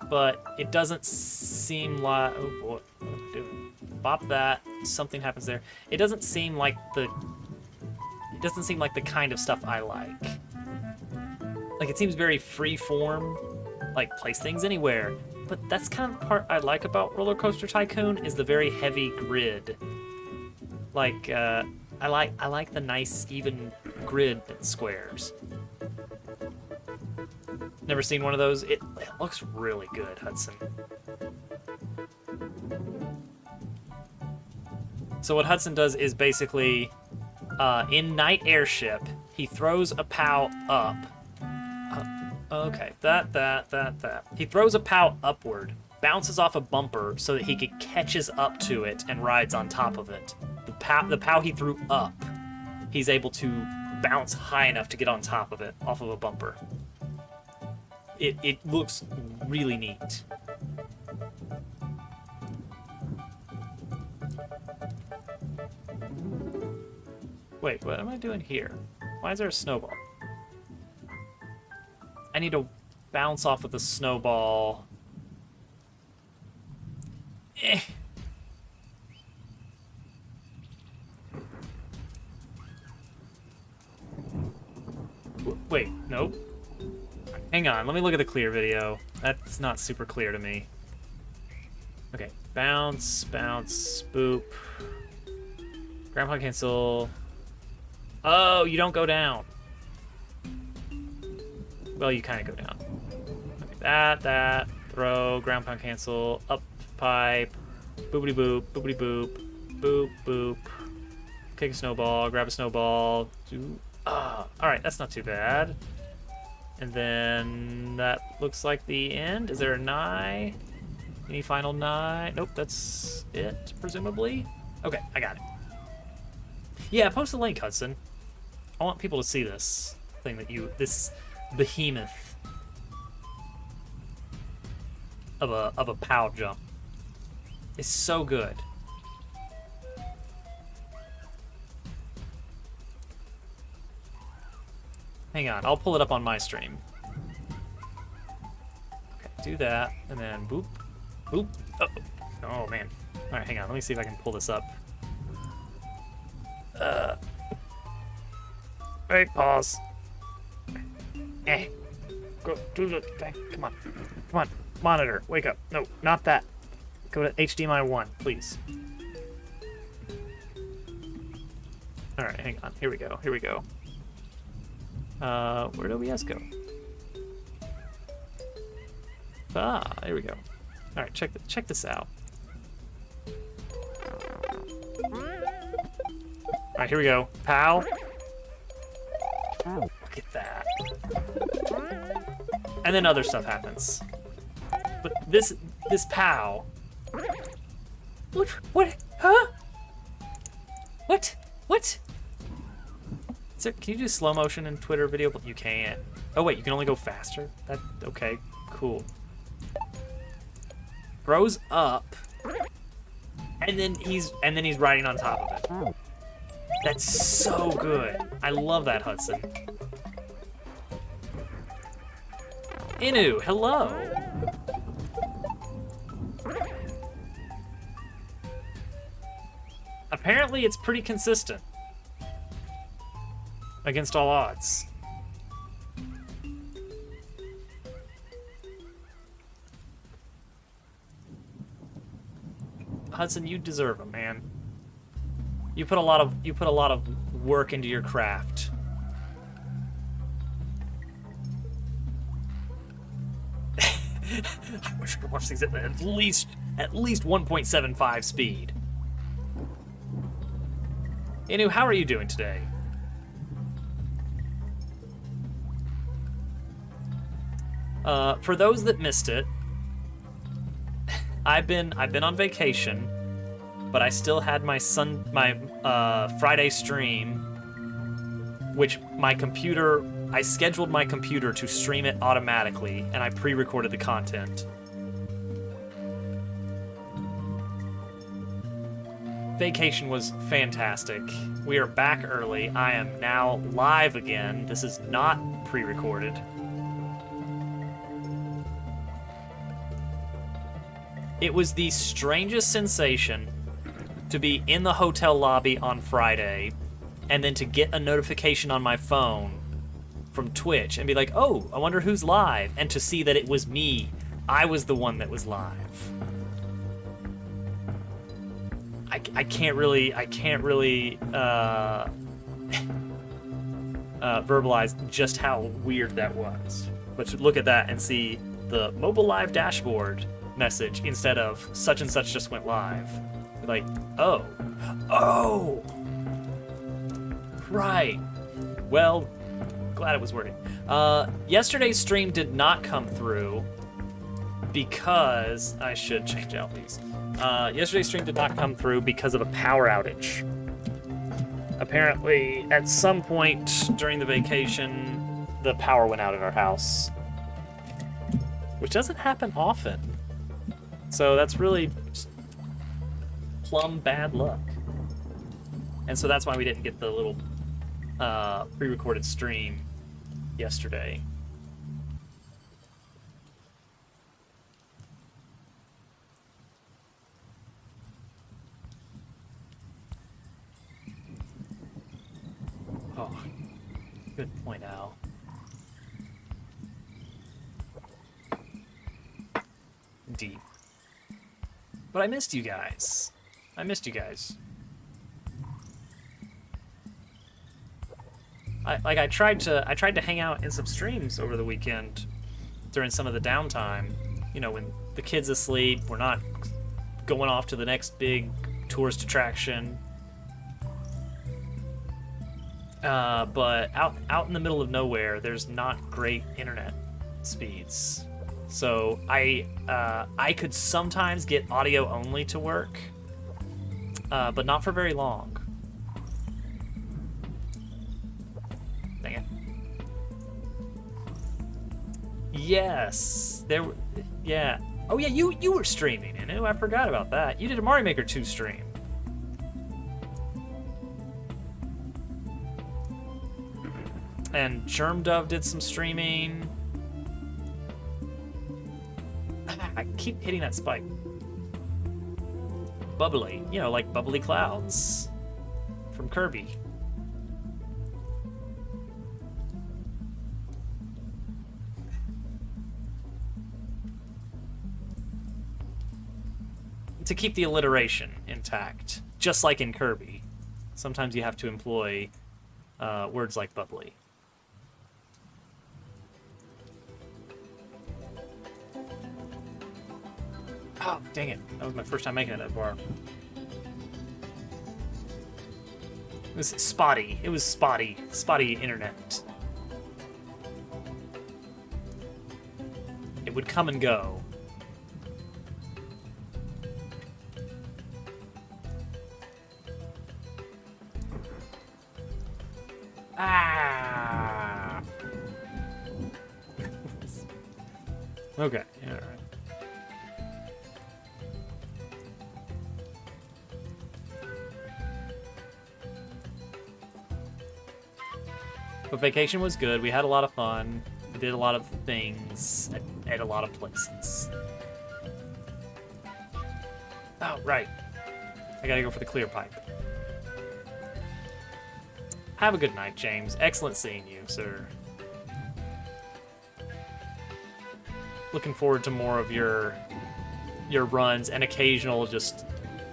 S1: but it doesn't seem like. Oh boy, what am I doing? Bop that. Something happens there. It doesn't seem like the. It doesn't seem like the kind of stuff I like. Like it seems very free form, like place things anywhere. But that's kind of the part I like about Roller Coaster Tycoon is the very heavy grid. Like I like the nice even grid squares. Never seen one of those. It looks really good, Hudson. So what Hudson does is basically, in Night Airship, he throws a POW up. Okay, that. He throws a POW upward, bounces off a bumper so that he catches up to it and rides on top of it. The POW he threw up, he's able to bounce high enough to get on top of it, off of a bumper. It looks really neat. Wait, what am I doing here? Why is there a snowball? I need to bounce off of the snowball. Eh. Wait, nope. Hang on, let me look at the clear video. That's not super clear to me. Okay, bounce, boop. Grandpa cancel. Oh, you don't go down. Well, you kind of go down. Okay, that, throw, ground pound cancel, up pipe, boopity boop, boop, boop. Kick a snowball, grab a snowball, do. Alright, that's not too bad. And then that looks like the end. Is there a nigh? Any final nigh? Nope, that's it, presumably. Okay, I got it. Yeah, post the link, Hudson. I want people to see this thing this behemoth of a POW jump. It's so good. Hang on, I'll pull it up on my stream. Okay, do that, and then boop, boop. Oh man. All right, hang on. Let me see if I can pull this up. Wait, pause. Go do the thing. Come on. Come on. Monitor, wake up. No, not that. Go to HDMI 1, please. All right, hang on. Here we go. Here we go. Where did OBS go? Ah, here we go. All right, check this out. All right, here we go. Pow. Look at that. And then other stuff happens. But this pow. What? Huh? What? Is there, can you do slow motion in Twitter video? But you can't. Oh wait, you can only go faster. That okay? Cool. Throws up, and then he's riding on top of it. That's so good. I love that, Hudson. Inu, hello. Apparently, it's pretty consistent against all odds. Hudson, you deserve them, man. You put a lot of work into your craft. I wish I could watch things at least 1.75 speed. Inu, how are you doing today? For those that missed it, I've been on vacation, but I still had my Friday stream, which I scheduled my computer to stream it automatically, and I pre-recorded the content. Vacation was fantastic. We are back early. I am now live again. This is not pre-recorded. It was the strangest sensation to be in the hotel lobby on Friday and then to get a notification on my phone from Twitch and be like, oh, I wonder who's live, and to see that it was me. I was the one that was live. I can't really verbalize just how weird that was. But to look at that and see the mobile live dashboard message instead of such and such just went live. Like, oh, right. Well, glad it was working. Yesterday's stream did not come through because I should change out these. Yesterday's stream did not come through because of a power outage. Apparently, at some point during the vacation, the power went out at our house, which doesn't happen often. So that's really just plumb bad luck. And so that's why we didn't get the little pre-recorded stream yesterday. Oh, good point, Al. Indeed. But I missed you guys. I tried to hang out in some streams over the weekend during some of the downtime. You know, when the kid's asleep, we're not going off to the next big tourist attraction. But out in the middle of nowhere, there's not great internet speeds. So I could sometimes get audio only to work, but not for very long. Dang it. Yes, yeah. Oh yeah, you were streaming, Inu. I forgot about that. You did a Mario Maker 2 stream. And Germ Dove did some streaming. I keep hitting that spike. Bubbly, you know, like bubbly clouds from Kirby. To keep the alliteration intact, just like in Kirby. Sometimes you have to employ words like bubbly. Oh, dang it. That was my first time making it that bar. It was spotty. It was spotty. Spotty internet. It would come and go. Ah! Okay, alright. But vacation was good. We had a lot of fun. We did a lot of things at a lot of places. Oh, right. I gotta go for the clear pipe. Have a good night, James. Excellent seeing you, sir. Looking forward to more of your runs and occasional just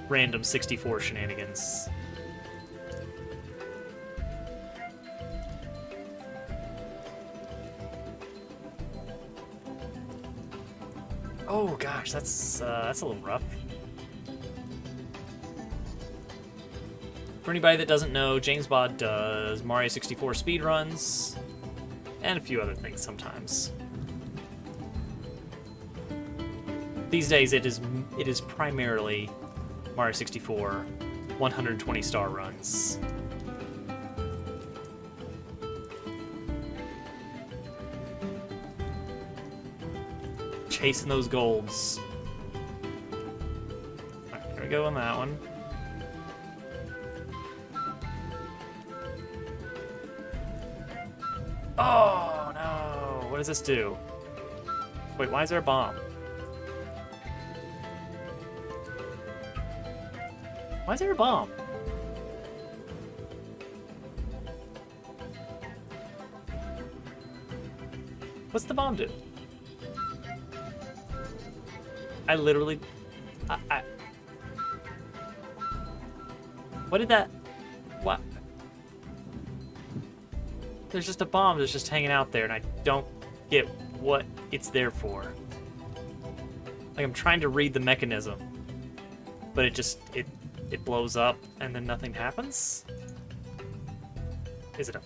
S1: random 64 shenanigans. Oh gosh, that's a little rough. For anybody that doesn't know, James Bod does Mario 64 speedruns and a few other things sometimes. These days, it is primarily Mario 64 120 star runs. Chasing those golds. Alright, here we go on that one. Oh no! What does this do? Wait, why is there a bomb? Why is there a bomb? What's the bomb do? I literally... What did that... What? There's just a bomb that's just hanging out there, and I don't get what it's there for. Like, I'm trying to read the mechanism, but it just... It blows up, and then nothing happens? Is it a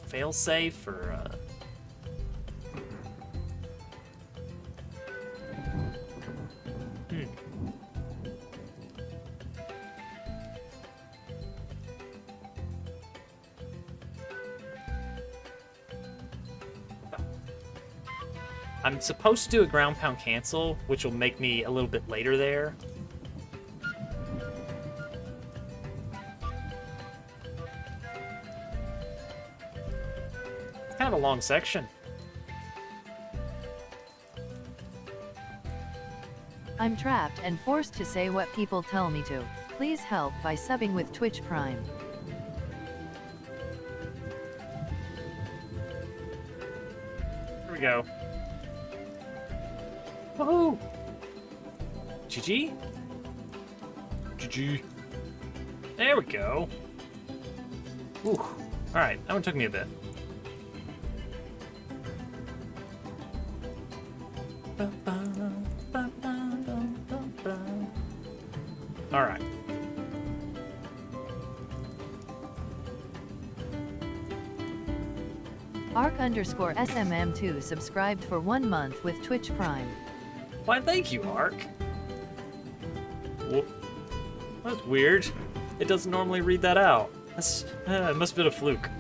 S1: fail-safe, or a... I'm supposed to do a ground pound cancel, which will make me a little bit later there. It's kind of a long section.
S4: I'm trapped and forced to say what people tell me to. Please help by subbing with Twitch Prime.
S1: Here we go. Woohoo! GG? GG. There we go. Ooh. Alright, that one took me a bit. Alright.
S4: Arc_SMM2 subscribed for 1 month with Twitch Prime.
S1: Why, thank you, Ark. Whoa. That's weird. It doesn't normally read that out. That's, it must have been a fluke.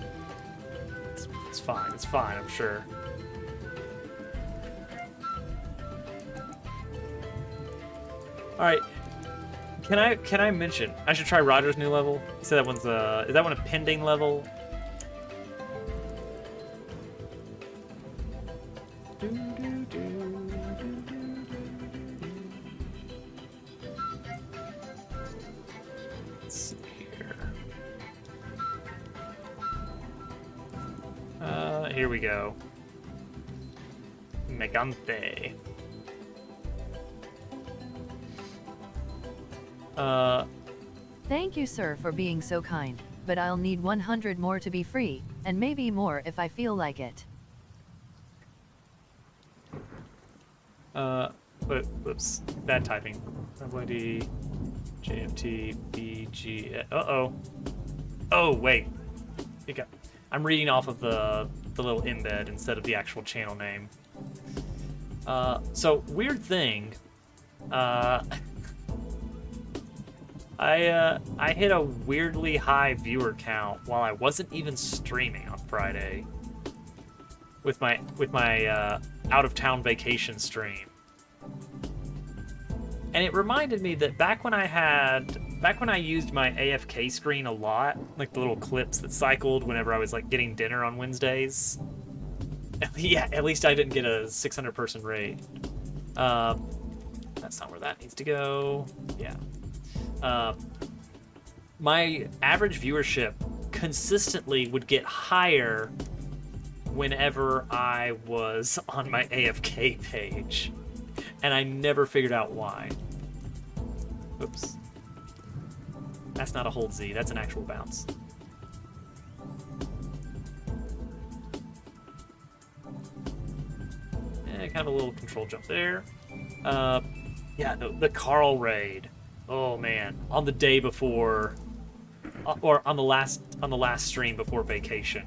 S1: It's fine. It's fine, I'm sure. All right. Can I mention? I should try Roger's new level. You said that one's is that one a pending level? Let's see here. Here we go. Megante.
S4: Thank you, sir, for being so kind, but I'll need 100 more to be free, and maybe more if I feel like it.
S1: But whoops, bad typing. WD, JFT, BG. Uh-oh. Oh, wait. I'm reading off of the little embed instead of the actual channel name. So weird thing. I hit a weirdly high viewer count while I wasn't even streaming on Friday with my out of town vacation stream. And it reminded me that back when I used my AFK screen a lot, like the little clips that cycled whenever I was like getting dinner on Wednesdays. Yeah, at least I didn't get a 600 person raid. That's not where that needs to go. Yeah. My average viewership consistently would get higher whenever I was on my AFK page, and I never figured out why. Oops. That's not a hold Z, that's an actual bounce. Kind of a little control jump there. Yeah, the Carl raid. Oh man, on the day before, or on the last stream before vacation,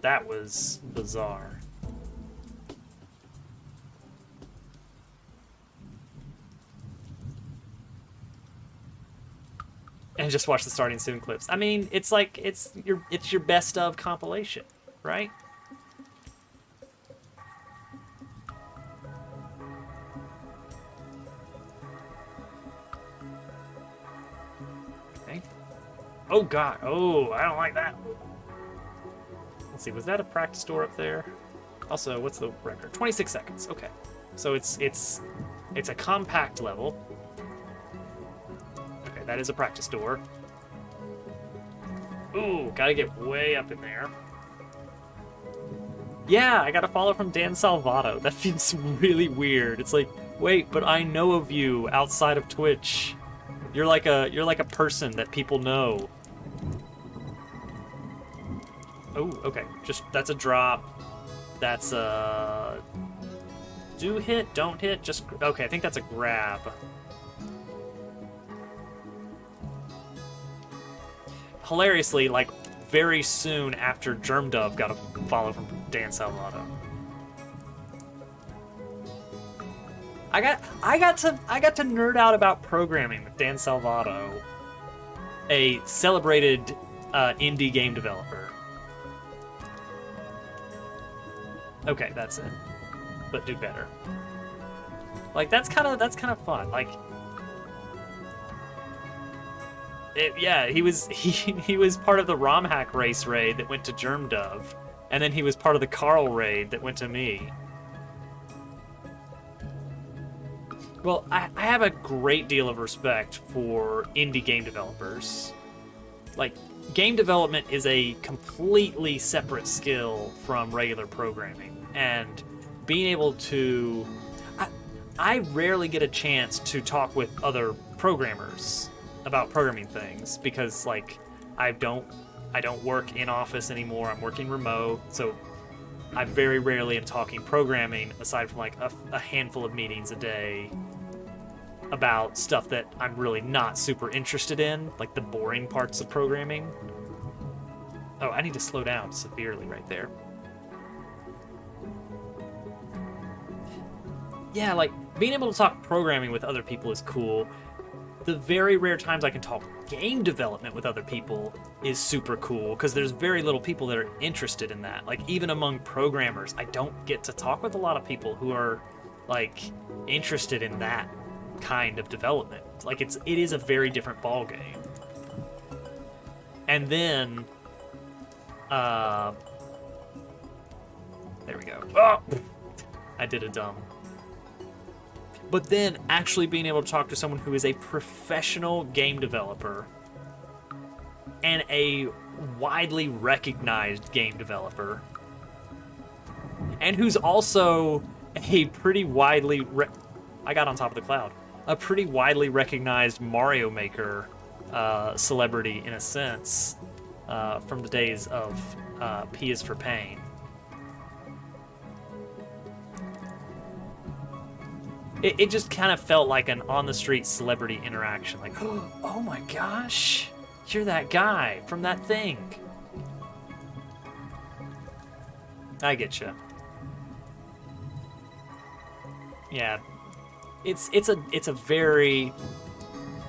S1: that was bizarre. And just watch the starting soon clips. I mean, it's like it's your best of compilation, right? Oh god, oh, I don't like that. Let's see, was that a practice door up there? Also, what's the record? 26 seconds, okay. So it's a compact level. Okay, that is a practice door. Ooh, gotta get way up in there. Yeah, I got a follow from Dan Salvato. That feels really weird. It's like, wait, but I know of you outside of Twitch. You're like a person that people know. Oh, okay. Just that's a drop. That's a do hit, don't hit. Just okay. I think that's a grab. Hilariously, like very soon after Germdove got a follow from Dan Salvato. I got to nerd out about programming with Dan Salvato, a celebrated indie game developer. Okay, that's it. But do better. Like that's kind of fun. Like, yeah, he was part of the ROM hack race raid that went to Germdove, and then he was part of the Carl raid that went to me. Well, I have a great deal of respect for indie game developers. Like, game development is a completely separate skill from regular programming, and being able to... I rarely get a chance to talk with other programmers about programming things, because, like, I don't work in office anymore. I'm working remote, so I very rarely am talking programming, aside from, like, a handful of meetings a day about stuff that I'm really not super interested in, like the boring parts of programming. Oh, I need to slow down severely right there. Yeah, like, being able to talk programming with other people is cool. The very rare times I can talk game development with other people is super cool, because there's very little people that are interested in that. Like, even among programmers, I don't get to talk with a lot of people who are, like, interested in that kind of development. Like, it is a very different ball game. And then there we go. Oh! I did a dumb. But then actually being able to talk to someone who is a professional game developer and a widely recognized game developer, and who's also a pretty widely I got on top of the cloud. A pretty widely recognized Mario Maker celebrity in a sense from the days of P is for Pain. It just kind of felt like an on-the-street celebrity interaction. Like, oh my gosh, you're that guy from that thing. I get you. Yeah, it's a very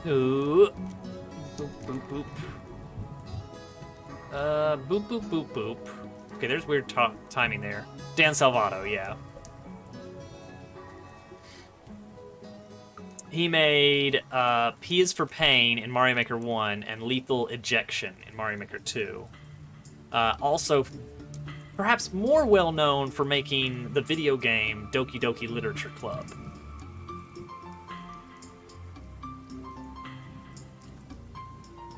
S1: boop boop boop. Boop boop boop boop. Okay, there's weird timing there. Dan Salvato, yeah. He made P is for Pain in Mario Maker 1 and Lethal Ejection in Mario Maker 2. Also, perhaps more well known for making the video game Doki Doki Literature Club.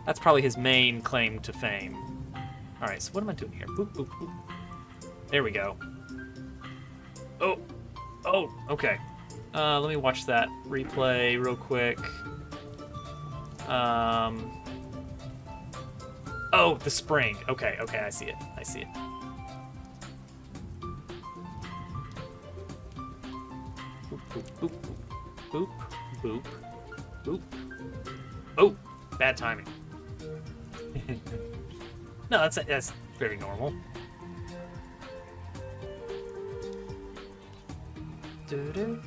S1: That's probably his main claim to fame. Alright, so what am I doing here? Boop, boop, boop. There we go. Oh, okay. Let me watch that replay real quick. Oh, the spring. Okay, I see it. Boop, boop, boop, boop, boop, boop. Oh, bad timing. No, that's very normal. Boop,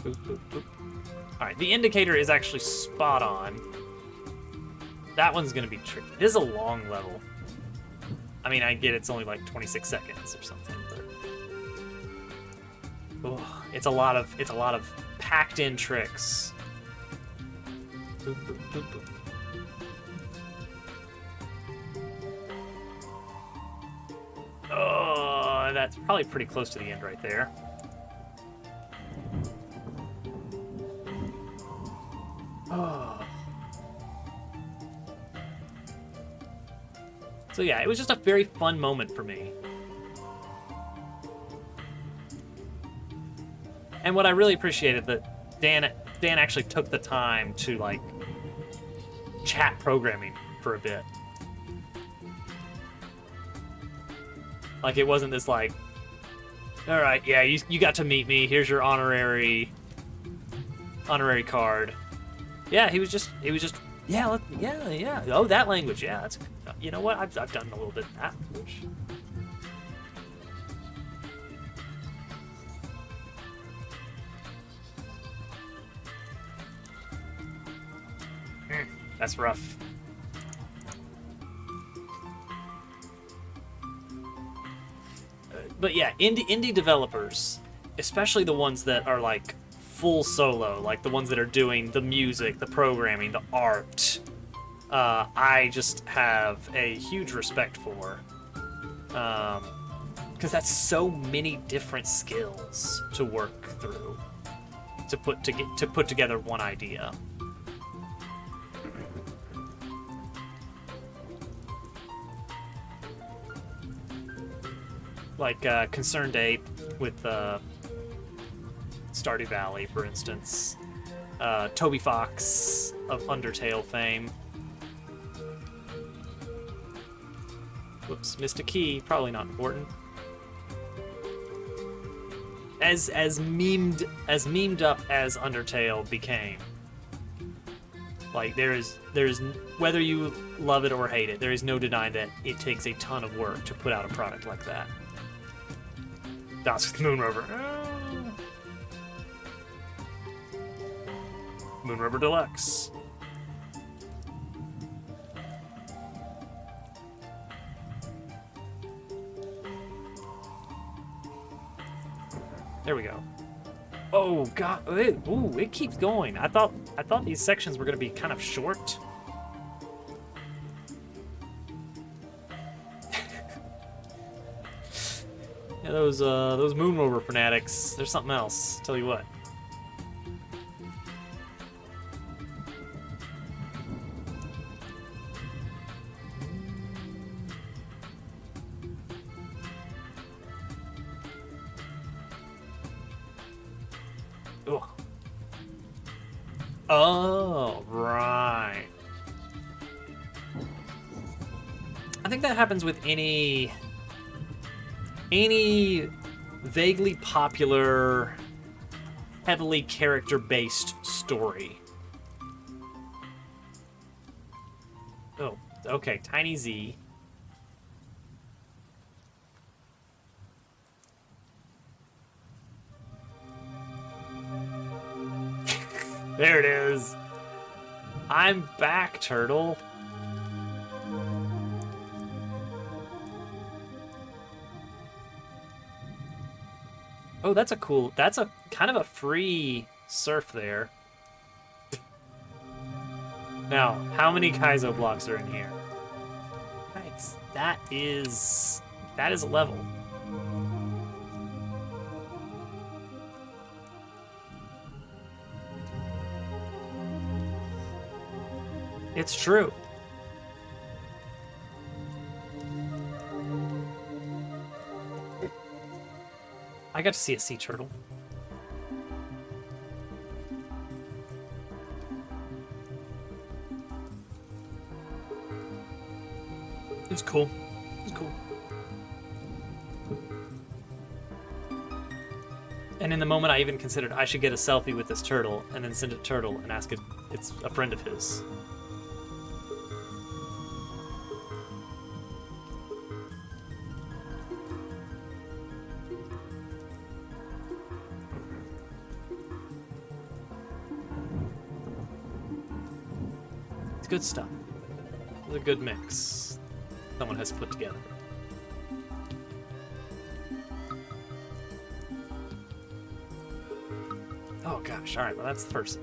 S1: boop, boop. Alright, the indicator is actually spot on. That one's gonna be tricky. This is a long level. I mean, I get it's only like 26 seconds or something, but it's a lot of packed in tricks. Boop, boop, boop, boop. Oh, that's probably pretty close to the end right there. Oh. So yeah, it was just a very fun moment for me. And what I really appreciated that Dan actually took the time to like chat programming for a bit. Like it wasn't this like, all right, yeah, you got to meet me. Here's your honorary card. Yeah, he was just yeah. Oh, that language. Yeah, that's, you know what? I've done a little bit of that language. That's rough. But yeah, indie developers, especially the ones that are like full solo, like the ones that are doing the music, the programming, the art, I just have a huge respect for, because that's so many different skills to work through to put together one idea. Like Concerned Ape with Stardew Valley, for instance. Toby Fox of Undertale fame. Whoops, missed a key. Probably not important. As memed up as Undertale became. Like there is whether you love it or hate it, there is no denying that it takes a ton of work to put out a product like that. That's Moon Rover. Moon Rover Deluxe. There we go. Oh god! It keeps going. I thought these sections were going to be kind of short. Yeah, those moon rover fanatics, there's something else. Tell you what. Ugh. Oh, right. I think that happens with any vaguely popular, heavily character-based story. Oh, okay, Tiny Z. There it is. I'm back, turtle. Oh, that's a kind of a free surf there. Now, how many Kaizo blocks are in here? Yikes, that is a level. It's true. I got to see a sea turtle. It was cool. It was cool. And in the moment, I even considered I should get a selfie with this turtle and then send it to Turtle and ask it. It's a friend of his. It's good stuff. It's a good mix someone has put together. Oh gosh! All right, well that's the first.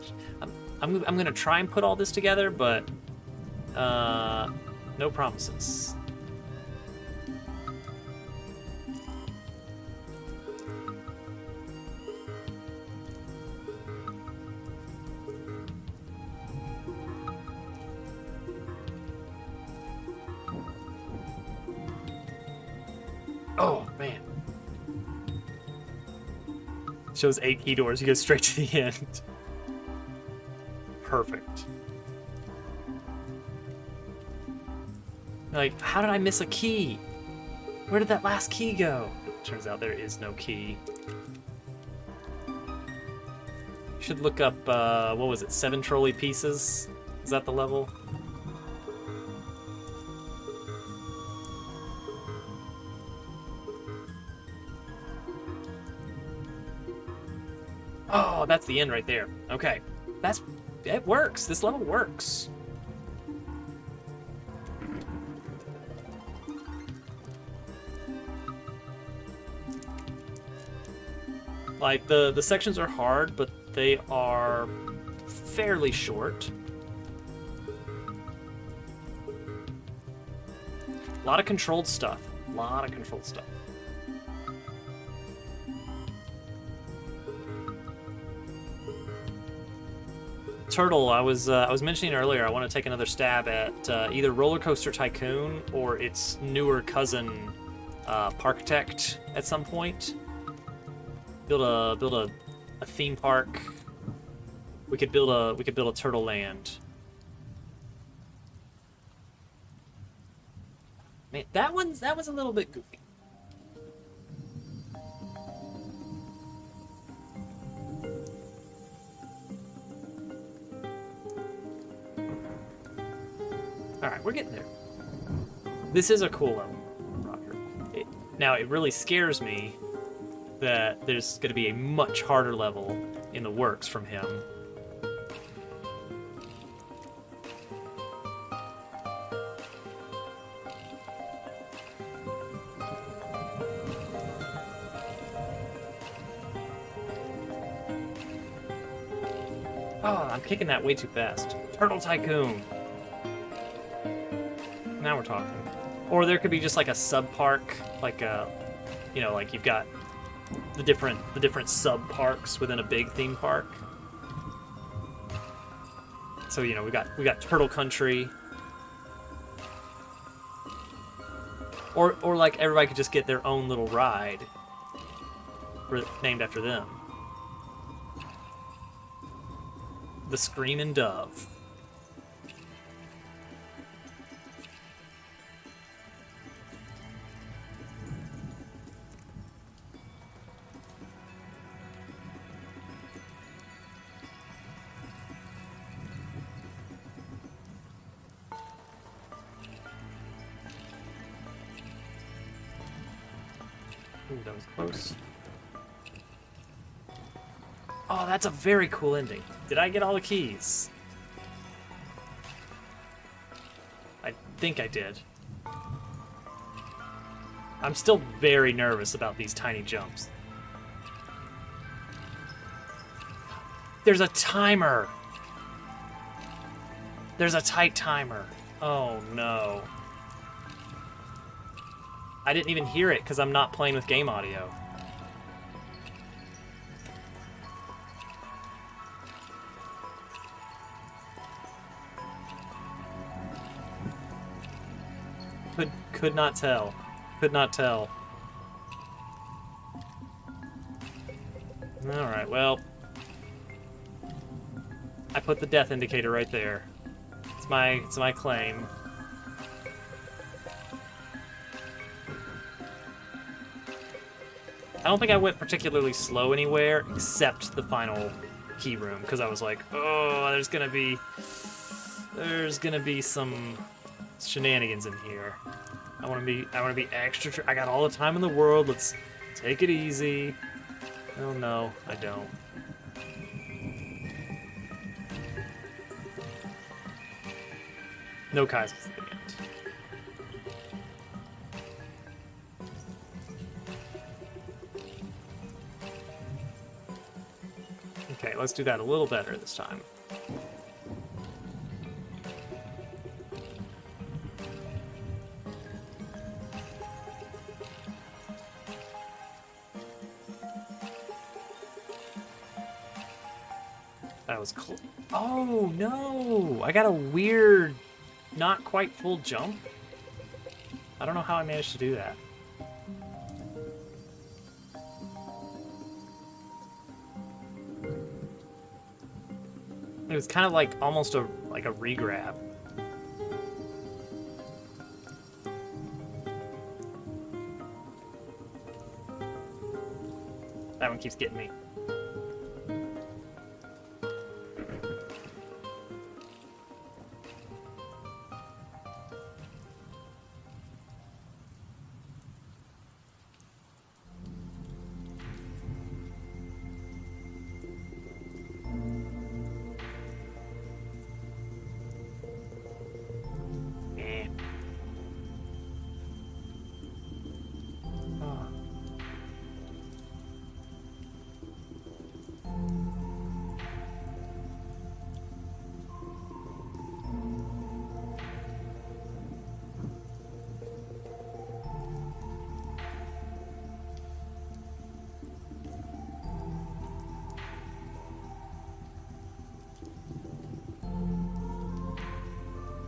S1: I'm gonna try and put all this together, but no promises. Oh man! Shows 8 key doors. You go straight to the end. Perfect. Like, how did I miss a key? Where did that last key go? Turns out there is no key. Should look up, what was it, 7 trolley pieces? Is that the level? Oh, that's the end right there. Okay. It works. This level works. Like, the sections are hard, but they are fairly short. A lot of controlled stuff. Turtle, I was mentioning earlier, I want to take another stab at either Roller Coaster Tycoon or its newer cousin, Parktect, at some point. Build a theme park. We could build a Turtle Land. Man, that was a little bit goofy. Alright, we're getting there. This is a cool level, Rocker. Now, it really scares me that there's going to be a much harder level in the works from him. Oh, I'm kicking that way too fast. Turtle Tycoon! Now we're talking. Or there could be just like a sub-park, like a You know, like you've got the different sub parks within a big theme park. So you know we got Turtle Country, or like everybody could just get their own little ride named after them. The Screamin' Dove. Ooh, that was close. Oh, that's a very cool ending. Did I get all the keys? I think I did. I'm still very nervous about these tiny jumps. There's a timer! There's a tight timer. Oh no. I didn't even hear it because I'm not playing with game audio. Could not tell. Could not tell. Alright, well. I put the death indicator right there. It's my claim. I don't think I went particularly slow anywhere except the final key room because I was like, oh, there's gonna be some shenanigans in here. I want to be extra. I got all the time in the world. Let's take it easy. Oh no, I don't. No Kai's at the end. Okay, let's do that a little better this time. That was cool. Oh no! I got a weird, not quite full jump. I don't know how I managed to do that. It was kind of like almost a regrab. That one keeps getting me.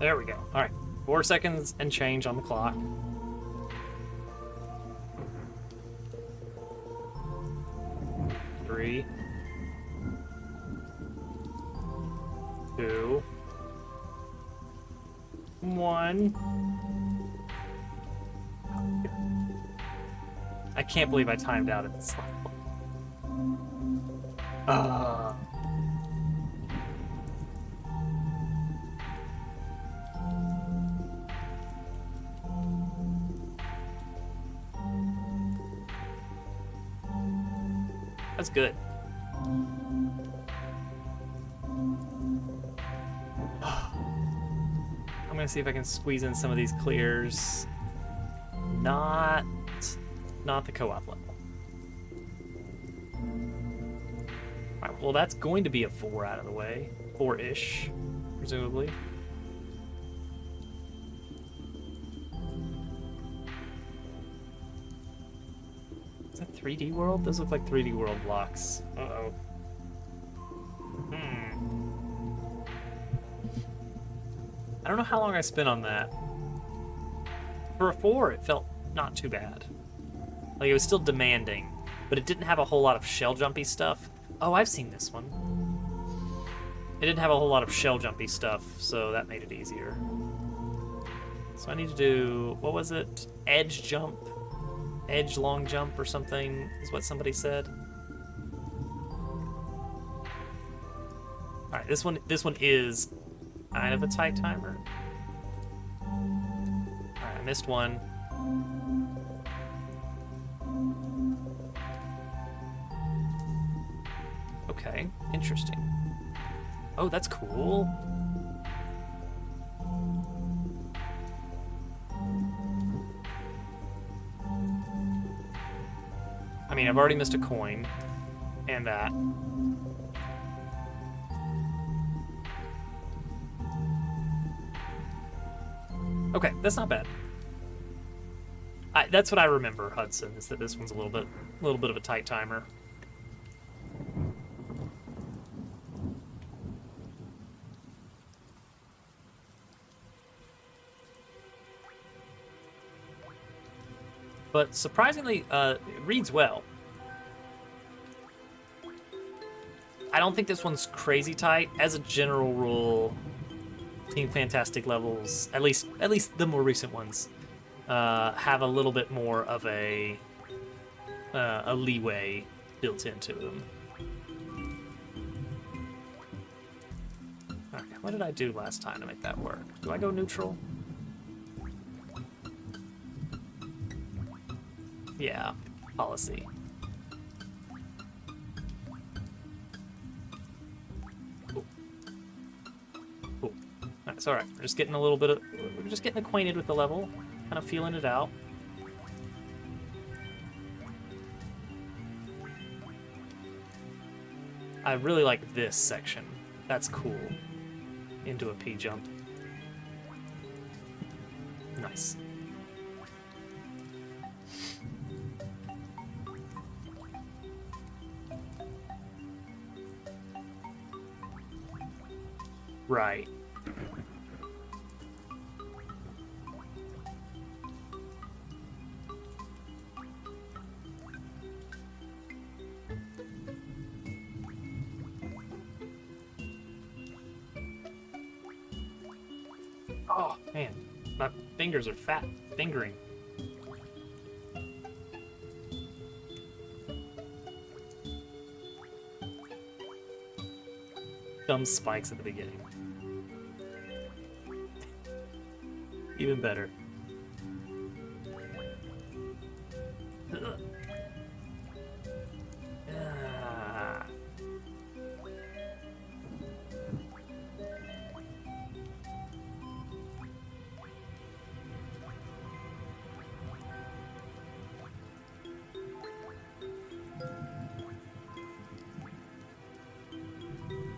S1: There we go. All right, 4 seconds and change on the clock. Three, 2, 1. I can't believe I timed out at this level. That's good. I'm gonna see if I can squeeze in some of these clears. Not the co-op level. Alright, well that's going to be a 4 out of the way. 4-ish, presumably. 3D World? Those look like 3D World blocks. Uh-oh. I don't know how long I spent on that. For a 4, it felt not too bad. Like, it was still demanding, but it didn't have a whole lot of shell jumpy stuff. Oh, I've seen this one. It didn't have a whole lot of shell jumpy stuff, so that made it easier. So I need to do, what was it? Edge jump? Edge long jump or something is what somebody said. Alright, this one is kind of a tight timer. Alright, I missed one. Okay, interesting. Oh, that's cool. I mean, I've already missed a coin. And that. Okay, that's not bad. That's what I remember, Hudson, is that this one's a little bit of a tight timer. But surprisingly, it reads well. I don't think this one's crazy tight. As a general rule, Team Fantastic levels, at least the more recent ones, have a little bit more of a leeway built into them. Okay, what did I do last time to make that work? Do I go neutral? Yeah, policy. Cool. Cool. It's all right. We're just getting we're just getting acquainted with the level, kind of feeling it out. I really like this section. That's cool. Into a P jump. Nice. Right. Oh, man. My fingers are fat fingering. Dumb spikes at the beginning. Even better. Ugh. Ah.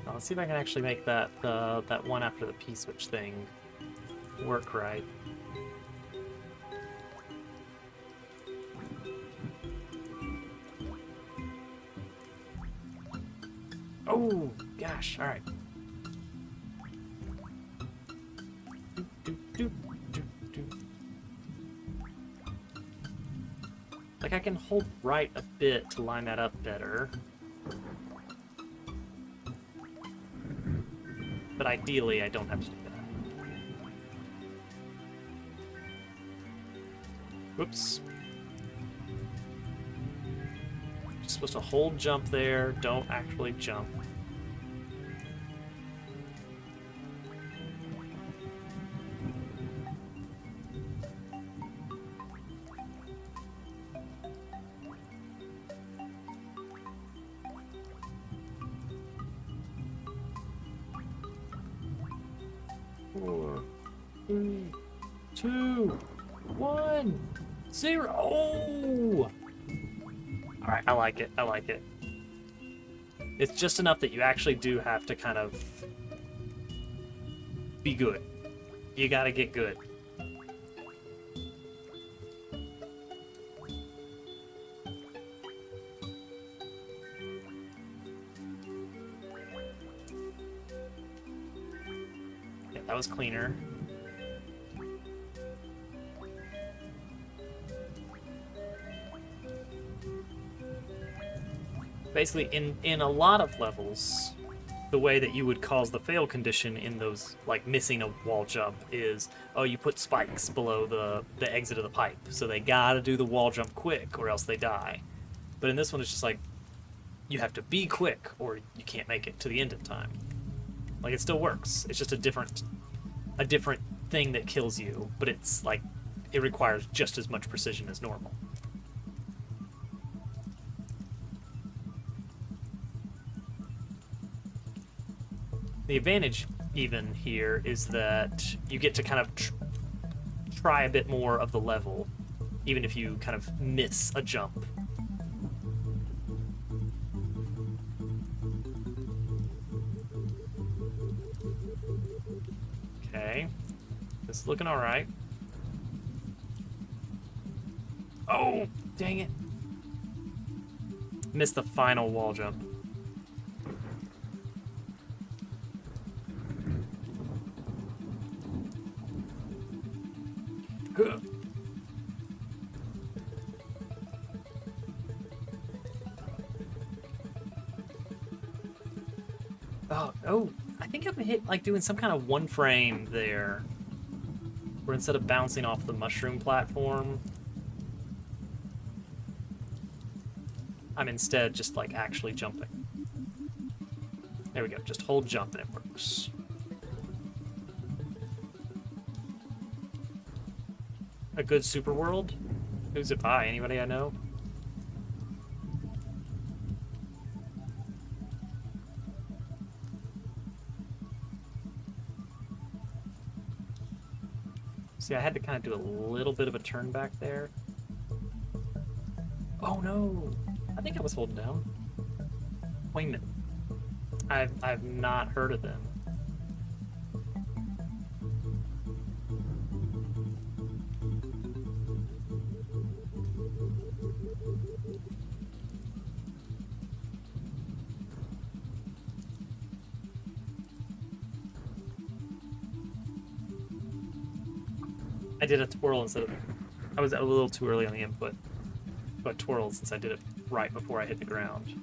S1: Let's see if I can actually make that that one after the P-switch thing work right. Oh, gosh, all right. Like, I can hold right a bit to line that up better. But ideally, I don't have to do that. Whoops. You're supposed to hold jump there, don't actually jump. Four, 3, 2, 1, 0. Oh! Alright, I like it. I like it. It's just enough that you actually do have to kind of be good. You gotta get good. That was cleaner. Basically, in a lot of levels, the way that you would cause the fail condition in those, like missing a wall jump, is, oh, you put spikes below the exit of the pipe, so they gotta do the wall jump quick or else they die. But in this one, it's just like, you have to be quick or you can't make it to the end in time. Like, it still works. It's just a different thing that kills you, but it's like, it requires just as much precision as normal. The advantage even here is that you get to kind of try a bit more of the level, even if you kind of miss a jump. Okay, this is looking all right. Oh, dang it. Missed the final wall jump. Oh, I think I'm hit like doing some kind of one frame there, where instead of bouncing off the mushroom platform, I'm instead just like actually jumping. There we go, just hold jump and it works. A good super world? Who's it by? Anybody I know? See, I had to kind of do a little bit of a turn back there. Oh no! I think I was holding down. Wait a minute. I've not heard of them. I did a twirl instead of... I was a little too early on the input, but twirled since I did it right before I hit the ground.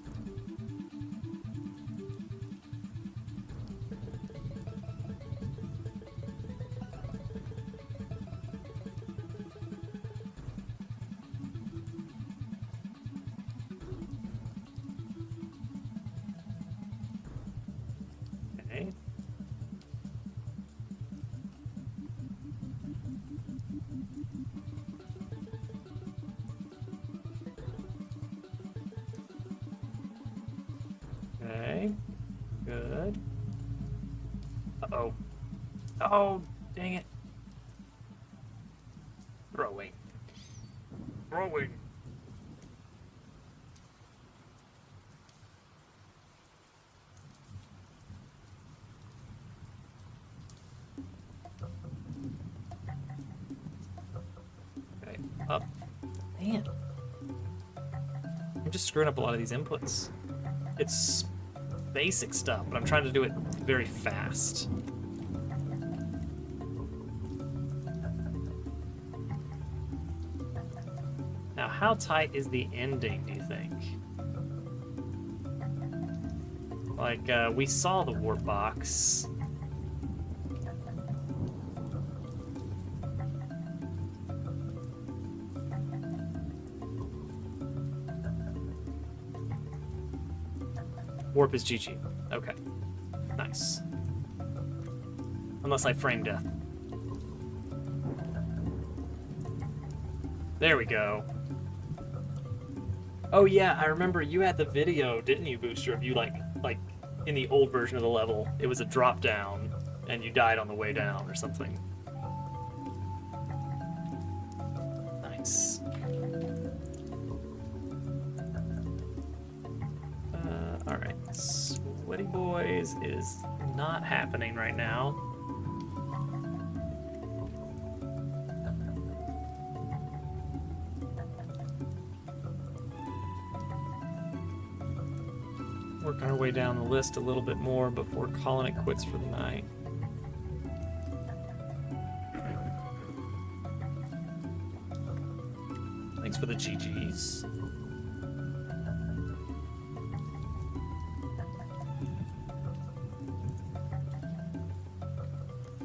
S1: Okay. Okay, good. Uh-oh. Oh, dang it. Throwing. Throwing. Okay, up. Man. I'm just screwing up a lot of these inputs. It's basic stuff, but I'm trying to do it very fast. Now, how tight is the ending, do you think? Like, we saw the warp box. Warp is GG. Okay. Nice. Unless I frame death. There we go. Oh yeah, I remember you had the video, didn't you, Booster, of you like in the old version of the level, it was a drop down and you died on the way down or something. Nice. Alright. Sweaty Boys is not happening right now. Working our way down the list a little bit more before calling it quits for the night. for the GGs.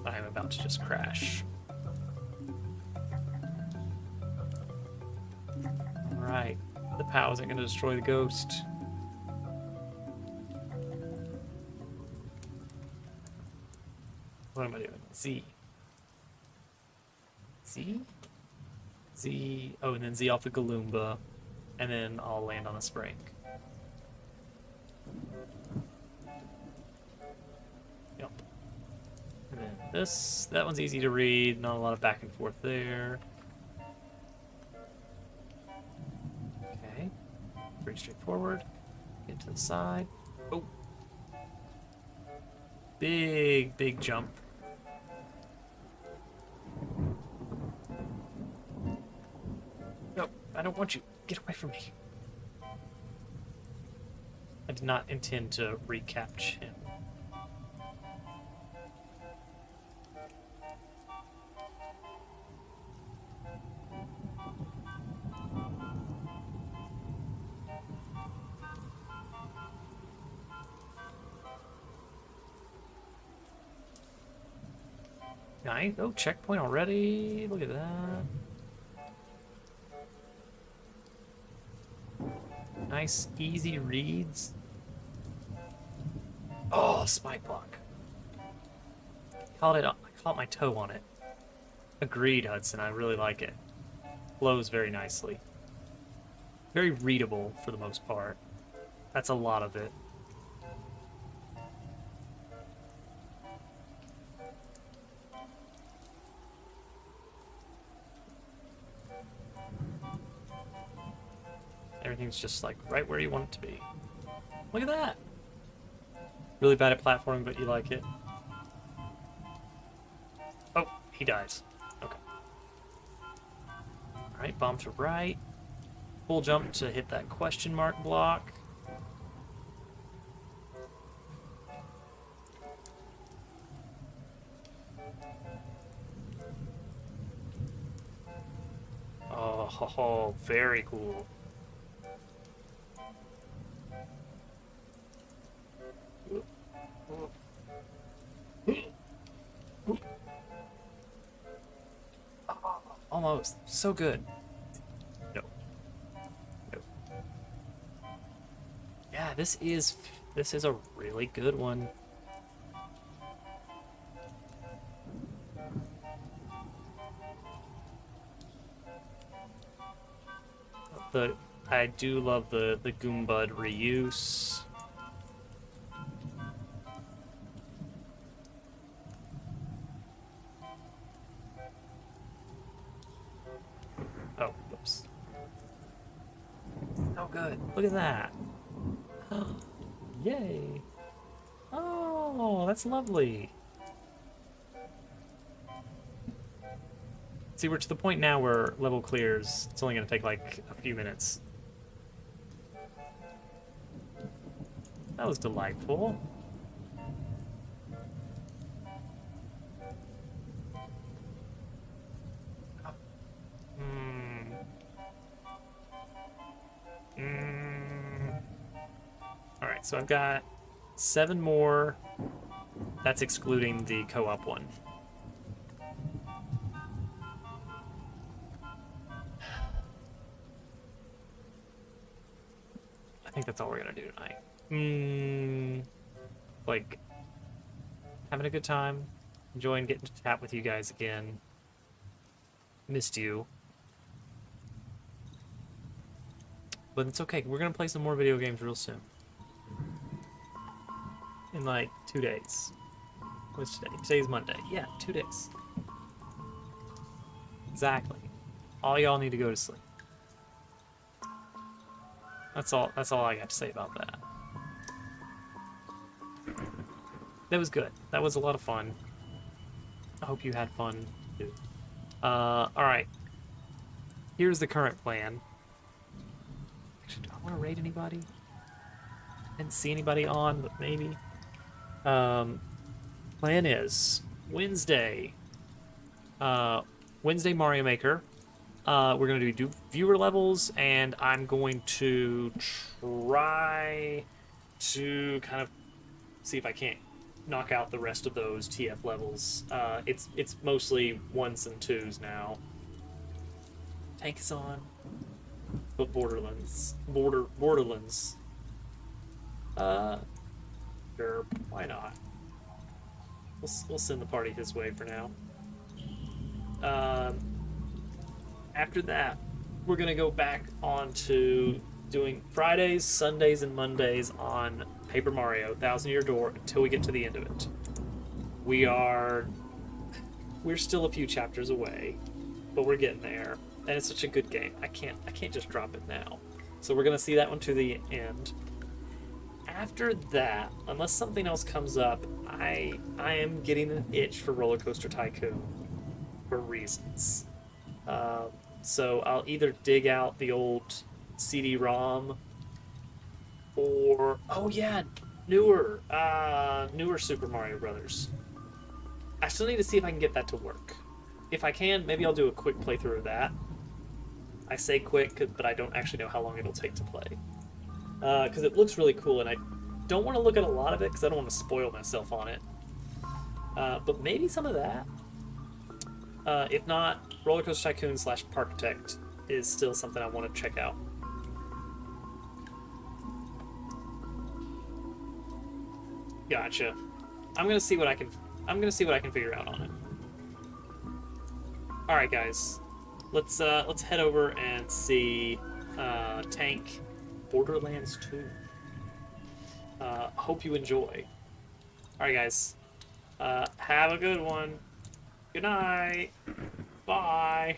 S1: I'm about to just crash. Alright. The POW isn't going to destroy the ghost. What am I doing? Z. Z? Z. Oh, and then Z off the Galoomba. And then I'll land on a spring. Yep. And then this. That one's easy to read. Not a lot of back and forth there. Okay. Pretty straightforward. Get to the side. Oh. Big jump. No, I don't want you. Get away from me. I did not intend to recapture him. Nice. Oh, checkpoint already. Look at that. Nice, easy reads. Oh, spike block. I caught my toe on it. Agreed, Hudson. I really like it. Flows very nicely. Very readable for the most part. That's a lot of it. Everything's just like right where you want it to be. Look at that. Really bad at platforming, but you like it. Oh, he dies. Okay. Alright, bomb to right. Full jump to hit that question mark block. Oh, very cool. Almost. So good. No. No. Yeah, this is a really good one. I do love the Goombud reuse. Oh, whoops. So good. Look at that. Yay. Oh, that's lovely. See, we're to the point now where level clears. It's only going to take like a few minutes. That was delightful. Alright, so I've got 7 more. That's excluding the co-op one. I think that's all we're gonna do tonight. Like, having a good time, enjoying getting to chat with you guys again. Missed you. But it's okay, we're gonna play some more video games real soon. In like 2 days. What's today? Today's Monday. Yeah, 2 days. Exactly. All y'all need to go to sleep. That's all I got to say about that. That was good. That was a lot of fun. I hope you had fun too. Alright. Here's the current plan. Actually, do I want to raid anybody? Didn't see anybody on, but maybe. Plan is Wednesday. Wednesday Mario Maker. We're going to do viewer levels, and I'm going to try to kind of see if I can't knock out the rest of those TF levels. It's mostly 1s and 2s now. Tank is on, but Borderlands. Sure, why not? We'll send the party his way for now. After that, we're gonna go back on to doing Fridays, Sundays, and Mondays on Paper Mario: Thousand Year Door until we get to the end of it. We're still a few chapters away, but we're getting there, and it's such a good game. I can't just drop it now. So we're gonna see that one to the end. After that, unless something else comes up, I am getting an itch for Roller Coaster Tycoon for reasons. So I'll either dig out the old CD-ROM or newer Super Mario Brothers. I still need to see if I can get that to work. If I can, maybe I'll do a quick playthrough of that. I say quick, but I don't actually know how long it'll take to play. Because it looks really cool, and I don't want to look at a lot of it because I don't want to spoil myself on it. But maybe some of that. If not, Roller Coaster Tycoon / Parkitect is still something I want to check out. Gotcha. I'm gonna see what I can figure out on it. All right, guys. Let's head over and see Tank Borderlands 2. Hope you enjoy. All right, guys. Have a good one. Good night. Bye.